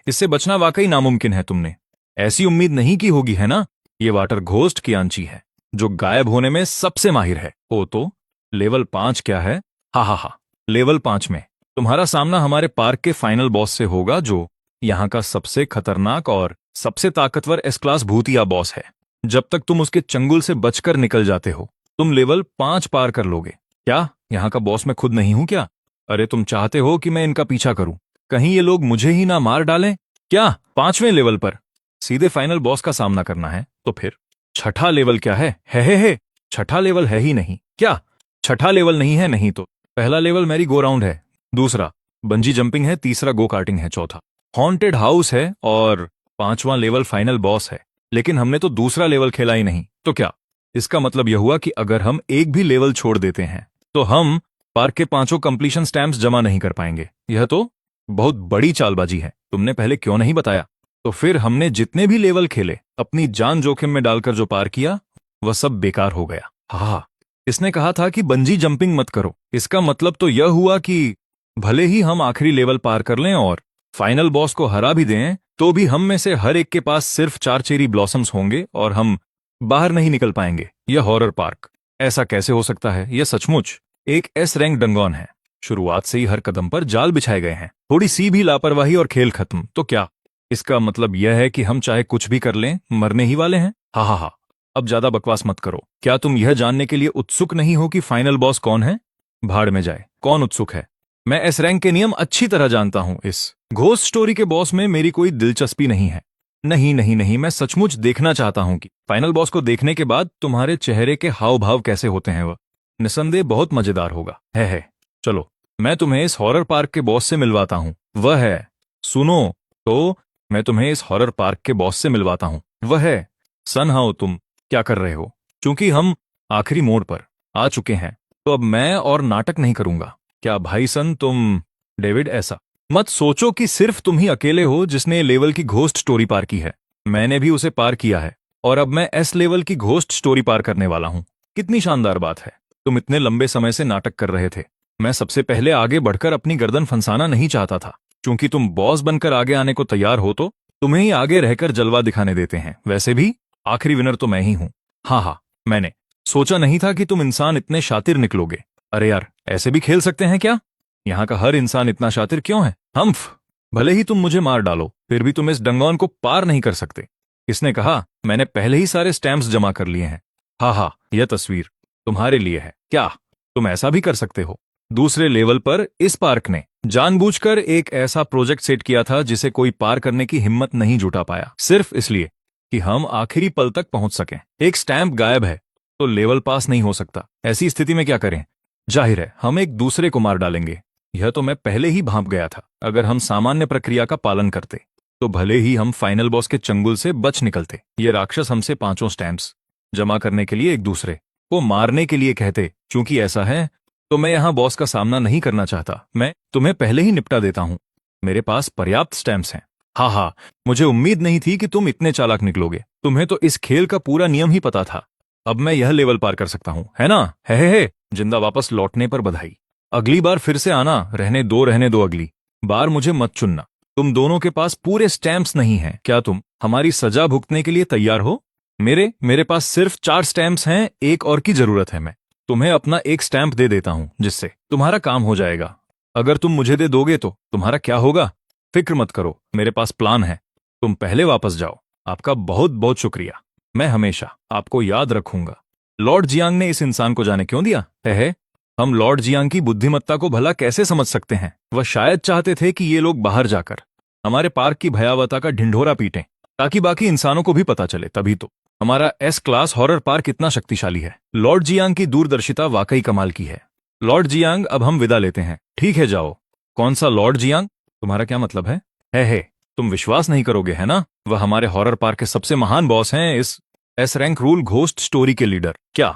इससे बचना वाकई नामुमकिन है। तुमने ऐसी उम्मीद नहीं की होगी, है ना? ये वाटर घोस्ट कियांची है, जो गायब होने में सबसे माहिर है। ओ तो लेवल 5 क्या है? हा, लेवल 5 में तुम्हारा सामना हमारे पार्क के फाइनल बॉस से होगा, जो यहाँ का सबसे खतरनाक और सबसे ताकतवर एस क्लास भूतिया बॉस है। जब तक तुम उसके चंगुल से बचकर निकल जाते हो, तुम लेवल 5 पार कर लोगे। क्या यहाँ का बॉस मैं खुद नहीं हूं क्या? अरे तुम चाहते हो कि मैं इनका पीछा करूं? कहीं ये लोग मुझे ही ना मार डालें क्या? 5वें लेवल पर सीधे फाइनल बॉस का सामना करना है, तो फिर छठा लेवल क्या है? हे, छठा लेवल है ही नहीं क्या? छठा लेवल नहीं है? नहीं तो पहला लेवल मैरी गो राउंड है, दूसरा बंजी जंपिंग है, तीसरा गो कार्टिंग है, चौथा हॉन्टेड हाउस है और 5वां लेवल फाइनल बॉस है। लेकिन हमने तो दूसरा लेवल खेला ही नहीं। तो क्या इसका मतलब यह हुआ कि अगर हम एक भी लेवल छोड़ देते हैं तो हम पार्क के 5 कंप्लीशन स्टैम्प्स जमा नहीं कर पाएंगे? यह तो बहुत बड़ी चालबाजी है। तुमने पहले क्यों नहीं बताया? तो फिर हमने जितने भी लेवल खेले, अपनी जान जोखिम में डालकर जो पार किया, वह सब बेकार हो गया। हाँ, इसने कहा था कि बंजी जंपिंग मत करो। इसका मतलब तो यह हुआ कि भले ही हम आखिरी लेवल पार कर लें और फाइनल बॉस को हरा भी दें, तो भी हम में से हर एक के पास सिर्फ 4 चेरी ब्लॉसम्स होंगे और हम बाहर नहीं निकल पाएंगे। यह हॉरर पार्क ऐसा कैसे हो सकता है? यह सचमुच एक एस रैंक डंगोन है। शुरुआत से ही हर कदम पर जाल बिछाए गए हैं। थोड़ी सी भी लापरवाही और खेल खत्म। तो क्या इसका मतलब यह है कि हम चाहे कुछ भी कर लें, मरने ही वाले हैं? हा, अब ज्यादा बकवास मत करो। क्या तुम यह जानने के लिए उत्सुक नहीं हो कि फाइनल बॉस कौन है? भाड़ में जाए, कौन उत्सुक है? मैं एस रैंक के नियम अच्छी तरह जानता हूं। इस घोस्ट स्टोरी के बॉस में मेरी कोई दिलचस्पी नहीं है। नहीं, मैं सचमुच देखना चाहता हूं कि फाइनल बॉस को देखने के बाद तुम्हारे चेहरे के हाव भाव कैसे होते हैं। वह निसंदेह बहुत मजेदार होगा। है। चलो, मैं तुम्हें इस हॉरर पार्क के बॉस से मिलवाता हूं। वह है, सुनो तो, मैं तुम्हें इस हॉरर पार्क के बॉस से मिलवाता हूं। वह है सन हाओ। तुम क्या कर रहे हो? क्योंकि हम आखिरी मोड़ पर आ चुके हैं, तो अब मैं और नाटक नहीं करूंगा। क्या भाई सन, तुम डेविड, ऐसा मत सोचो कि सिर्फ तुम ही अकेले हो जिसने लेवल की घोस्ट स्टोरी पार की है। मैंने भी उसे पार किया है और अब मैं एस लेवल की घोस्ट स्टोरी पार करने वाला हूं। कितनी शानदार बात है। तुम इतने लंबे समय से नाटक कर रहे थे। मैं सबसे पहले आगे बढ़कर अपनी गर्दन फंसाना नहीं चाहता था। क्योंकि तुम बॉस बनकर आगे आने को तैयार हो तो तुम्हें ही आगे रहकर जलवा दिखाने देते हैं। वैसे भी आखिरी विनर तो मैं ही हूं। हाँ, मैंने सोचा नहीं था कि तुम इंसान इतने शातिर निकलोगे। अरे यार, ऐसे भी खेल सकते हैं क्या? यहाँ का हर इंसान इतना शातिर क्यों है? हम्फ, भले ही तुम मुझे मार डालो, फिर भी तुम इस डंगोन को पार नहीं कर सकते। किसने कहा? मैंने पहले ही सारे स्टैम्प्स जमा कर लिए हैं। हाँ, यह तस्वीर तुम्हारे लिए है। क्या तुम ऐसा भी कर सकते हो? दूसरे लेवल पर इस पार्क ने जानबूझकर एक ऐसा प्रोजेक्ट सेट किया था जिसे कोई पार करने की हिम्मत नहीं जुटा पाया, सिर्फ इसलिए कि हम आखिरी पल तक पहुंच सकें। एक स्टैम्प गायब है तो लेवल पास नहीं हो सकता। ऐसी स्थिति में क्या करें? जाहिर है हम एक दूसरे को मार डालेंगे। यह तो मैं पहले ही भांप गया था। अगर हम सामान्य प्रक्रिया का पालन करते तो भले ही हम फाइनल बॉस के चंगुल से बच निकलते। ये राक्षस हमसे 5 स्टैम्प्स जमा करने के लिए एक दूसरे को मारने के लिए कहते। क्योंकि ऐसा है तो मैं यहां बॉस का सामना नहीं करना चाहता। मैं तुम्हें पहले ही निपटा देता हूं। मेरे पास पर्याप्त स्टैम्प्स हैं। हाँ, मुझे उम्मीद नहीं थी कि तुम इतने चालाक निकलोगे। तुम्हें तो इस खेल का पूरा नियम ही पता था। अब मैं यह लेवल पार कर सकता हूं, है ना? हे। जिंदा वापस लौटने पर बधाई। अगली बार फिर से आना। रहने दो अगली बार मुझे मत चुनना। तुम दोनों के पास पूरे स्टैम्प्स नहीं हैं। क्या तुम हमारी सजा भुगतने के लिए तैयार हो? मेरे पास सिर्फ 4 स्टैम्प्स हैं। एक और की जरूरत है। मैं तुम्हें अपना एक स्टैम्प दे देता हूं, जिससे तुम्हारा काम हो जाएगा। अगर तुम मुझे दे दोगे तो तुम्हारा क्या होगा? फिक्र मत करो, मेरे पास प्लान है। तुम पहले वापस जाओ। आपका बहुत बहुत शुक्रिया। मैं हमेशा आपको याद रखूंगा। लॉर्ड जियांग ने इस इंसान को जाने क्यों दिया? है हम लॉर्ड जियांग की बुद्धिमत्ता को भला कैसे समझ सकते हैं? वह शायद चाहते थे कि ये लोग बाहर जाकर हमारे पार्क की भयावहता का ढिंढोरा पीटें, ताकि बाकी इंसानों को भी पता चले। तभी तो हमारा एस क्लास हॉरर पार्क इतना शक्तिशाली है। लॉर्ड जियांग की दूरदर्शिता वाकई कमाल की है। लॉर्ड जियांग, अब हम विदा लेते हैं। ठीक है, जाओ। कौन सा लॉर्ड जियांग? तुम्हारा क्या मतलब है? है तुम विश्वास नहीं करोगे, है ना? वह हमारे हॉरर पार्क के सबसे महान बॉस हैं। इस S rank rule ghost story के लीडर। क्या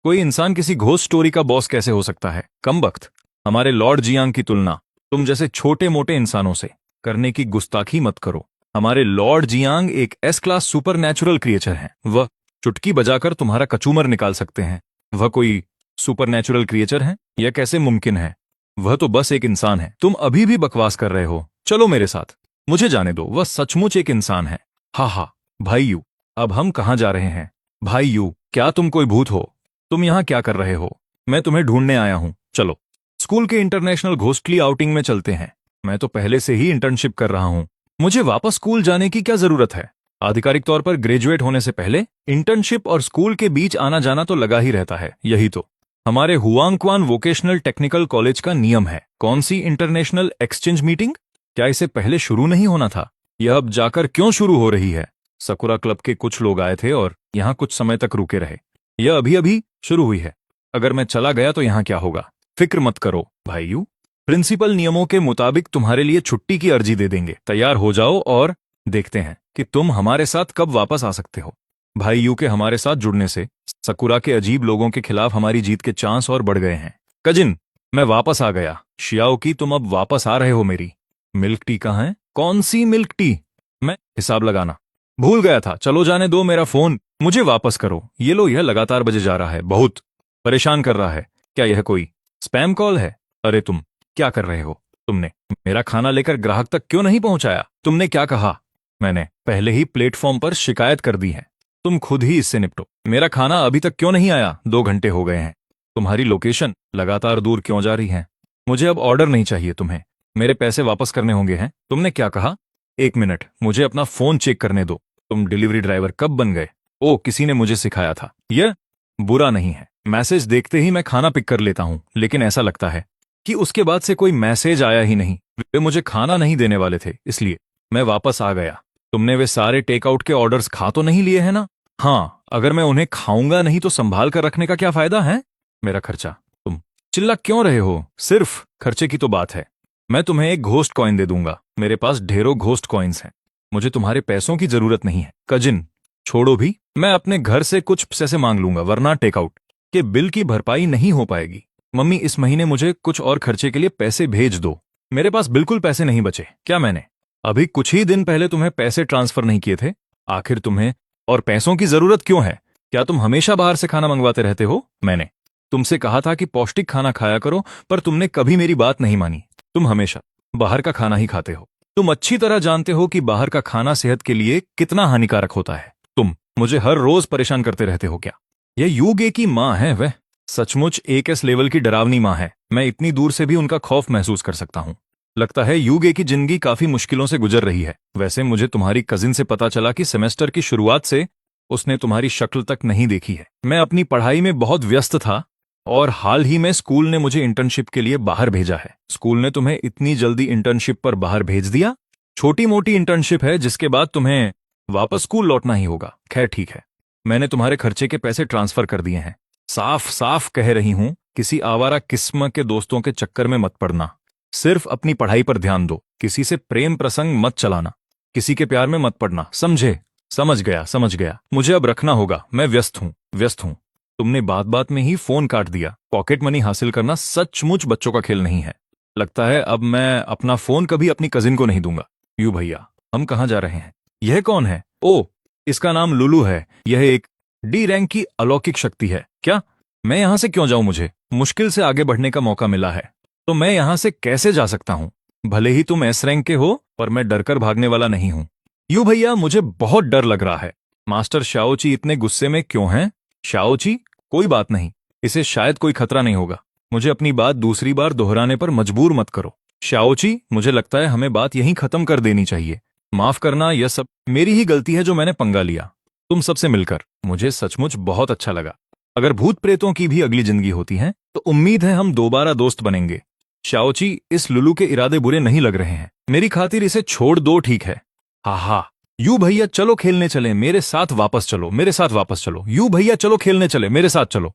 कोई इंसान किसी घोस्ट स्टोरी का बॉस कैसे हो सकता है? कमबख्त, हमारे लॉर्ड जियांग की तुलना तुम जैसे छोटे मोटे इंसानों से करने की गुस्ताखी मत करो। हमारे लॉर्ड जियांग एक S class super natural creature हैं। वह चुटकी बजाकर तुम्हारा कचूमर निकाल सकते हैं। वह कोई सुपर नेचुरल क्रिएचर है? यह कैसे मुमकिन है? वह तो बस एक इंसान है। तुम अभी भी बकवास कर रहे हो। चलो मेरे साथ। मुझे जाने दो, वह सचमुच एक इंसान है। हा हा। भाई यू, अब हम कहाँ जा रहे हैं? भाई यू, क्या तुम कोई भूत हो? तुम यहाँ क्या कर रहे हो? मैं तुम्हें ढूंढने आया हूँ। चलो स्कूल के इंटरनेशनल घोस्टली आउटिंग में चलते हैं। मैं तो पहले से ही इंटर्नशिप कर रहा हूँ। मुझे वापस स्कूल जाने की क्या जरूरत है? आधिकारिक तौर पर ग्रेजुएट होने से पहले इंटर्नशिप और स्कूल के बीच आना जाना तो लगा ही रहता है। यही तो हमारे हुआंगक्वान वोकेशनल टेक्निकल कॉलेज का नियम है। कौन सी इंटरनेशनल एक्सचेंज मीटिंग? क्या इसे पहले शुरू नहीं होना था? यह अब जाकर क्यों शुरू हो रही है? सकुरा क्लब के कुछ लोग आए थे और यहाँ कुछ समय तक रुके रहे। यह अभी अभी शुरू हुई है। अगर मैं चला गया तो यहाँ क्या होगा? फिक्र मत करो भाई यू, प्रिंसिपल नियमों के मुताबिक तुम्हारे लिए छुट्टी की अर्जी दे देंगे। तैयार हो जाओ और देखते हैं कि तुम हमारे साथ कब वापस आ सकते हो। भाई यू के हमारे साथ जुड़ने से सकुरा के अजीब लोगों के खिलाफ हमारी जीत के चांस और बढ़ गए हैं। कजिन, मैं वापस आ गया। शियाओ की, तुम अब वापस आ रहे हो। मेरी मिल्क टी कहाँ है? कौन सी मिल्क टी? मैं हिसाब लगाना भूल गया था। चलो जाने दो मेरा फोन, मुझे वापस करो। ये लो, यह लगातार बजे जा रहा है, बहुत परेशान कर रहा है। क्या यह कोई स्पैम कॉल है? अरे तुम क्या कर रहे हो? तुमने मेरा खाना लेकर ग्राहक तक क्यों नहीं पहुंचाया? तुमने क्या कहा? मैंने पहले ही प्लेटफॉर्म पर शिकायत कर दी है। तुम खुद ही इससे निपटो। मेरा खाना अभी तक क्यों नहीं आया? 2 घंटे हो गए हैं। तुम्हारी लोकेशन लगातार दूर क्यों जा रही है? मुझे अब ऑर्डर नहीं चाहिए, तुम्हें मेरे पैसे वापस करने होंगे। हैं? तुमने क्या कहा? 1 मिनट, मुझे अपना फोन चेक करने दो। तुम डिलीवरी ड्राइवर कब बन गए? ओ, किसी ने मुझे सिखाया था। यह बुरा नहीं है। मैसेज देखते ही मैं खाना पिक कर लेता हूं, लेकिन ऐसा लगता है कि उसके बाद से कोई मैसेज आया ही नहीं। वे मुझे खाना नहीं देने वाले थे, इसलिए मैं वापस आ गया। तुमने वे सारे टेकआउट के ऑर्डर्स खा तो नहीं लिए हैं ना? हाँ, अगर मैं उन्हें खाऊंगा नहीं तो संभाल कर रखने का क्या फायदा है? मेरा खर्चा। तुम चिल्ला क्यों रहे हो? सिर्फ खर्चे की तो बात है। मैं तुम्हें एक घोस्ट कॉइन दे दूंगा। मेरे पास ढेरों घोस्ट कॉइन्स हैं। मुझे तुम्हारे पैसों की जरूरत नहीं है। कजिन, छोड़ो भी, मैं अपने घर से कुछ पैसे मांग लूंगा, वरना टेकआउट के बिल की भरपाई नहीं हो पाएगी। मम्मी, इस महीने मुझे कुछ और खर्चे के लिए पैसे भेज दो। मेरे पास बिल्कुल पैसे नहीं बचे। क्या मैंने अभी कुछ ही दिन पहले तुम्हें पैसे ट्रांसफर नहीं किए थे? आखिर तुम्हें और पैसों की जरूरत क्यों है? क्या तुम हमेशा बाहर से खाना मंगवाते रहते हो? मैंने तुमसे कहा था कि पौष्टिक खाना खाया करो, पर तुमने कभी मेरी बात नहीं मानी। तुम हमेशा बाहर का खाना ही खाते हो। तुम अच्छी तरह जानते हो कि बाहर का खाना सेहत के लिए कितना हानिकारक होता है। तुम मुझे हर रोज परेशान करते रहते हो। क्या यह यूगे की माँ है? वह सचमुच एक एस लेवल की डरावनी माँ है। मैं इतनी दूर से भी उनका खौफ महसूस कर सकता हूँ। लगता है यूगे की जिंदगी काफी मुश्किलों से गुजर रही है। वैसे मुझे तुम्हारी कजिन से पता चला कि सेमेस्टर की शुरुआत से उसने तुम्हारी शक्ल तक नहीं देखी है। मैं अपनी पढ़ाई में बहुत व्यस्त था और हाल ही में स्कूल ने मुझे इंटर्नशिप के लिए बाहर भेजा है। स्कूल ने तुम्हें इतनी जल्दी इंटर्नशिप पर बाहर भेज दिया? छोटी मोटी इंटर्नशिप है जिसके बाद तुम्हें वापस स्कूल लौटना ही होगा। खैर ठीक है, मैंने तुम्हारे खर्चे के पैसे ट्रांसफर कर दिए हैं। साफ साफ कह रही हूं, किसी आवारा किस्म के दोस्तों के चक्कर में मत पड़ना। सिर्फ अपनी पढ़ाई पर ध्यान दो। किसी से प्रेम प्रसंग मत चलाना। किसी के प्यार में मत पड़ना, समझे? समझ गया, समझ गया। मुझे अब रखना होगा, मैं व्यस्त हूं, व्यस्त हूं। तुमने बात बात में ही फोन काट दिया। पॉकेट मनी हासिल करना सचमुच बच्चों का खेल नहीं है। लगता है अब मैं अपना फोन कभी अपनी कजिन को नहीं दूंगा। यू भैया, हम कहाँ जा रहे हैं? यह कौन है? ओ, इसका नाम लुलू है। यह एक डी रैंक की अलौकिक शक्ति है। क्या मैं यहां से क्यों जाऊं? मुझे मुश्किल से आगे बढ़ने का मौका मिला है, तो मैं यहां से कैसे जा सकता हूं? भले ही तुम एस रैंक के हो, पर मैं डरकर भागने वाला नहीं हूं। यू भैया, मुझे बहुत डर लग रहा है। मास्टर शाओची इतने गुस्से में क्यों हैं? शाओची, कोई बात नहीं, इसे शायद कोई खतरा नहीं होगा। मुझे अपनी बात दूसरी बार दोहराने पर मजबूर मत करो। शाओची, मुझे लगता है हमें बात यहीं खत्म कर देनी चाहिए। माफ करना, यह सब मेरी ही गलती है जो मैंने पंगा लिया। तुम सबसे मिलकर मुझे सचमुच बहुत अच्छा लगा। अगर भूत प्रेतों की भी अगली जिंदगी होती है तो उम्मीद है हम दोबारा दोस्त बनेंगे। शाओची, इस लुलू के इरादे बुरे नहीं लग रहे हैं। मेरी खातिर इसे छोड़ दो, ठीक है? हा। यू भैया, चलो खेलने चले, मेरे साथ वापस चलो, मेरे साथ वापस चलो। यू भैया, चलो खेलने चले, मेरे साथ चलो।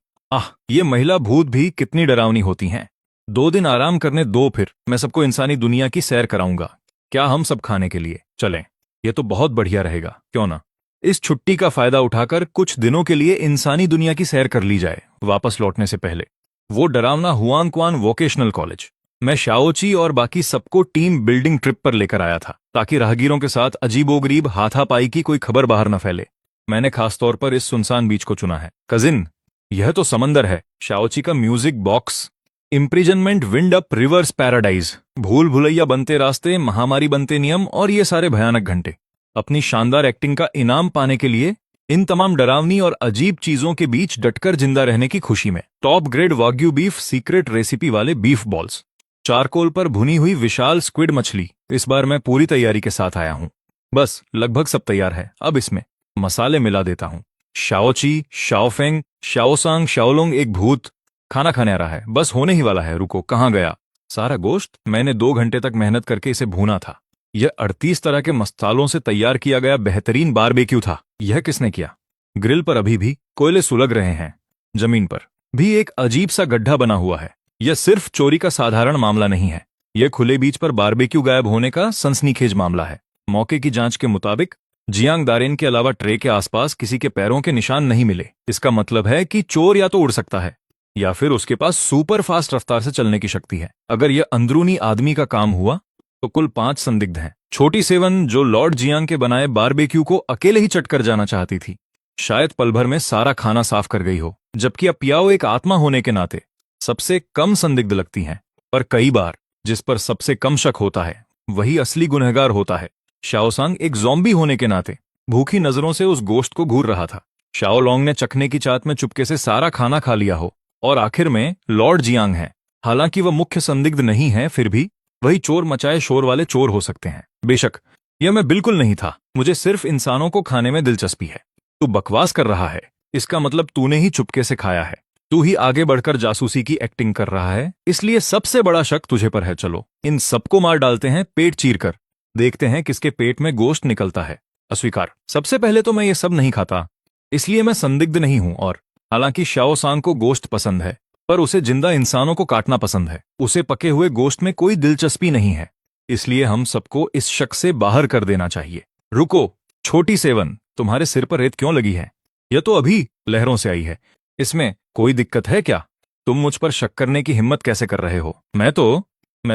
ये महिला भूत भी कितनी डरावनी होती हैं। 2 दिन आराम करने दो, फिर मैं सबको इंसानी दुनिया की सैर कराऊंगा। क्या हम सब खाने के लिए चलें? यह तो बहुत बढ़िया रहेगा, क्यों ना? इस छुट्टी का फायदा उठाकर कुछ दिनों के लिए इंसानी दुनिया की सैर कर ली जाए वापस लौटने से पहले। वो डरावना हुआंगक्वान वोकेशनल कॉलेज। मैं शाओची और बाकी सबको टीम बिल्डिंग ट्रिप पर लेकर आया था, ताकि राहगीरों के साथ अजीबोगरीब हाथापाई की कोई खबर बाहर न फैले। मैंने खासतौर पर इस सुनसान बीच को चुना है। कजिन, यह तो समंदर है। शाओची का music box imprisonment, wind up, reverse paradise, भूल भुलैया बनते रास्ते, महामारी बनते नियम और ये सारे भयानक घंटे। अपनी शानदार एक्टिंग का इनाम पाने के लिए इन तमाम डरावनी और अजीब चीजों के बीच डटकर जिंदा रहने की खुशी में top grade wagyu beef secret recipe वाले बीफ बॉल्स, चारकोल पर भुनी हुई विशाल स्क्विड मछली। इस बार मैं पूरी तैयारी के साथ आया हूं। बस लगभग सब तैयार है। अब इसमें मसाले मिला देता हूं। शाओची, शाओफेंग, शाओसांग, शाओलोंग एक भूत खाना खाने आ रहा है। बस होने ही वाला है। रुको, कहाँ गया सारा गोश्त? मैंने 2 घंटे तक मेहनत करके इसे भूना था। यह 38 तरह के मसालों से तैयार किया गया बेहतरीन बारबेक्यू था। यह किसने किया? ग्रिल पर अभी भी कोयले सुलग रहे हैं। जमीन पर भी एक अजीब सा गड्ढा बना हुआ है। यह सिर्फ चोरी का साधारण मामला नहीं है। यह खुले बीच पर बारबेक्यू गायब होने का सनसनीखेज मामला है। मौके की जांच के मुताबिक जियांग दारेन के अलावा ट्रे के आसपास किसी के पैरों के निशान नहीं मिले। इसका मतलब है कि चोर या तो उड़ सकता है या फिर उसके पास सुपर फास्ट रफ्तार से चलने की शक्ति है। अगर यह अंदरूनी आदमी का काम हुआ तो कुल 5 संदिग्ध हैं। छोटी सेवन, जो लॉर्ड जियांग के बनाए बारबेक्यू को अकेले ही चटकर जाना चाहती थी, शायद पल भर में सारा खाना साफ कर गई हो। जबकि अब पियाओ एक आत्मा होने के नाते सबसे कम संदिग्ध लगती हैं। पर कई बार जिस पर सबसे कम शक होता है वही असली गुनहगार होता है। शाओसांग एक ज़ॉम्बी होने के नाते भूखी नजरों से उस गोश्त को घूर रहा था। शाओलोंग ने चखने की चाहत में चुपके से सारा खाना खा लिया हो। और आखिर में लॉर्ड जियांग है। हालांकि वह मुख्य संदिग्ध नहीं है, फिर भी वही चोर मचाए शोर वाले चोर हो सकते हैं। बेशक यह मैं बिल्कुल नहीं था। मुझे सिर्फ इंसानों को खाने में दिलचस्पी है। तू बकवास कर रहा है। इसका मतलब तूने ही चुपके से खाया है। तू ही आगे बढ़कर जासूसी की एक्टिंग कर रहा है, इसलिए सबसे बड़ा शक तुझे पर है। चलो इन सबको मार डालते हैं पेट चीर कर। देखते हैं किसके पेट में गोश्त निकलता है। अस्वीकार। सबसे पहले तो मैं ये सब नहीं खाता, इसलिए मैं संदिग्ध नहीं हूं। और हालांकि शाओसांग को गोश्त पसंद है, पर उसे जिंदा इंसानों को काटना पसंद है। उसे पके हुए गोश्त में कोई दिलचस्पी नहीं है। इसलिए हम सबको इस शक से बाहर कर देना चाहिए। रुको, छोटी सेवन, तुम्हारे सिर पर रेत क्यों लगी है? यह तो अभी लहरों से आई है। इसमें कोई दिक्कत है क्या? तुम मुझ पर शक करने की हिम्मत कैसे कर रहे हो? मैं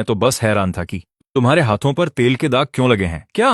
तो बस हैरान था कि तुम्हारे हाथों पर तेल के दाग क्यों लगे हैं। क्या?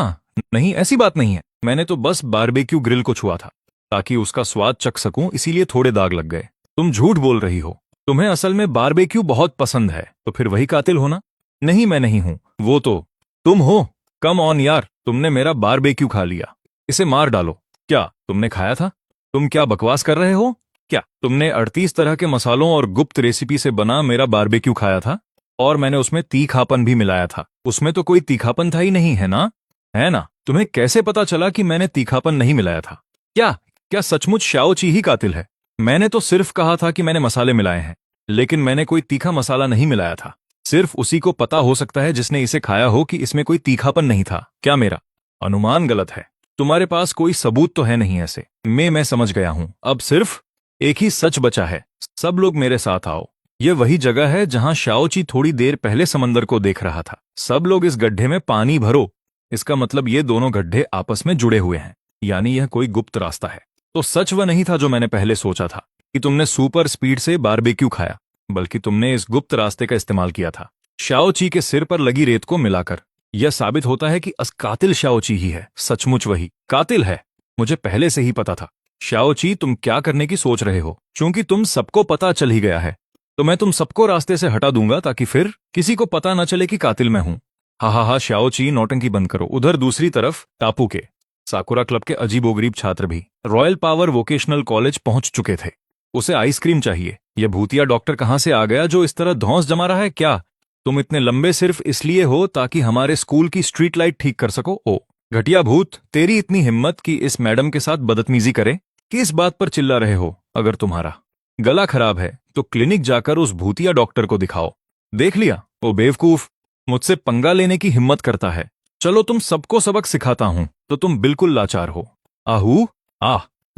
नहीं, ऐसी बात नहीं है। मैंने तो बस बारबेक्यू ग्रिल को छुआ था ताकि उसका स्वाद चख सकूं, इसीलिए थोड़े दाग लग गए। तुम झूठ बोल रही हो। तुम्हें असल में बारबेक्यू बहुत पसंद है, तो फिर वही कातिल हो ना? नहीं, मैं नहीं हूं, वो तो तुम हो। कम ऑन यार, तुमने मेरा बारबेक्यू खा लिया। इसे मार डालो। क्या तुमने खाया था? तुम क्या बकवास कर रहे हो? क्या तुमने 38 तरह के मसालों और गुप्त रेसिपी से बना मेरा बारबेक्यू खाया था? और मैंने उसमें तीखापन भी मिलाया था। उसमें तो कोई तीखापन था ही नहीं, है ना? है ना? तुम्हें कैसे पता चला कि मैंने तीखापन नहीं मिलाया था? क्या क्या सचमुच शाओची ही कातिल है? मैंने तो सिर्फ कहा था कि मैंने मसाले मिलाए हैं, लेकिन मैंने कोई तीखा मसाला नहीं मिलाया था। सिर्फ उसी को पता हो सकता है जिसने इसे खाया हो कि इसमें कोई तीखापन नहीं था। क्या मेरा अनुमान गलत है? तुम्हारे पास कोई सबूत तो है नहीं ऐसे। मैं समझ गया हूं। अब सिर्फ एक ही सच बचा है। सब लोग मेरे साथ आओ। यह वही जगह है जहां शाओची थोड़ी देर पहले समंदर को देख रहा था। सब लोग इस गड्ढे में पानी भरो। इसका मतलब ये दोनों गड्ढे आपस में जुड़े हुए हैं, यानी यह कोई गुप्त रास्ता है। तो सच वह नहीं था जो मैंने पहले सोचा था कि तुमने सुपर स्पीड से बारबेक्यू खाया, बल्कि तुमने इस गुप्त रास्ते का इस्तेमाल किया था शाओची के सिर पर लगी रेत को मिलाकर। यह साबित होता है कि कातिल शाओची ही है। सचमुच वही कातिल है। मुझे पहले से ही पता था। शाओची, तुम क्या करने की सोच रहे हो? चूंकि तुम सबको पता चल ही गया है, तो मैं तुम सबको रास्ते से हटा दूंगा ताकि फिर किसी को पता न चले कि कातिल मैं हूं। हा, शाओची, नौटंकी बंद करो। उधर दूसरी तरफ टापू के साकुरा क्लब के अजीबोगरीब छात्र भी रॉयल पावर वोकेशनल कॉलेज पहुंच चुके थे। उसे आइसक्रीम चाहिए। यह भूतिया डॉक्टर कहां से आ गया जो इस तरह धौंस जमा रहा है? क्या तुम इतने लंबे सिर्फ इसलिए हो ताकि हमारे स्कूल की स्ट्रीट लाइट ठीक कर सको? ओ घटिया भूत, तेरी इतनी हिम्मत कि इस मैडम के साथ बदतमीजी करे? किस बात पर चिल्ला रहे हो? अगर तुम्हारा गला खराब है तो क्लिनिक जाकर उस भूतिया डॉक्टर को दिखाओ। देख लिया, वो बेवकूफ मुझसे पंगा लेने की हिम्मत करता है। चलो तुम सबको सबक सिखाता हूं तो तुम बिल्कुल लाचार हो। आहू,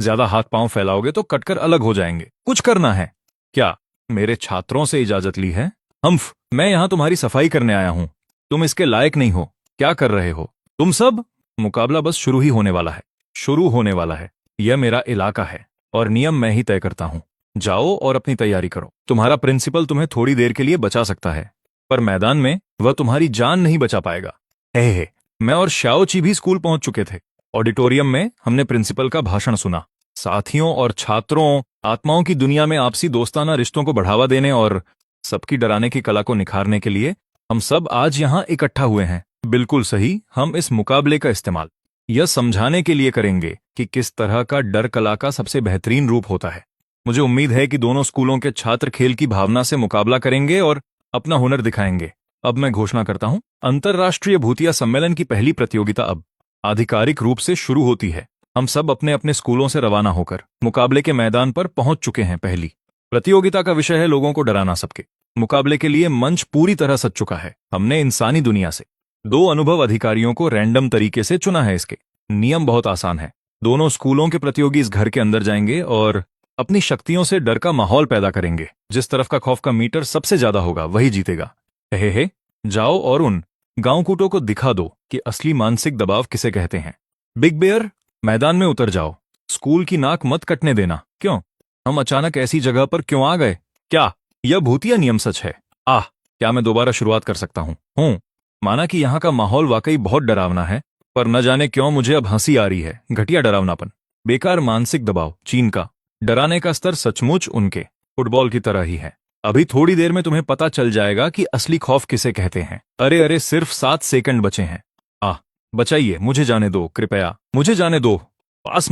ज्यादा हाथ पांव फैलाओगे तो कटकर अलग हो जाएंगे। कुछ करना है क्या? मेरे छात्रों से इजाजत ली है? हम्फ, मैं यहां तुम्हारी सफाई करने आया हूं। तुम इसके लायक नहीं हो। क्या कर रहे हो तुम सब? मुकाबला बस शुरू ही होने वाला है। शुरू होने वाला है। यह मेरा इलाका है और नियम मैं ही तय करता हूं। जाओ और अपनी तैयारी करो। तुम्हारा प्रिंसिपल तुम्हें थोड़ी देर के लिए बचा सकता है, पर मैदान में वह तुम्हारी जान नहीं बचा पाएगा। हे, मैं और शाओची भी स्कूल पहुंच चुके थे। ऑडिटोरियम में हमने प्रिंसिपल का भाषण सुना। साथियों और छात्रों, आत्माओं की दुनिया में आपसी दोस्ताना रिश्तों को बढ़ावा देने और सबकी डराने की कला को निखारने के लिए हम सब आज यहाँ इकट्ठा हुए हैं। बिल्कुल सही, हम इस मुकाबले का इस्तेमाल यह समझाने के लिए करेंगे कि किस तरह का डर कला का सबसे बेहतरीन रूप होता है। मुझे उम्मीद है कि दोनों स्कूलों के छात्र खेल की भावना से मुकाबला करेंगे और अपना हुनर दिखाएंगे। अब मैं घोषणा करता हूं, अंतर्राष्ट्रीय भूतिया सम्मेलन की पहली प्रतियोगिता अब आधिकारिक रूप से शुरू होती है। हम सब अपने अपने स्कूलों से रवाना होकर मुकाबले के मैदान पर पहुंच चुके हैं। पहली प्रतियोगिता का विषय है लोगों को डराना। सबके मुकाबले के लिए मंच पूरी तरह सज चुका है। हमने इंसानी दुनिया से 2 अनुभव अधिकारियों को रैंडम तरीके से चुना है। इसके नियम बहुत आसान है। दोनों स्कूलों के प्रतियोगी इस घर के अंदर जाएंगे और अपनी शक्तियों से डर का माहौल पैदा करेंगे। जिस तरफ का खौफ का मीटर सबसे ज्यादा होगा वही जीतेगा। हे जाओ और उन गांवकूटों को दिखा दो कि असली मानसिक दबाव किसे कहते हैं। बिग बेयर, मैदान में उतर जाओ। स्कूल की नाक मत कटने देना। क्यों? हम अचानक ऐसी जगह पर क्यों आ गए? क्या यह भूतिया नियम सच है? क्या मैं दोबारा शुरुआत कर सकता हूँ? माना कि यहाँ का माहौल वाकई बहुत डरावना है, पर न जाने क्यों मुझे अब हंसी आ रही है। घटिया डरावनापन, बेकार मानसिक दबाव। चीन का डराने का स्तर सचमुच उनके फुटबॉल की तरह ही है। अभी थोड़ी देर में तुम्हें पता चल जाएगा कि असली खौफ किसे कहते हैं। अरे सिर्फ 7 सेकंड बचे हैं। बचाइए, मुझे जाने दो, कृपया मुझे जाने दो। पास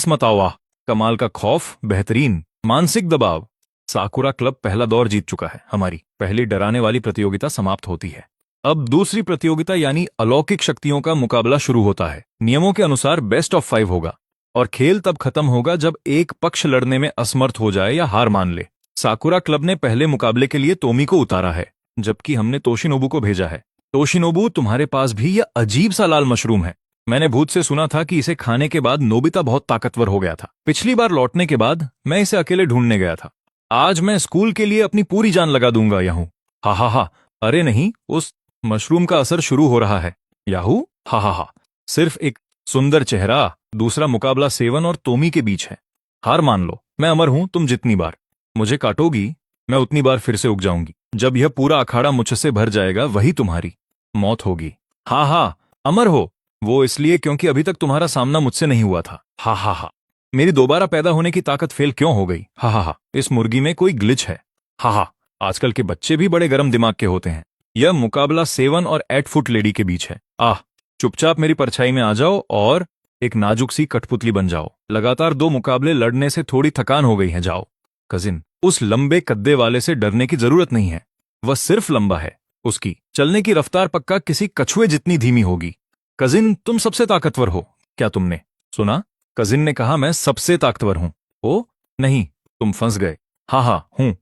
मत आओ। कमाल का खौफ, बेहतरीन मानसिक दबाव। साकुरा क्लब पहला दौर जीत चुका है। हमारी पहली डराने वाली प्रतियोगिता समाप्त होती है। अब दूसरी प्रतियोगिता यानी अलौकिक शक्तियों का मुकाबला शुरू होता है। नियमों के अनुसार बेस्ट ऑफ 5 होगा और खेल तब खत्म होगा जब एक पक्ष लड़ने में असमर्थ हो जाए या हार मान ले। साकुरा क्लब ने पहले मुकाबले के लिए तोमी को उतारा है, जबकि हमने तोशिनोबु को भेजा है। तोशिनोबु, तुम्हारे पास भी यह अजीब सा लाल मशरूम है। मैंने भूत से सुना था कि इसे खाने के बाद नोबिता बहुत ताकतवर हो गया था। पिछली बार लौटने के बाद मैं इसे अकेले ढूंढने गया था। आज मैं स्कूल के लिए अपनी पूरी जान लगा दूंगा। याहू हा। अरे नहीं, उस मशरूम का असर शुरू हो रहा है। याहू हा। सिर्फ एक सुंदर चेहरा। दूसरा मुकाबला सेवन और तोमी के बीच है। हार मान लो, मैं अमर हूं। तुम जितनी बार मुझे काटोगी, मैं उतनी बार फिर से उग जाऊंगी। जब यह पूरा अखाड़ा मुझसे भर जाएगा, वही तुम्हारी मौत होगी। हा, अमर हो। वो इसलिए क्योंकि अभी तक तुम्हारा सामना मुझसे नहीं हुआ था। हा। मेरी दोबारा पैदा होने की ताकत फेल क्यों हो गई? हा। इस मुर्गी में कोई ग्लिच है। हा। आजकल के बच्चे भी बड़े गर्म दिमाग के होते हैं। यह मुकाबला 7 और 8 फुट लेडी के बीच है। चुपचाप मेरी परछाई में आ जाओ और एक नाजुक सी कठपुतली बन जाओ। लगातार 2 मुकाबले लड़ने से थोड़ी थकान हो गई है। जाओ। कजिन, उस लंबे कद्दे वाले से डरने की जरूरत नहीं है। वह सिर्फ लंबा है। उसकी चलने की रफ्तार पक्का किसी कछुए जितनी धीमी होगी। कजिन, तुम सबसे ताकतवर हो। क्या तुमने सुना? कजिन ने कहा मैं सबसे ताकतवर हूं। ओ नहीं, तुम फंस गए। हा हूं।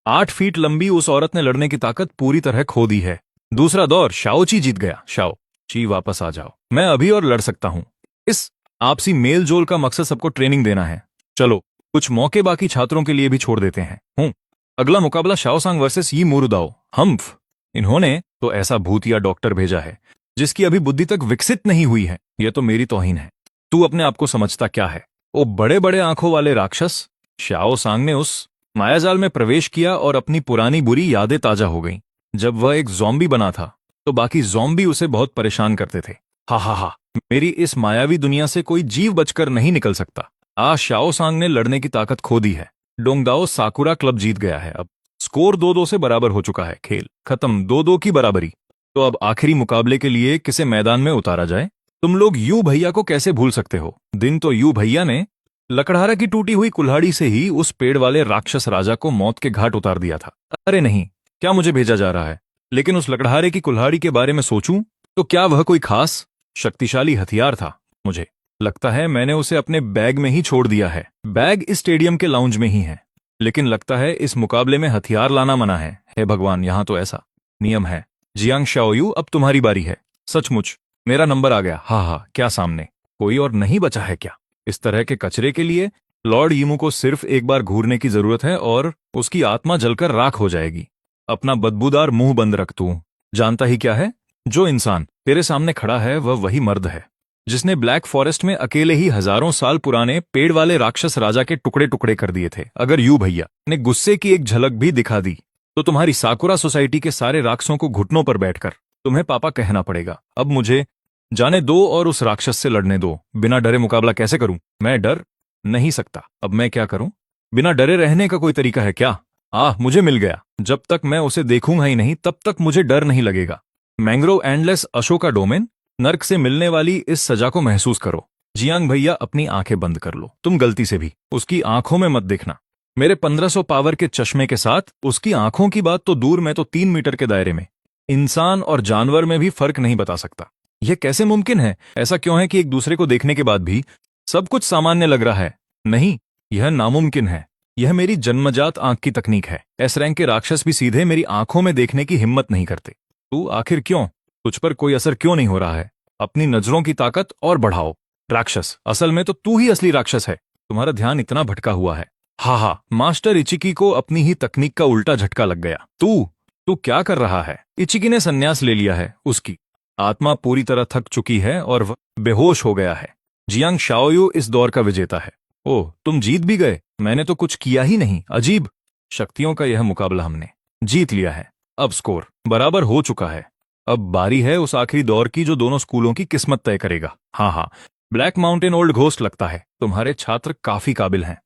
8 फीट लंबी उस औरत ने लड़ने की ताकत पूरी तरह खो दी है। दूसरा दौर, शाओची जीत गया। शाओची, वापस आ जाओ। मैं अभी और लड़ सकता हूं। इस आपसी मेल जोल का मकसद सबको ट्रेनिंग देना है। चलो, कुछ मौके बाकी छात्रों के लिए भी छोड़ देते हैं। अगला मुकाबला शाओसांग वर्सेस यी मुरुदाओ। हम्फ, इन्होंने तो ऐसा भूतिया डॉक्टर भेजा है जिसकी अभी बुद्धि तक विकसित नहीं हुई है। यह तो मेरी तौहीन है। तू अपने आप को समझता क्या है? ओ बड़े बड़े आंखों वाले राक्षस। शाओसांग ने उस मायाजाल में प्रवेश किया और अपनी पुरानी बुरी यादें ताजा हो गईं। जब वह एक ज़ॉम्बी बना था तो बाकी ज़ॉम्बी उसे बहुत परेशान करते थे। हा। मेरी इस मायावी दुनिया से कोई जीव बचकर नहीं निकल सकता। शाओसांग ने लड़ने की ताकत खो दी है। डोंगदाओ साकुरा क्लब जीत गया है। अब स्कोर 2-2 से बराबर हो चुका है। खेल खत्म, 2-2 की बराबरी। तो अब आखिरी मुकाबले के लिए किसे मैदान में उतारा जाए? तुम लोग यू भैया को कैसे भूल सकते हो? दिन तो यू भैया ने लकड़हारा की टूटी हुई कुल्हाड़ी से ही उस पेड़ वाले राक्षस राजा को मौत के घाट उतार दिया था। अरे नहीं, क्या मुझे भेजा जा रहा है? लेकिन उस लकड़हारे की कुल्हाड़ी के बारे में सोचूं तो क्या वह कोई खास शक्तिशाली हथियार था? मुझे लगता है मैंने उसे अपने बैग में ही छोड़ दिया है। बैग इस स्टेडियम के लाउंज में ही है, लेकिन लगता है इस मुकाबले में हथियार लाना मना है। हे भगवान, यहाँ तो ऐसा नियम है। जियांग शाओयू, अब तुम्हारी बारी है। सचमुच मेरा नंबर आ गया। हा, क्या सामने कोई और नहीं बचा है क्या? इस तरह के कचरे के लिए लॉर्ड यीमू को सिर्फ एक बार घूरने की जरूरत है और उसकी आत्मा जलकर राख हो जाएगी। अपना बदबूदार मुंह बंद रख। तू जानता ही क्या है? जो इंसान तेरे सामने खड़ा है वह वही मर्द है जिसने ब्लैक फॉरेस्ट में अकेले ही हजारों साल पुराने पेड़ वाले राक्षस राजा के टुकड़े टुकड़े कर दिए थे। अगर यू भैया ने गुस्से की एक झलक भी दिखा दी तो तुम्हारी साकुरा सोसाइटी के सारे राक्षसों को घुटनों पर बैठकर तुम्हें पापा कहना पड़ेगा। अब मुझे जाने दो और उस राक्षस से लड़ने दो। बिना डरे मुकाबला कैसे करूं? मैं डर नहीं सकता। अब मैं क्या करूं? बिना डरे रहने का कोई तरीका है क्या? मुझे मिल गया। जब तक मैं उसे देखूंगा ही नहीं तब तक मुझे डर नहीं लगेगा। मैंग्रोव एंडलेस अशोका डोमेन, नर्क से मिलने वाली इस सजा को महसूस करो। जियांग भैया, अपनी आंखें बंद कर लो। तुम गलती से भी उसकी आंखों में मत देखना। मेरे 1500 पावर के चश्मे के साथ उसकी आंखों की बात तो दूर, मैं तो 3 मीटर के दायरे में इंसान और जानवर में भी फर्क नहीं बता सकता। यह कैसे मुमकिन है? ऐसा क्यों है कि एक दूसरे को देखने के बाद भी सब कुछ सामान्य लग रहा है? नहीं, यह नामुमकिन है। यह मेरी जन्मजात आंख की तकनीक है। एस रैंक के राक्षस भी सीधे मेरी आंखों में देखने की हिम्मत नहीं करते। तू आखिर क्यों? तुझ पर कोई असर क्यों नहीं हो रहा है? अपनी नजरों की ताकत और बढ़ाओ। राक्षस, असल में तो तू ही असली राक्षस है। तुम्हारा ध्यान इतना भटका हुआ है। हा, मास्टर इचिकी को अपनी ही तकनीक का उल्टा झटका लग गया। तू तू क्या कर रहा है? इचिकी ने संन्यास ले लिया है। उसकी आत्मा पूरी तरह थक चुकी है और वह बेहोश हो गया है। जियांग शाओयू इस दौर का विजेता है। ओह, तुम जीत भी गए। मैंने तो कुछ किया ही नहीं। अजीब। शक्तियों का यह मुकाबला हमने जीत लिया है। अब स्कोर बराबर हो चुका है। अब बारी है उस आखिरी दौर की जो दोनों स्कूलों की किस्मत तय करेगा। हाँ, ब्लैक माउंटेन ओल्ड घोस्ट, लगता है तुम्हारे छात्र काफी काबिल हैं।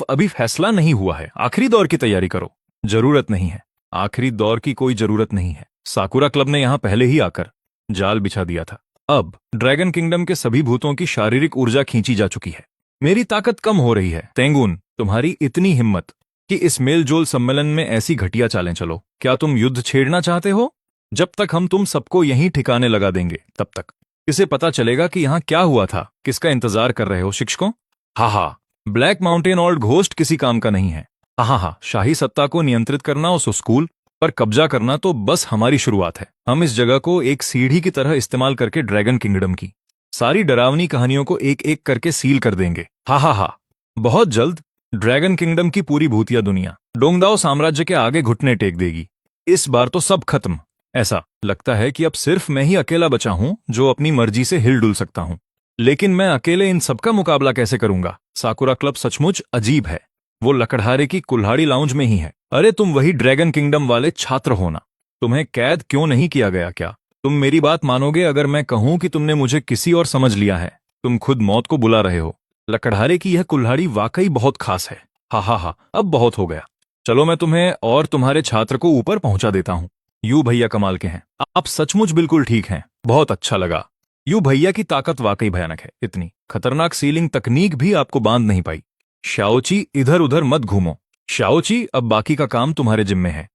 अभी फैसला नहीं हुआ है। आखिरी दौर की तैयारी करो। जरूरत नहीं है। आखिरी दौर की कोई जरूरत नहीं है। साकुरा क्लब ने यहां पहले ही आकर जाल बिछा दिया था। अब ड्रैगन किंगडम के सभी भूतों की शारीरिक ऊर्जा खींची जा चुकी है। मेरी ताकत कम हो रही है। तेंगुन, तुम्हारी इतनी हिम्मत कि इस मेलजोल सम्मेलन में ऐसी घटिया चालें चलो। क्या तुम युद्ध छेड़ना चाहते हो? जब तक हम तुम सबको यहीं ठिकाने लगा देंगे तब तक इसे पता चलेगा कि यहां क्या हुआ था। किसका इंतजार कर रहे हो शिक्षकों? हा, ब्लैक माउंटेन ओल्ड घोस्ट किसी काम का नहीं है। हा, शाही सत्ता को नियंत्रित करना, उस स्कूल पर कब्जा करना तो बस हमारी शुरुआत है। हम इस जगह को एक सीढ़ी की तरह इस्तेमाल करके ड्रैगन किंगडम की सारी डरावनी कहानियों को एक एक करके सील कर देंगे। हा, बहुत जल्द ड्रैगन किंगडम की पूरी भूतिया दुनिया डोंगदाओ साम्राज्य के आगे घुटने टेक देगी। इस बार तो सब खत्म। ऐसा लगता है कि अब सिर्फ मैं ही अकेला बचा हूं जो अपनी मर्जी से हिल डुल सकता हूं। लेकिन मैं अकेले इन सबका मुकाबला कैसे करूंगा? साकुरा क्लब सचमुच अजीब है। वो लकड़हारे की कुल्हाड़ी लाउंज में ही है। अरे, तुम वही ड्रैगन किंगडम वाले छात्र हो ना? तुम्हें कैद क्यों नहीं किया गया क्या? तुम मेरी बात मानोगे अगर मैं कहूं कि तुमने मुझे किसी और समझ लिया है? तुम खुद मौत को बुला रहे हो। लकड़हारे की यह कुल्हाड़ी वाकई बहुत खास है। हा, अब बहुत हो गया। चलो, मैं तुम्हें और तुम्हारे छात्र को ऊपर पहुंचा देता हूं। यू भैया कमाल के हैं। आप सचमुच बिल्कुल ठीक हैं। बहुत अच्छा लगा। यू भैया की ताकत वाकई भयानक है। इतनी खतरनाक सीलिंग तकनीक भी आपको बांध नहीं पाई। शाओची, इधर उधर मत घूमो। शाओची, अब बाकी का काम तुम्हारे जिम्मे है।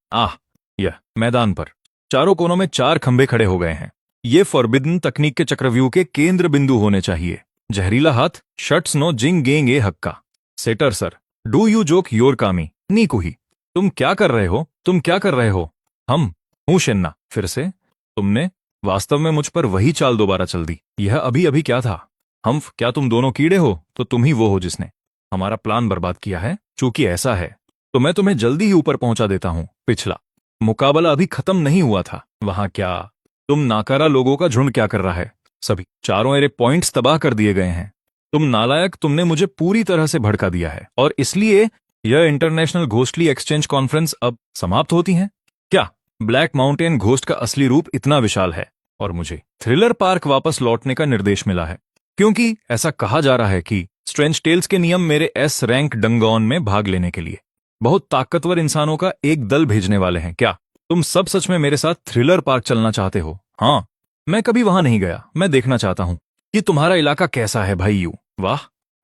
यह मैदान पर चारों कोनों में 4 खंभे खड़े हो गए हैं। ये फॉरबिडन तकनीक के चक्रव्यूह के केंद्र बिंदु होने चाहिए। जहरीला हाथ, शट्स नो जिंग गेंग ए हक्का। सेटर sir, do you joke your कामी नीकुही। तुम क्या कर रहे हो? हूं शेन्ना। फिर से तुमने वास्तव में मुझ पर वही चाल दोबारा चल दी। यह अभी अभी क्या था? क्या तुम दोनों कीड़े हो? तो तुम ही वो हो जिसने हमारा प्लान बर्बाद किया है। चूंकि ऐसा है तो मैं तुम्हें जल्दी ही ऊपर पहुंचा देता हूं। पिछला मुकाबला अभी खत्म नहीं हुआ था। वहां क्या तुम नाकारा लोगों का झुंड क्या कर रहा है? सभी चारों एरे पॉइंट्स तबाह कर दिए गए हैं। तुम नालायक, तुमने मुझे पूरी तरह से भड़का दिया है और इसलिए यह इंटरनेशनल घोस्टली एक्सचेंज कॉन्फ्रेंस अब समाप्त होती है। क्या ब्लैक माउंटेन घोस्ट का असली रूप इतना विशाल है? और मुझे थ्रिलर पार्क वापस लौटने का निर्देश मिला है, क्योंकि ऐसा कहा जा रहा है कि स्ट्रेंज टेल्स के नियम मेरे एस रैंक डंगॉन में भाग लेने के लिए बहुत ताकतवर इंसानों का एक दल भेजने वाले हैं। क्या तुम सब सच में मेरे साथ थ्रिलर पार्क चलना चाहते हो? हाँ, मैं कभी वहां नहीं गया। मैं देखना चाहता हूं कि तुम्हारा इलाका कैसा है भाई यू। वाह,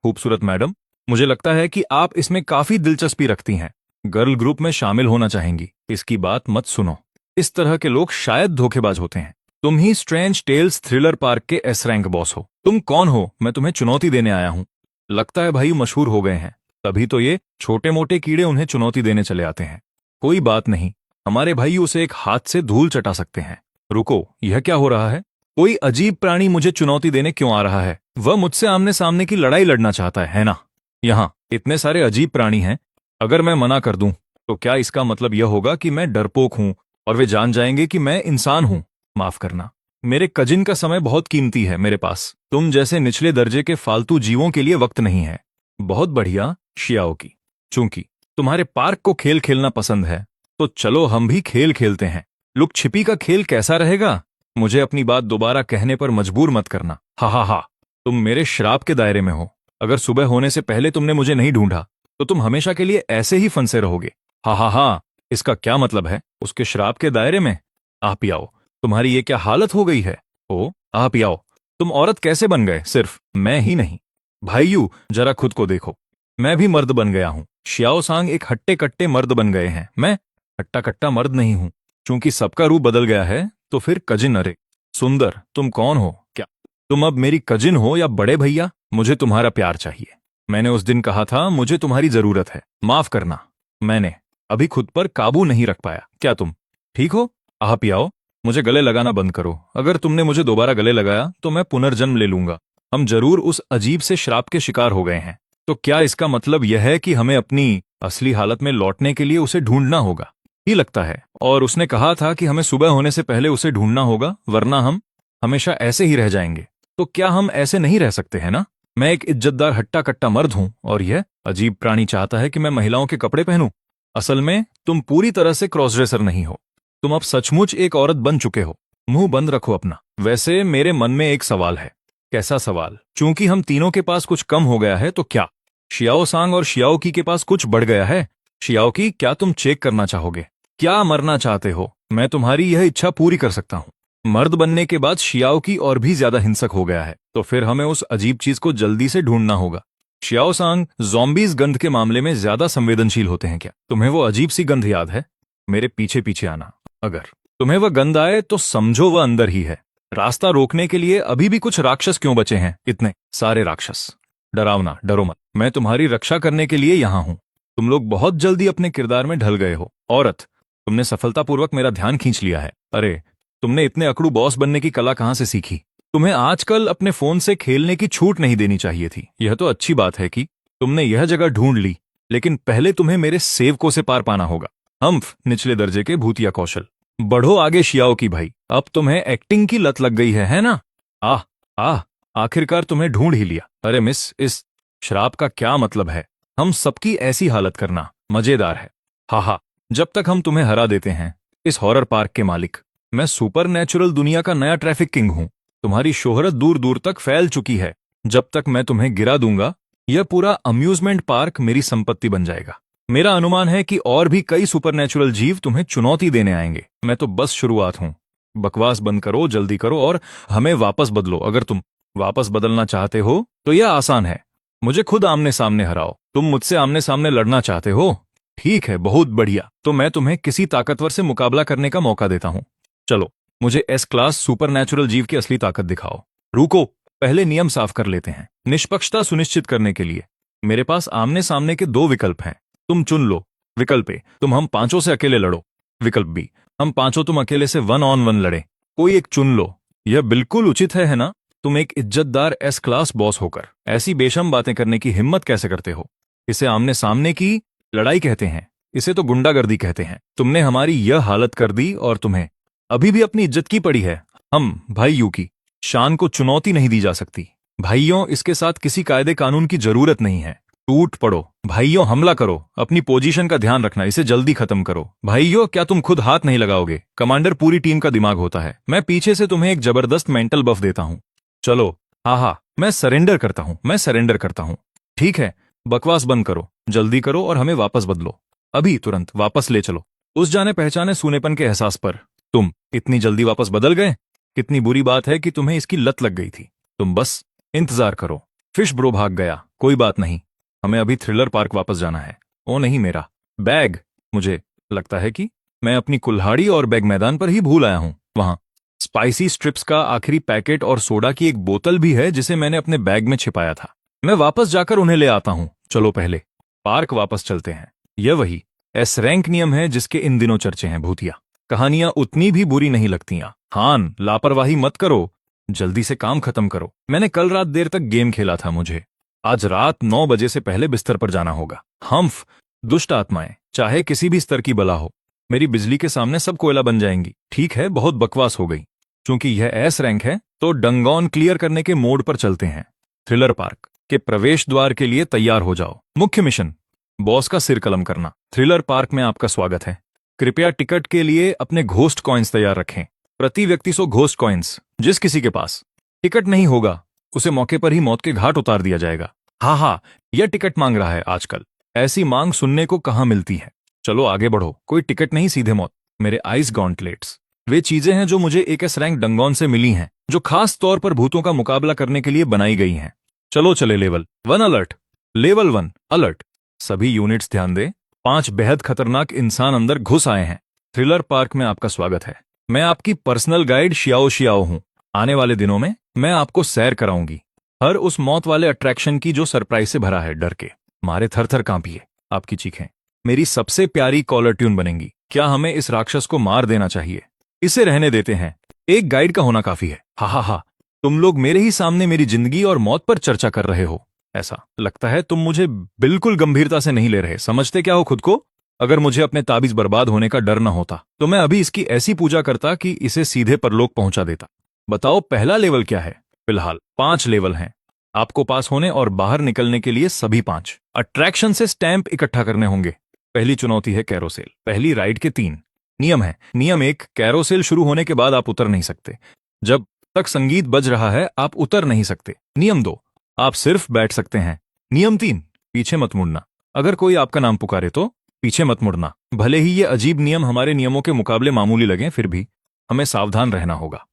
खूबसूरत मैडम, मुझे लगता है कि आप इसमें काफी दिलचस्पी रखती हैं। गर्ल ग्रुप में शामिल होना चाहेंगी। इसकी बात मत सुनो। इस तरह के लोग शायद धोखेबाज होते हैं। तुम ही स्ट्रेंज टेल्स थ्रिलर पार्क के एस रैंक बॉस हो। तुम कौन हो? मैं तुम्हें चुनौती देने आया हूं। लगता है भाई मशहूर हो गए हैं, तभी तो ये छोटे मोटे कीड़े उन्हें चुनौती देने चले आते हैं। कोई बात नहीं, हमारे भाई उसे एक हाथ से धूल चटा सकते हैं। रुको, यह क्या हो रहा है? कोई अजीब प्राणी मुझे चुनौती देने क्यों आ रहा है? वह मुझसे आमने सामने की लड़ाई लड़ना चाहता है ना? यहाँ इतने सारे अजीब प्राणी हैं। अगर मैं मना कर दूं तो क्या इसका मतलब यह होगा कि मैं डरपोक हूं और वे जान जाएंगे कि मैं इंसान हूं? माफ करना, मेरे कजिन का समय बहुत कीमती है। मेरे पास तुम जैसे निचले दर्जे के फालतू जीवों के लिए वक्त नहीं है। बहुत बढ़िया शियाओकी, चूंकि तुम्हारे पार्क को खेल खेलना पसंद है तो चलो हम भी खेल खेलते हैं। लुक छिपी का खेल कैसा रहेगा? मुझे अपनी बात दोबारा कहने पर मजबूर मत करना। हा, तुम मेरे श्राप के दायरे में हो। अगर सुबह होने से पहले तुमने मुझे नहीं ढूंढा तो तुम हमेशा के लिए ऐसे ही फंसे रहोगे। हाँ हाँ हाँ, इसका क्या मतलब है? उसके श्राप के दायरे में? आप ही आओ। तुम्हारी ये क्या हालत हो गई है? ओ, आप ही आओ। तुम औरत कैसे बन गए? सिर्फ मैं ही नहीं। भाइयों, जरा खुद को देखो। मैं भी मर्द बन गया हूँ। शियाओ सांग एक हट्टे कट्टे मर्द बन गए हैं। मैं हट्टा कट्टा मर्द नहीं हूँ। चूंकि सबका रूप बदल गया है तो फिर कजिन, अरे सुंदर, तुम कौन हो? क्या तुम अब मेरी कजिन हो या बड़े भैया? मुझे तुम्हारा प्यार चाहिए। मैंने उस दिन कहा था मुझे तुम्हारी जरूरत है। माफ करना, मैंने अभी खुद पर काबू नहीं रख पाया। क्या तुम ठीक हो? आप ही आओ। मुझे गले लगाना बंद करो। अगर तुमने मुझे दोबारा गले लगाया तो मैं पुनर्जन्म ले लूंगा। हम जरूर उस अजीब से श्राप के शिकार हो गए हैं। तो क्या इसका मतलब यह है कि हमें अपनी असली हालत में लौटने के लिए उसे ढूंढना होगा? ही लगता है। और उसने कहा था कि हमें सुबह होने से पहले उसे ढूंढना होगा, वरना हम हमेशा ऐसे ही रह जाएंगे। तो क्या हम ऐसे नहीं रह सकते हैं ना? मैं एक इज्जतदार हट्टा कट्टा मर्द हूं और यह अजीब प्राणी चाहता है कि मैं महिलाओं के कपड़े पहनूं। असल में तुम पूरी तरह से क्रॉस ड्रेसर नहीं हो। तुम अब सचमुच एक औरत बन चुके हो। मुंह बंद रखो अपना। वैसे मेरे मन में एक सवाल है। कैसा सवाल? चूंकि हम तीनों के पास कुछ कम हो गया है तो क्या शियाओ सांग और शियाओ की के पास कुछ बढ़ गया है? शियाओ की, क्या तुम चेक करना चाहोगे? क्या मरना चाहते हो? मैं तुम्हारी यह इच्छा पूरी कर सकता हूं। मर्द बनने के बाद शियाओ की और भी ज्यादा हिंसक हो गया है, तो फिर हमें उस अजीब चीज को जल्दी से ढूंढना होगा। शियाओ सांग, ज़ॉम्बीज़ गंध के मामले में ज्यादा संवेदनशील होते हैं क्या? तुम्हें वो अजीब सी गंध याद है? मेरे पीछे पीछे आना। अगर तुम्हें वह गंध आए तो समझो वह अंदर ही है। रास्ता रोकने के लिए अभी भी कुछ राक्षस क्यों बचे हैं? इतने सारे राक्षस। डरावना, डरो मत। मैं तुम्हारी रक्षा करने के लिए यहां हूं। तुम लोग बहुत जल्दी अपने किरदार में ढल गए हो। औरत, तुमने सफलतापूर्वक मेरा ध्यान खींच लिया है। अरे, तुमने इतने अकड़ू बॉस बनने की कला कहां से सीखी? तुम्हें आजकल अपने फोन से खेलने की छूट नहीं देनी चाहिए थी। यह तो अच्छी बात है कि तुमने यह जगह ढूंढ ली, लेकिन पहले तुम्हें मेरे सेवकों से पार पाना होगा। हम्फ, निचले दर्जे के भूतिया कौशल। बढ़ो आगे शियाओ की भाई। अब तुम्हें एक्टिंग की लत लग गई है ना? आह आह, आखिरकार तुम्हें ढूंढ ही लिया। अरे मिस, इस श्राप का क्या मतलब है? हम सबकी ऐसी हालत करना मजेदार है। हा, जब तक हम तुम्हें हरा देते हैं। इस हॉरर पार्क के मालिक, मैं सुपर नेचुरल दुनिया का नया ट्रैफिक किंग हूं। तुम्हारी शोहरत दूर दूर तक फैल चुकी है। जब तक मैं तुम्हें गिरा दूंगा, यह पूरा अम्यूजमेंट पार्क मेरी संपत्ति बन जाएगा। मेरा अनुमान है कि और भी कई सुपरनैचुरल जीव तुम्हें चुनौती देने आएंगे। मैं तो बस शुरुआत हूं। बकवास बंद करो, जल्दी करो और हमें वापस बदलो। अगर तुम वापस बदलना चाहते हो तो यह आसान है। मुझे खुद आमने सामने हराओ। तुम मुझसे आमने सामने लड़ना चाहते हो? ठीक है, बहुत बढ़िया। तो मैं तुम्हें किसी ताकतवर से मुकाबला करने का मौका देता हूं। चलो, मुझे एस क्लास सुपरनैचुरल जीव की असली ताकत दिखाओ। रुको, पहले नियम साफ कर लेते हैं। निष्पक्षता सुनिश्चित करने के लिए मेरे पास आमने सामने के दो विकल्प हैं। तुम चुन लो। विकल्प ए, तुम हम पांचों से अकेले लड़ो। विकल्प बी, हम पांचों तुम अकेले से 1 on 1 लड़े। कोई एक चुन लो। यह बिल्कुल उचित है ना? तुम एक इज्जतदार एस क्लास बॉस होकर ऐसी बेशर्म बातें करने की हिम्मत कैसे करते हो? इसे आमने सामने की लड़ाई कहते हैं। इसे तो गुंडागर्दी कहते हैं। तुमने हमारी यह हालत कर दी और तुम्हें अभी भी अपनी इज्जत की पड़ी है। हम भाइयों की शान को चुनौती नहीं दी जा सकती। भाइयों, इसके साथ किसी कायदे कानून की जरूरत नहीं है। टूट पड़ो भाइयों, हमला करो। अपनी पोजीशन का ध्यान रखना। इसे जल्दी खत्म करो। भाइयों, क्या तुम खुद हाथ नहीं लगाओगे? कमांडर पूरी टीम का दिमाग होता है। मैं पीछे से तुम्हें एक जबरदस्त मेंटल बफ देता हूं। चलो। हाँ, मैं सरेंडर करता हूं। मैं सरेंडर करता हूं। ठीक है, बकवास बंद करो, जल्दी करो और हमें वापस बदलो। अभी तुरंत वापस ले चलो। उस जाने पहचाने सूनेपन के एहसास पर। तुम इतनी जल्दी वापस बदल गए? कितनी बुरी बात है कि तुम्हें इसकी लत लग गई थी। तुम बस इंतजार करो। फिश ब्रो भाग गया, कोई बात नहीं। हमें अभी थ्रिलर पार्क वापस जाना है। ओ नहीं, मेरा बैग। मुझे लगता है कि मैं अपनी कुल्हाड़ी और बैग मैदान पर ही भूल आया हूं। वहां स्पाइसी स्ट्रिप्स का आखिरी पैकेट और सोडा की एक बोतल भी है जिसे मैंने अपने बैग में छिपाया था। मैं वापस जाकर उन्हें ले आता हूं। चलो पहले पार्क वापस चलते हैं। यह वही एस रैंक नियम है जिसके इन दिनों चर्चे हैं। भूतिया कहानियां उतनी भी बुरी नहीं लगतीं। हान, लापरवाही मत करो। जल्दी से काम खत्म करो। मैंने कल रात देर तक गेम खेला था। मुझे आज रात 9 बजे से पहले बिस्तर पर जाना होगा। हम्फ, दुष्ट आत्माएं, चाहे किसी भी स्तर की बला हो, मेरी बिजली के सामने सब कोयला बन जाएंगी। ठीक है, बहुत बकवास हो गई। चूंकि यह एस रैंक है तो डंगॉन क्लियर करने के मोड पर चलते हैं। थ्रिलर पार्क के प्रवेश द्वार के लिए तैयार हो जाओ। मुख्य मिशन, बॉस का सिर कलम करना। थ्रिलर पार्क में आपका स्वागत है। कृपया टिकट के लिए अपने घोस्ट कॉइन्स तैयार रखें। प्रति व्यक्ति 100 घोस्ट कॉइन्स। जिस किसी के पास टिकट नहीं होगा उसे मौके पर ही मौत के घाट उतार दिया जाएगा। हाँ, यह टिकट मांग रहा है आजकल। ऐसी मांग सुनने को कहाँ मिलती है। चलो आगे बढ़ो, कोई टिकट नहीं, सीधे मौत। मेरे आइस गॉन्टलेट्स वे चीजें हैं जो मुझे एक एस रैंक डंगोन से मिली हैं, जो खास तौर पर भूतों का मुकाबला करने के लिए बनाई गई हैं। चलो चले लेवल 1 अलर्ट। Level 1 alert. सभी यूनिट्स ध्यान दें, 5 बेहद खतरनाक इंसान अंदर घुस आए हैं। थ्रिलर पार्क में आपका स्वागत है। मैं आपकी पर्सनल गाइड शियाओ शियाओ हूं। आने वाले दिनों में मैं आपको सैर कराऊंगी, हर उस मौत वाले अट्रैक्शन की जो सरप्राइज से भरा है। डर के मारे थर थर कांपिए, आपकी चीखें मेरी सबसे प्यारी कॉलर ट्यून बनेंगी। क्या हमें इस राक्षस को मार देना चाहिए? इसे रहने देते हैं, एक गाइड का होना काफी है। हा हा हा, तुम लोग मेरे ही सामने मेरी जिंदगी और मौत पर चर्चा कर रहे हो। ऐसा लगता है तुम मुझे बिल्कुल गंभीरता से नहीं ले रहे। समझते क्या हो खुद को? अगर मुझे अपने ताबीज बर्बाद होने का डर न होता तो मैं अभी इसकी ऐसी पूजा करता कि इसे सीधे परलोक पहुंचा देता। बताओ पहला लेवल क्या है? फिलहाल 5 लेवल हैं। आपको पास होने और बाहर निकलने के लिए सभी 5 अट्रैक्शन से स्टैंप इकट्ठा करने होंगे। पहली चुनौती है कैरोसेल। पहली राइड के 3 नियम है। नियम 1, कैरोसेल शुरू होने के बाद आप उतर नहीं सकते। जब तक संगीत बज रहा है आप उतर नहीं सकते। नियम 2, आप सिर्फ बैठ सकते हैं। नियम 3, पीछे मत मुड़ना। अगर कोई आपका नाम पुकारे तो पीछे मत मुड़ना। भले ही ये अजीब नियम हमारे नियमों के मुकाबले मामूली लगें, फिर भी हमें सावधान रहना होगा।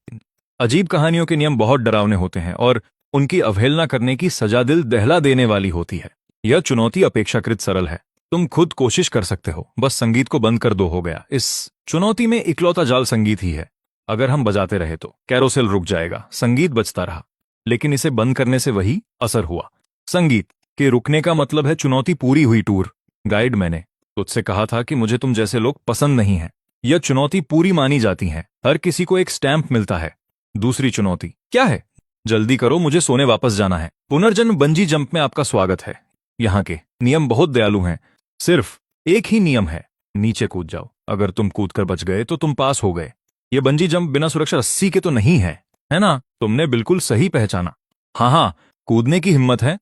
अजीब कहानियों के नियम बहुत डरावने होते हैं और उनकी अवहेलना करने की सजा दिल दहला देने वाली होती है। यह चुनौती अपेक्षाकृत सरल है, तुम खुद कोशिश कर सकते हो, बस संगीत को बंद कर दो, हो गया। इस चुनौती में इकलौता जाल संगीत ही है। अगर हम बजाते रहे तो कैरोसेल रुक जाएगा। संगीत बजता रहा, लेकिन इसे बंद करने से वही असर हुआ। संगीत के रुकने का मतलब है चुनौती पूरी हुई। टूर गाइड, मैंने तुझसे कहा था कि मुझे तुम जैसे लोग पसंद नहीं हैं। यह चुनौती पूरी मानी जाती है, हर किसी को एक स्टैंप मिलता है। दूसरी चुनौती क्या है? जल्दी करो, मुझे सोने वापस जाना है। पुनर्जन्म बंजी जंप में आपका स्वागत है। यहाँ के नियम बहुत दयालु हैं। सिर्फ एक ही नियम है, नीचे कूद जाओ। अगर तुम कूदकर बच गए तो तुम पास हो गए। ये बंजी जंप बिना सुरक्षा रस्सी के तो नहीं है, है ना? तुमने बिल्कुल सही पहचाना। हाँ, कूदने की हिम्मत है।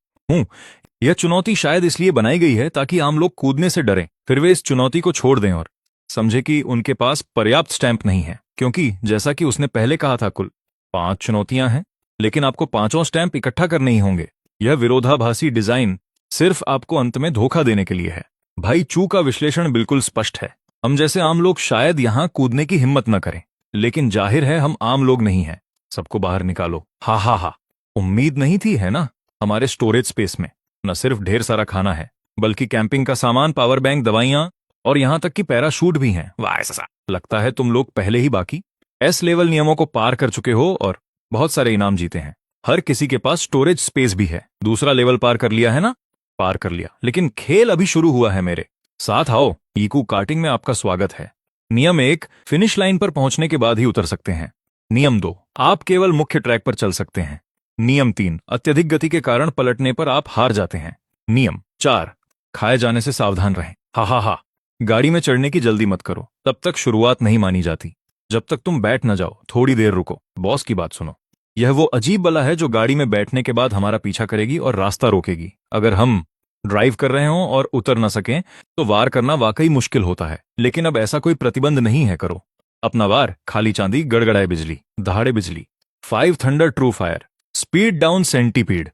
यह चुनौती शायद इसलिए बनाई गई है ताकि आम लोग कूदने से डरें, फिर वे इस चुनौती को छोड़ दें और समझे कि उनके पास पर्याप्त स्टैंप नहीं है। क्योंकि जैसा कि उसने पहले कहा था, कुल 5 चुनौतियां हैं, लेकिन आपको 5 स्टैंप इकट्ठा करने ही होंगे। यह विरोधाभासी डिजाइन सिर्फ आपको अंत में धोखा देने के लिए है। भाई चू का विश्लेषण बिल्कुल स्पष्ट है। हम जैसे आम लोग शायद यहां कूदने की हिम्मत न करें, लेकिन जाहिर है हम आम लोग नहीं हैं। सबको बाहर निकालो। हा हा हा, उम्मीद नहीं थी, है ना? हमारे स्टोरेज स्पेस में न सिर्फ ढेर सारा खाना है, बल्कि कैंपिंग का सामान, पावर बैंक, दवाइयां और यहां तक कि पैराशूट भी हैं। वाह, ऐसा लगता है तुम लोग पहले ही बाकी एस लेवल नियमों को पार कर चुके हो और बहुत सारे इनाम जीते हैं। हर किसी के पास स्टोरेज स्पेस भी है। दूसरा लेवल पार कर लिया है ना? पार कर लिया, लेकिन खेल अभी शुरू हुआ है। मेरे साथ आओ। ईकू कार्टिंग में आपका स्वागत है। नियम 1, फिनिश लाइन पर पहुंचने के बाद ही उतर सकते हैं। नियम 2, आप केवल मुख्य ट्रैक पर चल सकते हैं। नियम 3, अत्यधिक गति के कारण पलटने पर आप हार जाते हैं। नियम 4, खाए जाने से सावधान रहें। हा हा हा, गाड़ी में चढ़ने की जल्दी मत करो, तब तक शुरुआत नहीं मानी जाती। जब तक तुम बैठ न जाओ, थोड़ी देर रुको, बॉस की बात सुनो। यह वो अजीब बला है जो गाड़ी में बैठने के बाद हमारा पीछा करेगी और रास्ता रोकेगी। अगर हम ड्राइव कर रहे हों और उतर न सकें तो वार करना वाकई मुश्किल होता है, लेकिन अब ऐसा कोई प्रतिबंध नहीं है। करो अपना वार। खाली चांदी, गड़गड़ाए बिजली, दहाड़े बिजली। 5 thunder true fire, speed down centipede.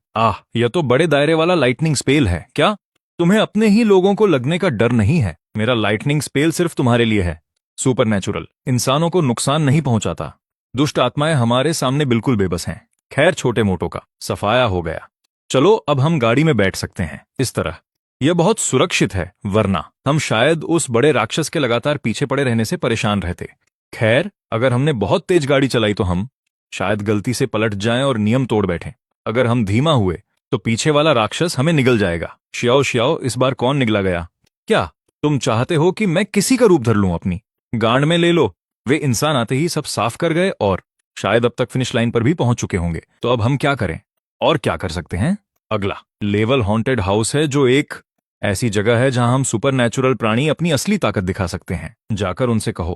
यह तो बड़े दायरे वाला लाइटनिंग स्पेल है। क्या तुम्हें अपने ही लोगों को लगने का डर नहीं है? मेरा लाइटनिंग स्पेल सिर्फ तुम्हारे लिए है। सुपरनैचुरल इंसानों को नुकसान नहीं पहुंचाता। दुष्ट आत्माएं हमारे सामने बिल्कुल बेबस हैं। खैर, छोटे मोटों का सफाया हो गया। चलो अब हम गाड़ी में बैठ सकते हैं। इस तरह यह बहुत सुरक्षित है, वरना हम शायद उस बड़े राक्षस के लगातार पीछे पड़े रहने से परेशान रहते। खैर, अगर हमने बहुत तेज गाड़ी चलाई तो हम शायद गलती से पलट जाएं और नियम तोड़ बैठें। अगर हम धीमा हुए तो पीछे वाला राक्षस हमें निगल जाएगा। शियाओ शियाओ, इस बार कौन निगला गया? क्या तुम चाहते हो कि मैं किसी का रूप धर लूं? अपनी गांड में ले लो। वे इंसान आते ही सब साफ कर गए और शायद अब तक फिनिश लाइन पर भी पहुंच चुके होंगे। तो अब हम क्या करें और क्या कर सकते हैं? अगला लेवल हॉन्टेड हाउस है, जो एक ऐसी जगह है जहां हम सुपरनैचुरल प्राणी अपनी असली ताकत दिखा सकते हैं। जाकर उनसे कहो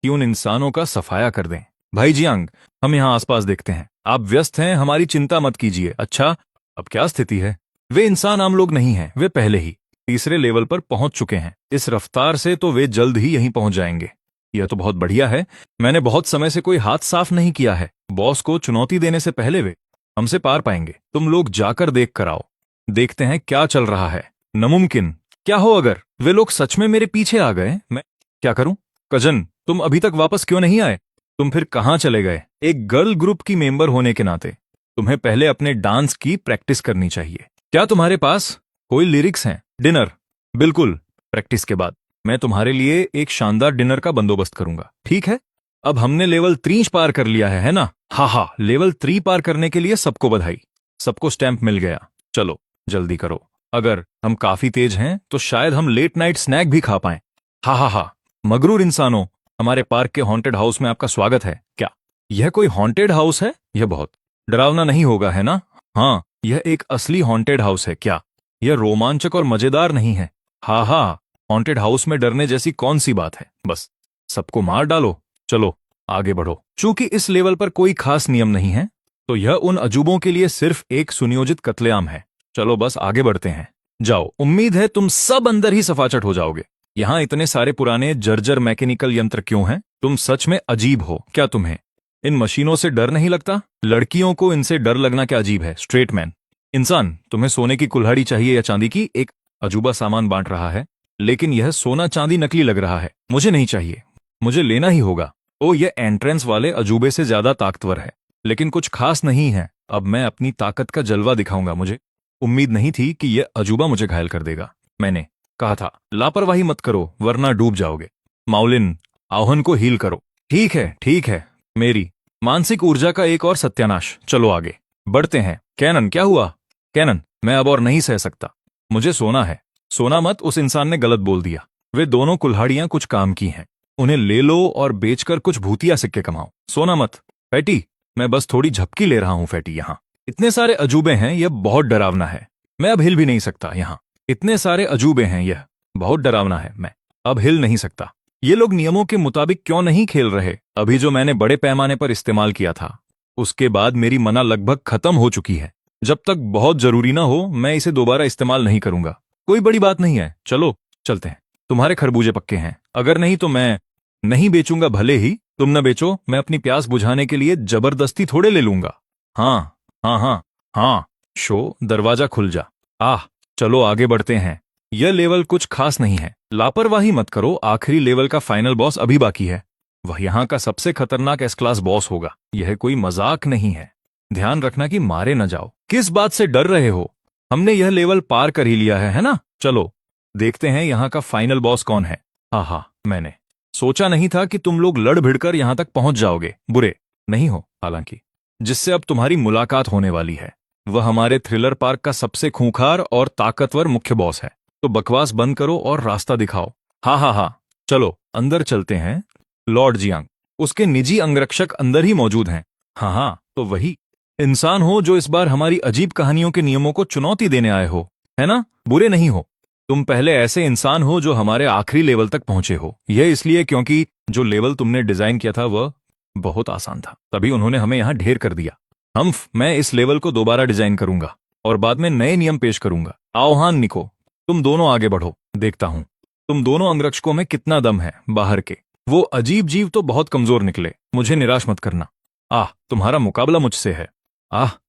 कि उन इंसानों का सफाया कर दें। भाई जियांग, हम यहाँ आसपास देखते हैं। आप व्यस्त हैं, हमारी चिंता मत कीजिए। अच्छा, अब क्या स्थिति है? वे इंसान आम लोग नहीं हैं, वे पहले ही तीसरे लेवल पर पहुंच चुके हैं। इस रफ्तार से तो वे जल्द ही यहीं पहुंच जाएंगे। यह तो बहुत बढ़िया है। मैंने बहुत समय से कोई हाथ साफ नहीं किया है। बॉस को चुनौती देने से पहले वे हमसे पार पाएंगे। तुम लोग जाकर देख कर आओ। देखते हैं क्या चल रहा है। नामुमकिन क्या हो अगर वे लोग सच में मेरे पीछे आ गए। मैं क्या करूं? कजन, तुम अभी तक वापस क्यों नहीं आए? तुम फिर कहाँ चले गए? एक गर्ल ग्रुप की मेंबर होने के नाते तुम्हें पहले अपने डांस की प्रैक्टिस करनी चाहिए। क्या तुम्हारे पास कोई लिरिक्स हैं? डिनर? बिल्कुल, प्रैक्टिस के बाद मैं तुम्हारे लिए एक शानदार डिनर का बंदोबस्त करूंगा, ठीक है? अब हमने लेवल 3 पार कर लिया है ना? हाँ, लेवल 3 पार करने के लिए सबको बधाई। सबको स्टैंप मिल गया। चलो जल्दी करो। अगर हम काफी तेज हैं तो शायद हम लेट नाइट स्नैक भी खा पाएं। हाँ, मगरूर इंसानों, हमारे पार्क के हॉन्टेड हाउस में आपका स्वागत है। क्या यह कोई हॉन्टेड हाउस है? यह बहुत डरावना नहीं होगा, है ना? हाँ, यह एक असली हॉन्टेड हाउस है। क्या यह रोमांचक और मजेदार नहीं है? हाँ, हॉन्टेड हाउस में डरने जैसी कौन सी बात है? बस सबको मार डालो। चलो आगे बढ़ो। चूंकि इस लेवल पर कोई खास नियम नहीं है, तो यह उन अजूबों के लिए सिर्फ एक सुनियोजित कत्लेआम है। चलो बस आगे बढ़ते हैं। जाओ, उम्मीद है तुम सब अंदर ही सफाचट हो जाओगे। यहाँ इतने सारे पुराने जर्जर मैकेनिकल यंत्र क्यों हैं? तुम सच में अजीब हो। क्या तुम्हें इन मशीनों से डर नहीं लगता? लड़कियों को इनसे डर लगना क्या अजीब है? स्ट्रेट मैन इंसान, तुम्हें सोने की कुल्हाड़ी चाहिए या चांदी की? एक अजूबा सामान बांट रहा है, लेकिन यह सोना चांदी नकली लग रहा है। मुझे नहीं चाहिए, मुझे लेना ही होगा। ओ, यह एंट्रेंस वाले अजूबे से ज्यादा ताकतवर है, लेकिन कुछ खास नहीं है। अब मैं अपनी ताकत का जलवा दिखाऊंगा। मुझे उम्मीद नहीं थी कि यह अजूबा मुझे घायल कर देगा। मैंने कहा था लापरवाही मत करो वरना डूब जाओगे। माउलिन, आह्वान को हील करो। ठीक है, मेरी मानसिक ऊर्जा का एक और सत्यानाश। चलो आगे बढ़ते हैं। कैनन, क्या हुआ? कैनन, मैं अब और नहीं सह सकता, मुझे सोना है। सोना मत, उस इंसान ने गलत बोल दिया। वे दोनों कुल्हाड़ियां कुछ काम की हैं, उन्हें ले लो और बेचकर कुछ भूतिया सिक्के कमाओ। सोना मत। फैटी, मैं बस थोड़ी झपकी ले रहा हूं। फैटी, यहाँ इतने सारे अजूबे हैं, यह बहुत डरावना है। मैं अब हिल भी नहीं सकता। यहाँ इतने सारे अजूबे हैं, यह बहुत डरावना है। मैं अब हिल नहीं सकता। ये लोग नियमों के मुताबिक क्यों नहीं खेल रहे? अभी जो मैंने बड़े पैमाने पर इस्तेमाल किया था, उसके बाद मेरी मना लगभग खत्म हो चुकी है। जब तक बहुत जरूरी ना हो, मैं इसे दोबारा इस्तेमाल नहीं करूंगा। कोई बड़ी बात नहीं है, चलो चलते हैं। तुम्हारे खरबूजे पक्के हैं? अगर नहीं तो मैं नहीं बेचूंगा। भले ही तुम न बेचो, मैं अपनी प्यास बुझाने के लिए जबरदस्ती थोड़े ले लूंगा। हाँ, शो, दरवाजा खुल जा। चलो आगे बढ़ते हैं। यह लेवल कुछ खास नहीं है, लापरवाही मत करो। आखिरी लेवल का फाइनल बॉस अभी बाकी है। वह यहाँ का सबसे खतरनाक एस क्लास बॉस होगा। यह कोई मजाक नहीं है। ध्यान रखना कि मारे न जाओ। किस बात से डर रहे हो? हमने यह लेवल पार कर ही लिया है ना? चलो देखते हैं यहाँ का फाइनल बॉस कौन है। मैंने सोचा नहीं था कि तुम लोग लड़ भिड़कर यहाँ तक पहुंच जाओगे। बुरे नहीं हो हालांकि, जिससे अब तुम्हारी मुलाकात होने वाली है। वह हमारे थ्रिलर पार्क का सबसे खूंखार और ताकतवर मुख्य बॉस है। तो बकवास बंद करो और रास्ता दिखाओ। हाँ, चलो अंदर चलते हैं। लॉर्ड जियांग, उसके निजी अंगरक्षक अंदर ही मौजूद हैं। हाँ, तो वही इंसान हो जो इस बार हमारी अजीब कहानियों के नियमों को चुनौती देने आए हो, है ना? बुरे नहीं हो। तुम पहले ऐसे इंसान हो जो हमारे आखिरी लेवल तक पहुंचे हो। यह इसलिए क्योंकि जो लेवल तुमने डिजाइन किया था वह बहुत आसान था, तभी उन्होंने हमें यहां ढेर कर दिया। मैं इस लेवल को दोबारा डिजाइन करूंगा और बाद में नए नियम पेश करूंगा। आह्वान निको, तुम दोनों आगे बढ़ो। देखता हूं तुम दोनों अंगरक्षकों में कितना दम है। बाहर के वो अजीब जीव तो बहुत कमजोर निकले। मुझे निराश मत करना। तुम्हारा मुकाबला मुझसे है।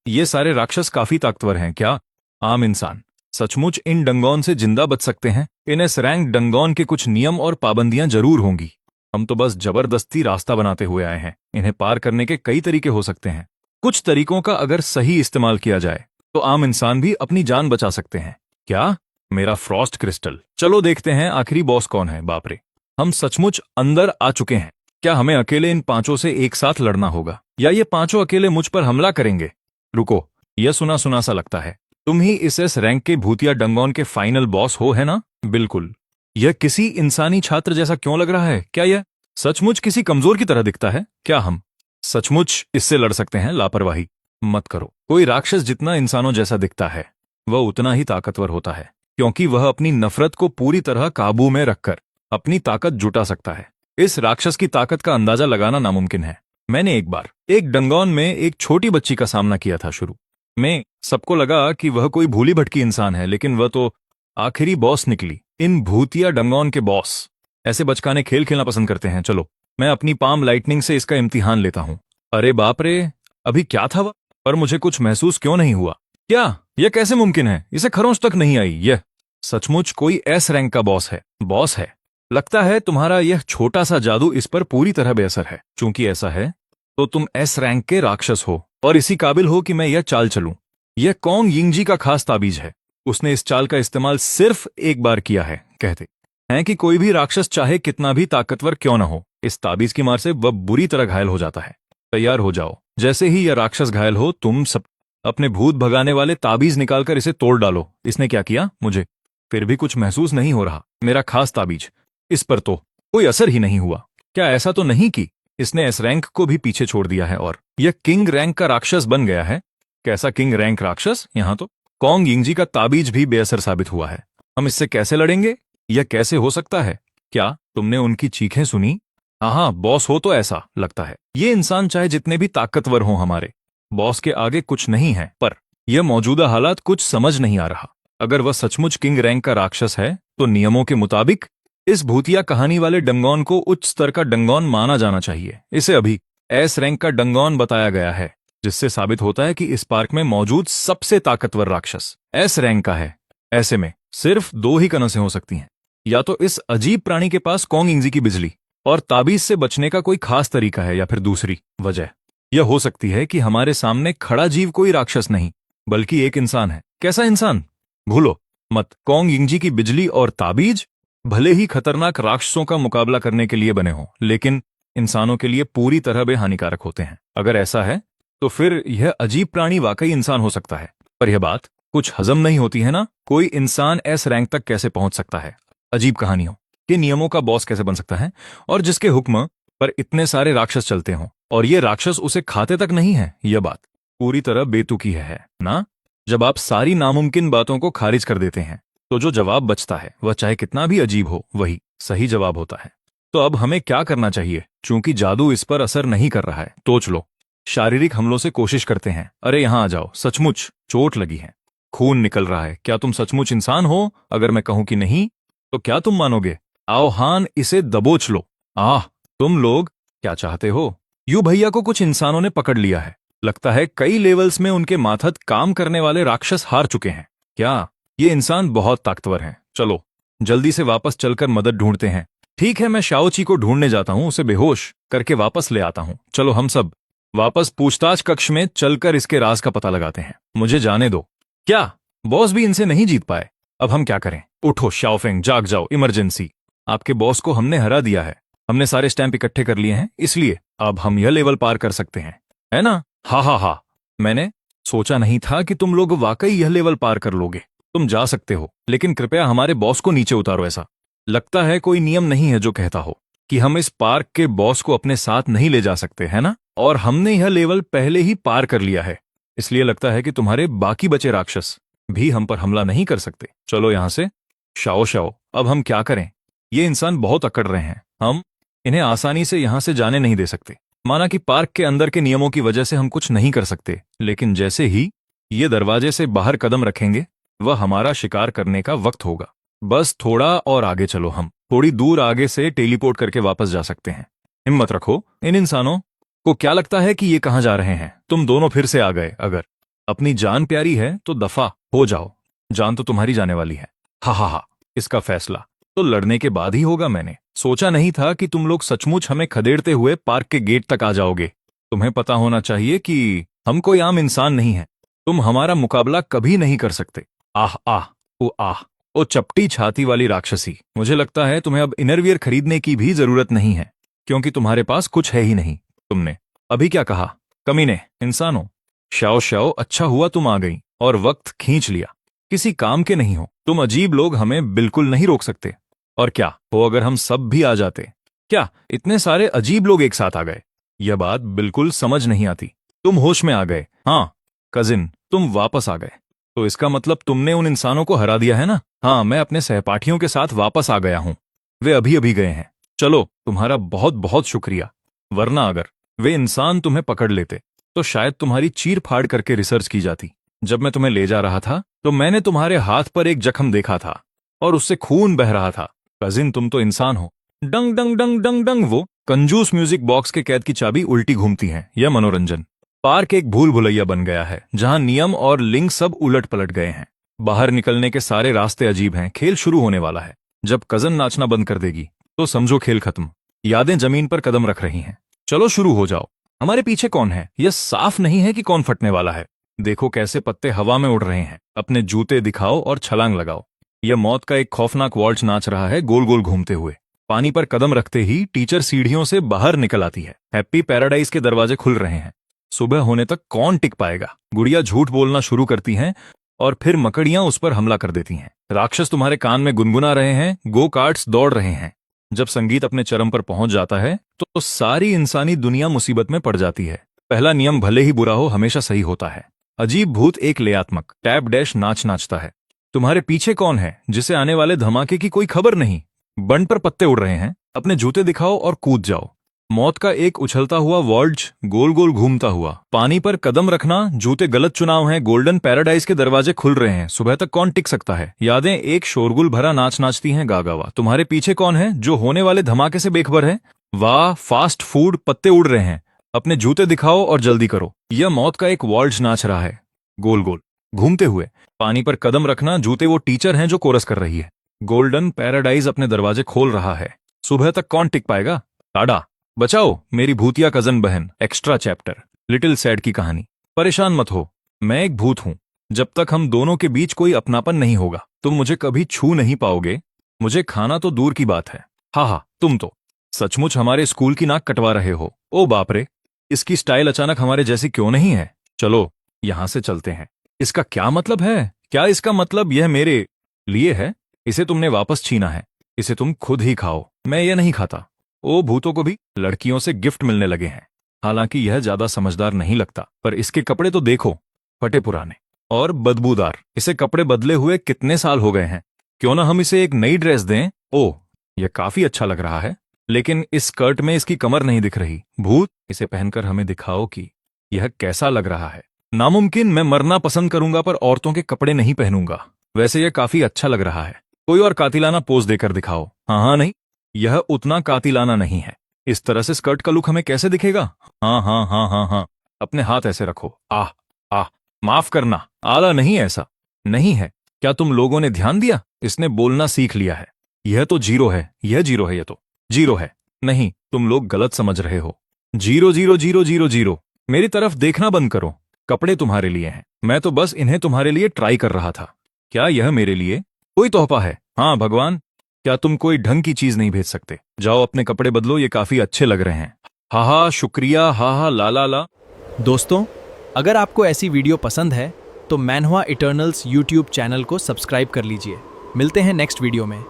ये सारे राक्षस काफी ताकतवर हैं क्या? आम इंसान सचमुच इन डंगोन से जिंदा बच सकते हैं? इन एस रैंक डंगोन के कुछ नियम और पाबंदियां जरूर होंगी। हम तो बस जबरदस्ती रास्ता बनाते हुए आए हैं। इन्हें पार करने के कई तरीके हो सकते हैं। कुछ तरीकों का अगर सही इस्तेमाल किया जाए तो आम इंसान भी अपनी जान बचा सकते हैं। क्या? मेरा फ्रॉस्ट क्रिस्टल। चलो देखते हैं आखिरी बॉस कौन है। बाप रे, हम सचमुच अंदर आ चुके हैं। क्या हमें अकेले इन पांचों से एक साथ लड़ना होगा या ये पांचों अकेले मुझ पर हमला करेंगे? रुको, यह सुना सुना सा लगता है। तुम ही इस एस रैंक के भूतिया डंगोन के फाइनल बॉस हो, है ना? बिल्कुल। यह किसी इंसानी छात्र जैसा क्यों लग रहा है? क्या यह सचमुच किसी कमजोर की तरह दिखता है? क्या हम सचमुच इससे लड़ सकते हैं? लापरवाही मत करो। कोई राक्षस जितना इंसानों जैसा दिखता है, वह उतना ही ताकतवर होता है, क्योंकि वह अपनी नफरत को पूरी तरह काबू में रखकर अपनी ताकत जुटा सकता है। इस राक्षस की ताकत का अंदाजा लगाना नामुमकिन है। मैंने एक बार एक डंगोन में एक छोटी बच्ची का सामना किया था। शुरू में सबको लगा कि वह कोई भूली भटकी इंसान है, लेकिन वह तो आखिरी बॉस निकली। इन भूतिया डंगोन के बॉस ऐसे बचकाने खेल खेलना पसंद करते हैं। चलो मैं अपनी पाम लाइटनिंग से इसका इम्तिहान लेता हूं। अरे बाप रे, अभी क्या था वह? पर मुझे कुछ महसूस क्यों नहीं हुआ? क्या यह कैसे मुमकिन है? इसे खरोंच तक नहीं आई। यह सचमुच कोई एस रैंक का बॉस है। लगता है तुम्हारा यह छोटा सा जादू इस पर पूरी तरह बेअसर है। चूंकि ऐसा है तो तुम एस रैंक के राक्षस हो और इसी काबिल हो कि मैं यह चाल चलूं। यह कॉन्ग यिंगजी का खास ताबीज है। उसने इस चाल का इस्तेमाल सिर्फ एक बार किया है। कहते हैं कि कोई भी राक्षस चाहे कितना भी ताकतवर क्यों न हो, इस ताबीज की मार से वह बुरी तरह घायल हो जाता है। तैयार हो जाओ, जैसे ही यह राक्षस घायल हो तुम सब अपने भूत भगाने वाले ताबीज निकालकर इसे तोड़ डालो। इसने क्या किया? मुझे फिर भी कुछ महसूस नहीं हो रहा। मेरा खास ताबीज, इस पर तो कोई असर ही नहीं हुआ। क्या ऐसा तो नहीं कि इसने एस रैंक को भी पीछे छोड़ दिया है और यह किंग रैंक का राक्षस बन गया है? कैसा किंग रैंक राक्षस? यहां तो कॉन्ग यिंगजी का ताबीज भी बेअसर साबित हुआ है। हम इससे कैसे लड़ेंगे? यह कैसे हो सकता है? क्या तुमने उनकी चीखें सुनी? हाँ, बॉस हो तो ऐसा लगता है। ये इंसान चाहे जितने भी ताकतवर हों, हमारे बॉस के आगे कुछ नहीं है। पर यह मौजूदा हालात कुछ समझ नहीं आ रहा। अगर वह सचमुच किंग रैंक का राक्षस है तो नियमों के मुताबिक इस भूतिया कहानी वाले डंगोन को उच्च स्तर का डंगोन माना जाना चाहिए। इसे अभी एस रैंक का डंगोन बताया गया है, जिससे साबित होता है कि इस पार्क में मौजूद सबसे ताकतवर राक्षस एस रैंक का है। ऐसे में सिर्फ दो ही कनसें हो सकती हैं। या तो इस अजीब प्राणी के पास कॉन्ग यिंगजी की बिजली और ताबीज से बचने का कोई खास तरीका है, या फिर दूसरी वजह यह हो सकती है कि हमारे सामने खड़ा जीव कोई राक्षस नहीं बल्कि एक इंसान है। कैसा इंसान? भूलो मत, कॉन्ग यिंगजी की बिजली और ताबीज भले ही खतरनाक राक्षसों का मुकाबला करने के लिए बने हों, लेकिन इंसानों के लिए पूरी तरह बेहानिकारक होते हैं। अगर ऐसा है तो फिर यह अजीब प्राणी वाकई इंसान हो सकता है। पर यह बात कुछ हजम नहीं होती है ना। कोई इंसान एस रैंक तक कैसे पहुंच सकता है? अजीब कहानियों के नियमों का बॉस कैसे बन सकता है? और जिसके हुक्म पर इतने सारे राक्षस चलते हों और ये राक्षस उसे खाते तक नहीं है। यह बात पूरी तरह बेतुकी है ना। जब आप सारी नामुमकिन बातों को खारिज कर देते हैं तो जो जवाब बचता है वह चाहे कितना भी अजीब हो वही सही जवाब होता है। तो अब हमें क्या करना चाहिए? चूंकि जादू इस पर असर नहीं कर रहा है तो चलो शारीरिक हमलों से कोशिश करते हैं। अरे यहां आ जाओ, सचमुच चोट लगी है, खून निकल रहा है। क्या तुम सचमुच इंसान हो? अगर मैं कहूं कि नहीं तो क्या तुम मानोगे? आओ हान, इसे दबोच लो। तुम लोग क्या चाहते हो? यू भैया को कुछ इंसानों ने पकड़ लिया है। लगता है कई लेवल्स में उनके माथत काम करने वाले राक्षस हार चुके हैं। क्या ये इंसान बहुत ताकतवर हैं? चलो जल्दी से वापस चलकर मदद ढूंढते हैं। ठीक है, मैं शाओची को ढूंढने जाता हूं, उसे बेहोश करके वापस ले आता हूं। चलो हम सब वापस पूछताछ कक्ष में चलकर इसके राज का पता लगाते हैं। मुझे जाने दो। क्या बॉस भी इनसे नहीं जीत पाए? अब हम क्या करें? उठो शाओफेंग, जाग जाओ, इमरजेंसी। आपके बॉस को हमने हरा दिया है। हमने सारे स्टैंप इकट्ठे कर लिए हैं, इसलिए अब हम यह लेवल पार कर सकते हैं, है ना? हा। मैंने सोचा नहीं था कि तुम लोग वाकई यह लेवल पार कर लोगे। तुम जा सकते हो, लेकिन कृपया हमारे बॉस को नीचे उतारो। ऐसा लगता है कोई नियम नहीं है जो कहता हो कि हम इस पार्क के बॉस को अपने साथ नहीं ले जा सकते, है ना? और हमने यह लेवल पहले ही पार कर लिया है, इसलिए लगता है कि तुम्हारे बाकी बचे राक्षस भी हम पर हमला नहीं कर सकते। चलो यहां से। शाओ, अब हम क्या करें? ये इंसान बहुत अकड़ रहे हैं। हम इन्हें आसानी से यहां से जाने नहीं दे सकते। माना कि पार्क के अंदर के नियमों की वजह से हम कुछ नहीं कर सकते, लेकिन जैसे ही ये दरवाजे से बाहर कदम रखेंगे वह हमारा शिकार करने का वक्त होगा। बस थोड़ा और आगे चलो, हम थोड़ी दूर आगे से टेलीपोर्ट करके वापस जा सकते हैं। हिम्मत रखो। इन इंसानों को क्या लगता है कि ये कहां जा रहे हैं? तुम दोनों फिर से आ गए। अगर अपनी जान प्यारी है तो दफा हो जाओ। जान तो तुम्हारी जाने वाली है। हा। इसका फैसला तो लड़ने के बाद ही होगा। मैंने सोचा नहीं था कि तुम लोग सचमुच हमें खदेड़ते हुए पार्क के गेट तक आ जाओगे। तुम्हें पता होना चाहिए कि हम कोई आम इंसान नहीं है। तुम हमारा मुकाबला कभी नहीं कर सकते। ओ चपटी छाती वाली राक्षसी, मुझे लगता है तुम्हें अब इनरवियर खरीदने की भी जरूरत नहीं है, क्योंकि तुम्हारे पास कुछ है ही नहीं। तुमने अभी क्या कहा? कमीने इंसानों। शाओ, अच्छा हुआ तुम आ गई और वक्त खींच लिया। किसी काम के नहीं हो तुम। अजीब लोग हमें बिल्कुल नहीं रोक सकते। और क्या हो अगर हम सब भी आ जाते? क्या इतने सारे अजीब लोग एक साथ आ गए? यह बात बिल्कुल समझ नहीं आती। तुम होश में आ गए? हाँ कजिन, तुम वापस आ गए, तो इसका मतलब तुमने उन इंसानों को हरा दिया है ना? हाँ, मैं अपने सहपाठियों के साथ वापस आ गया हूं। वे अभी गए हैं। चलो, तुम्हारा बहुत बहुत शुक्रिया। वरना अगर वे इंसान तुम्हें पकड़ लेते तो शायद तुम्हारी चीर फाड़ करके रिसर्च की जाती। जब मैं तुम्हें ले जा रहा था तो मैंने तुम्हारे हाथ पर एक जख्म देखा था और उससे खून बह रहा था। कजिन, तुम तो इंसान हो। डंग डंग डंग डंग डंग। वो कंजूस म्यूजिक बॉक्स के कैद की चाबी उल्टी घूमती है। यह मनोरंजन पार्क एक भूल भुलैया बन गया है, जहां नियम और लिंक सब उलट पलट गए हैं। बाहर निकलने के सारे रास्ते अजीब हैं। खेल शुरू होने वाला है। जब कजन नाचना बंद कर देगी तो समझो खेल खत्म। यादें जमीन पर कदम रख रही हैं। चलो शुरू हो जाओ। हमारे पीछे कौन है? यह साफ नहीं है कि कौन फटने वाला है। देखो कैसे पत्ते हवा में उड़ रहे हैं। अपने जूते दिखाओ और छलांग लगाओ। यह मौत का एक खौफनाक वॉल्च नाच रहा है, गोल गोल घूमते हुए। पानी पर कदम रखते ही टीचर सीढ़ियों से बाहर निकल आती है। हैप्पी पैराडाइज के दरवाजे खुल रहे हैं। सुबह होने तक कौन टिक पाएगा? गुड़िया झूठ बोलना शुरू करती हैं और फिर मकड़ियां उस पर हमला कर देती हैं। राक्षस तुम्हारे कान में गुनगुना रहे हैं, गो कार्ट्स दौड़ रहे हैं। जब संगीत अपने चरम पर पहुंच जाता है तो सारी इंसानी दुनिया मुसीबत में पड़ जाती है। पहला नियम भले ही बुरा हो हमेशा सही होता है। अजीब भूत एक लेयात्मक टैप डैश नाच नाचता है। तुम्हारे पीछे कौन है जिसे आने वाले धमाके की कोई खबर नहीं? बंड पर पत्ते उड़ रहे हैं। अपने जूते दिखाओ और कूद जाओ। मौत का एक उछलता हुआ वॉल्ज गोल गोल घूमता हुआ। पानी पर कदम रखना, जूते गलत चुनाव हैं। गोल्डन पैराडाइज के दरवाजे खुल रहे हैं। सुबह तक कौन टिक सकता है? यादें एक शोरगुल भरा नाच नाचती हैं, गा गावा। तुम्हारे पीछे कौन है जो होने वाले धमाके से बेखबर है? वाह, फास्ट फूड, पत्ते उड़ रहे हैं। अपने जूते दिखाओ और जल्दी करो। यह मौत का एक वॉल्ज नाच रहा है, गोल गोल घूमते हुए। पानी पर कदम रखना, जूते वो टीचर हैं जो कोरस कर रही है। गोल्डन पैराडाइज अपने दरवाजे खोल रहा है। सुबह तक कौन टिक पाएगा? टाडा, बचाओ मेरी भूतिया कजन बहन। एक्स्ट्रा चैप्टर, लिटिल सैड की कहानी। परेशान मत हो, मैं एक भूत हूं। जब तक हम दोनों के बीच कोई अपनापन नहीं होगा तुम मुझे कभी छू नहीं पाओगे। मुझे खाना तो दूर की बात है। हा, तुम तो सचमुच हमारे स्कूल की नाक कटवा रहे हो। ओ बाप रे, इसकी स्टाइल अचानक हमारे जैसी क्यों नहीं है? चलो यहां से चलते हैं। इसका क्या मतलब है? क्या इसका मतलब यह मेरे लिए है? इसे तुमने वापस छीना है। इसे तुम खुद ही खाओ, मैं ये नहीं खाता। ओ भूतों को भी लड़कियों से गिफ्ट मिलने लगे हैं। हालांकि यह ज्यादा समझदार नहीं लगता, पर इसके कपड़े तो देखो, फटे पुराने और बदबूदार। इसे कपड़े बदले हुए कितने साल हो गए हैं। क्यों ना हम इसे एक नई ड्रेस दें? ओह, यह काफी अच्छा लग रहा है, लेकिन इस स्कर्ट में इसकी कमर नहीं दिख रही। भूत, इसे पहनकर हमें दिखाओ कि यह कैसा लग रहा है। नामुमकिन, मैं मरना पसंद करूंगा पर औरतों के कपड़े नहीं पहनूंगा। वैसे यह काफी अच्छा लग रहा है। कोई और कातिलाना पोज देकर दिखाओ। हाँ, नहीं, यह उतना कातिलाना नहीं है। इस तरह से स्कर्ट का लुक हमें कैसे दिखेगा? हाँ, अपने हाथ ऐसे रखो। आह, माफ करना, आला नहीं, ऐसा नहीं है। क्या तुम लोगों ने ध्यान दिया? इसने बोलना सीख लिया है। यह तो जीरो है, यह तो जीरो है। नहीं, तुम लोग गलत समझ रहे हो। 0 0 0 0 0। मेरी तरफ देखना बंद करो। कपड़े तुम्हारे लिए हैं, मैं तो बस इन्हें तुम्हारे लिए ट्राई कर रहा था। क्या यह मेरे लिए कोई तोहफा है? हाँ भगवान, क्या तुम कोई ढंग की चीज नहीं भेज सकते? जाओ अपने कपड़े बदलो, ये काफी अच्छे लग रहे हैं। हा, शुक्रिया, हा, ला। दोस्तों, अगर आपको ऐसी वीडियो पसंद है तो मैनहुआ इटर्नल्स यूट्यूब चैनल को सब्सक्राइब कर लीजिए। मिलते हैं नेक्स्ट वीडियो में।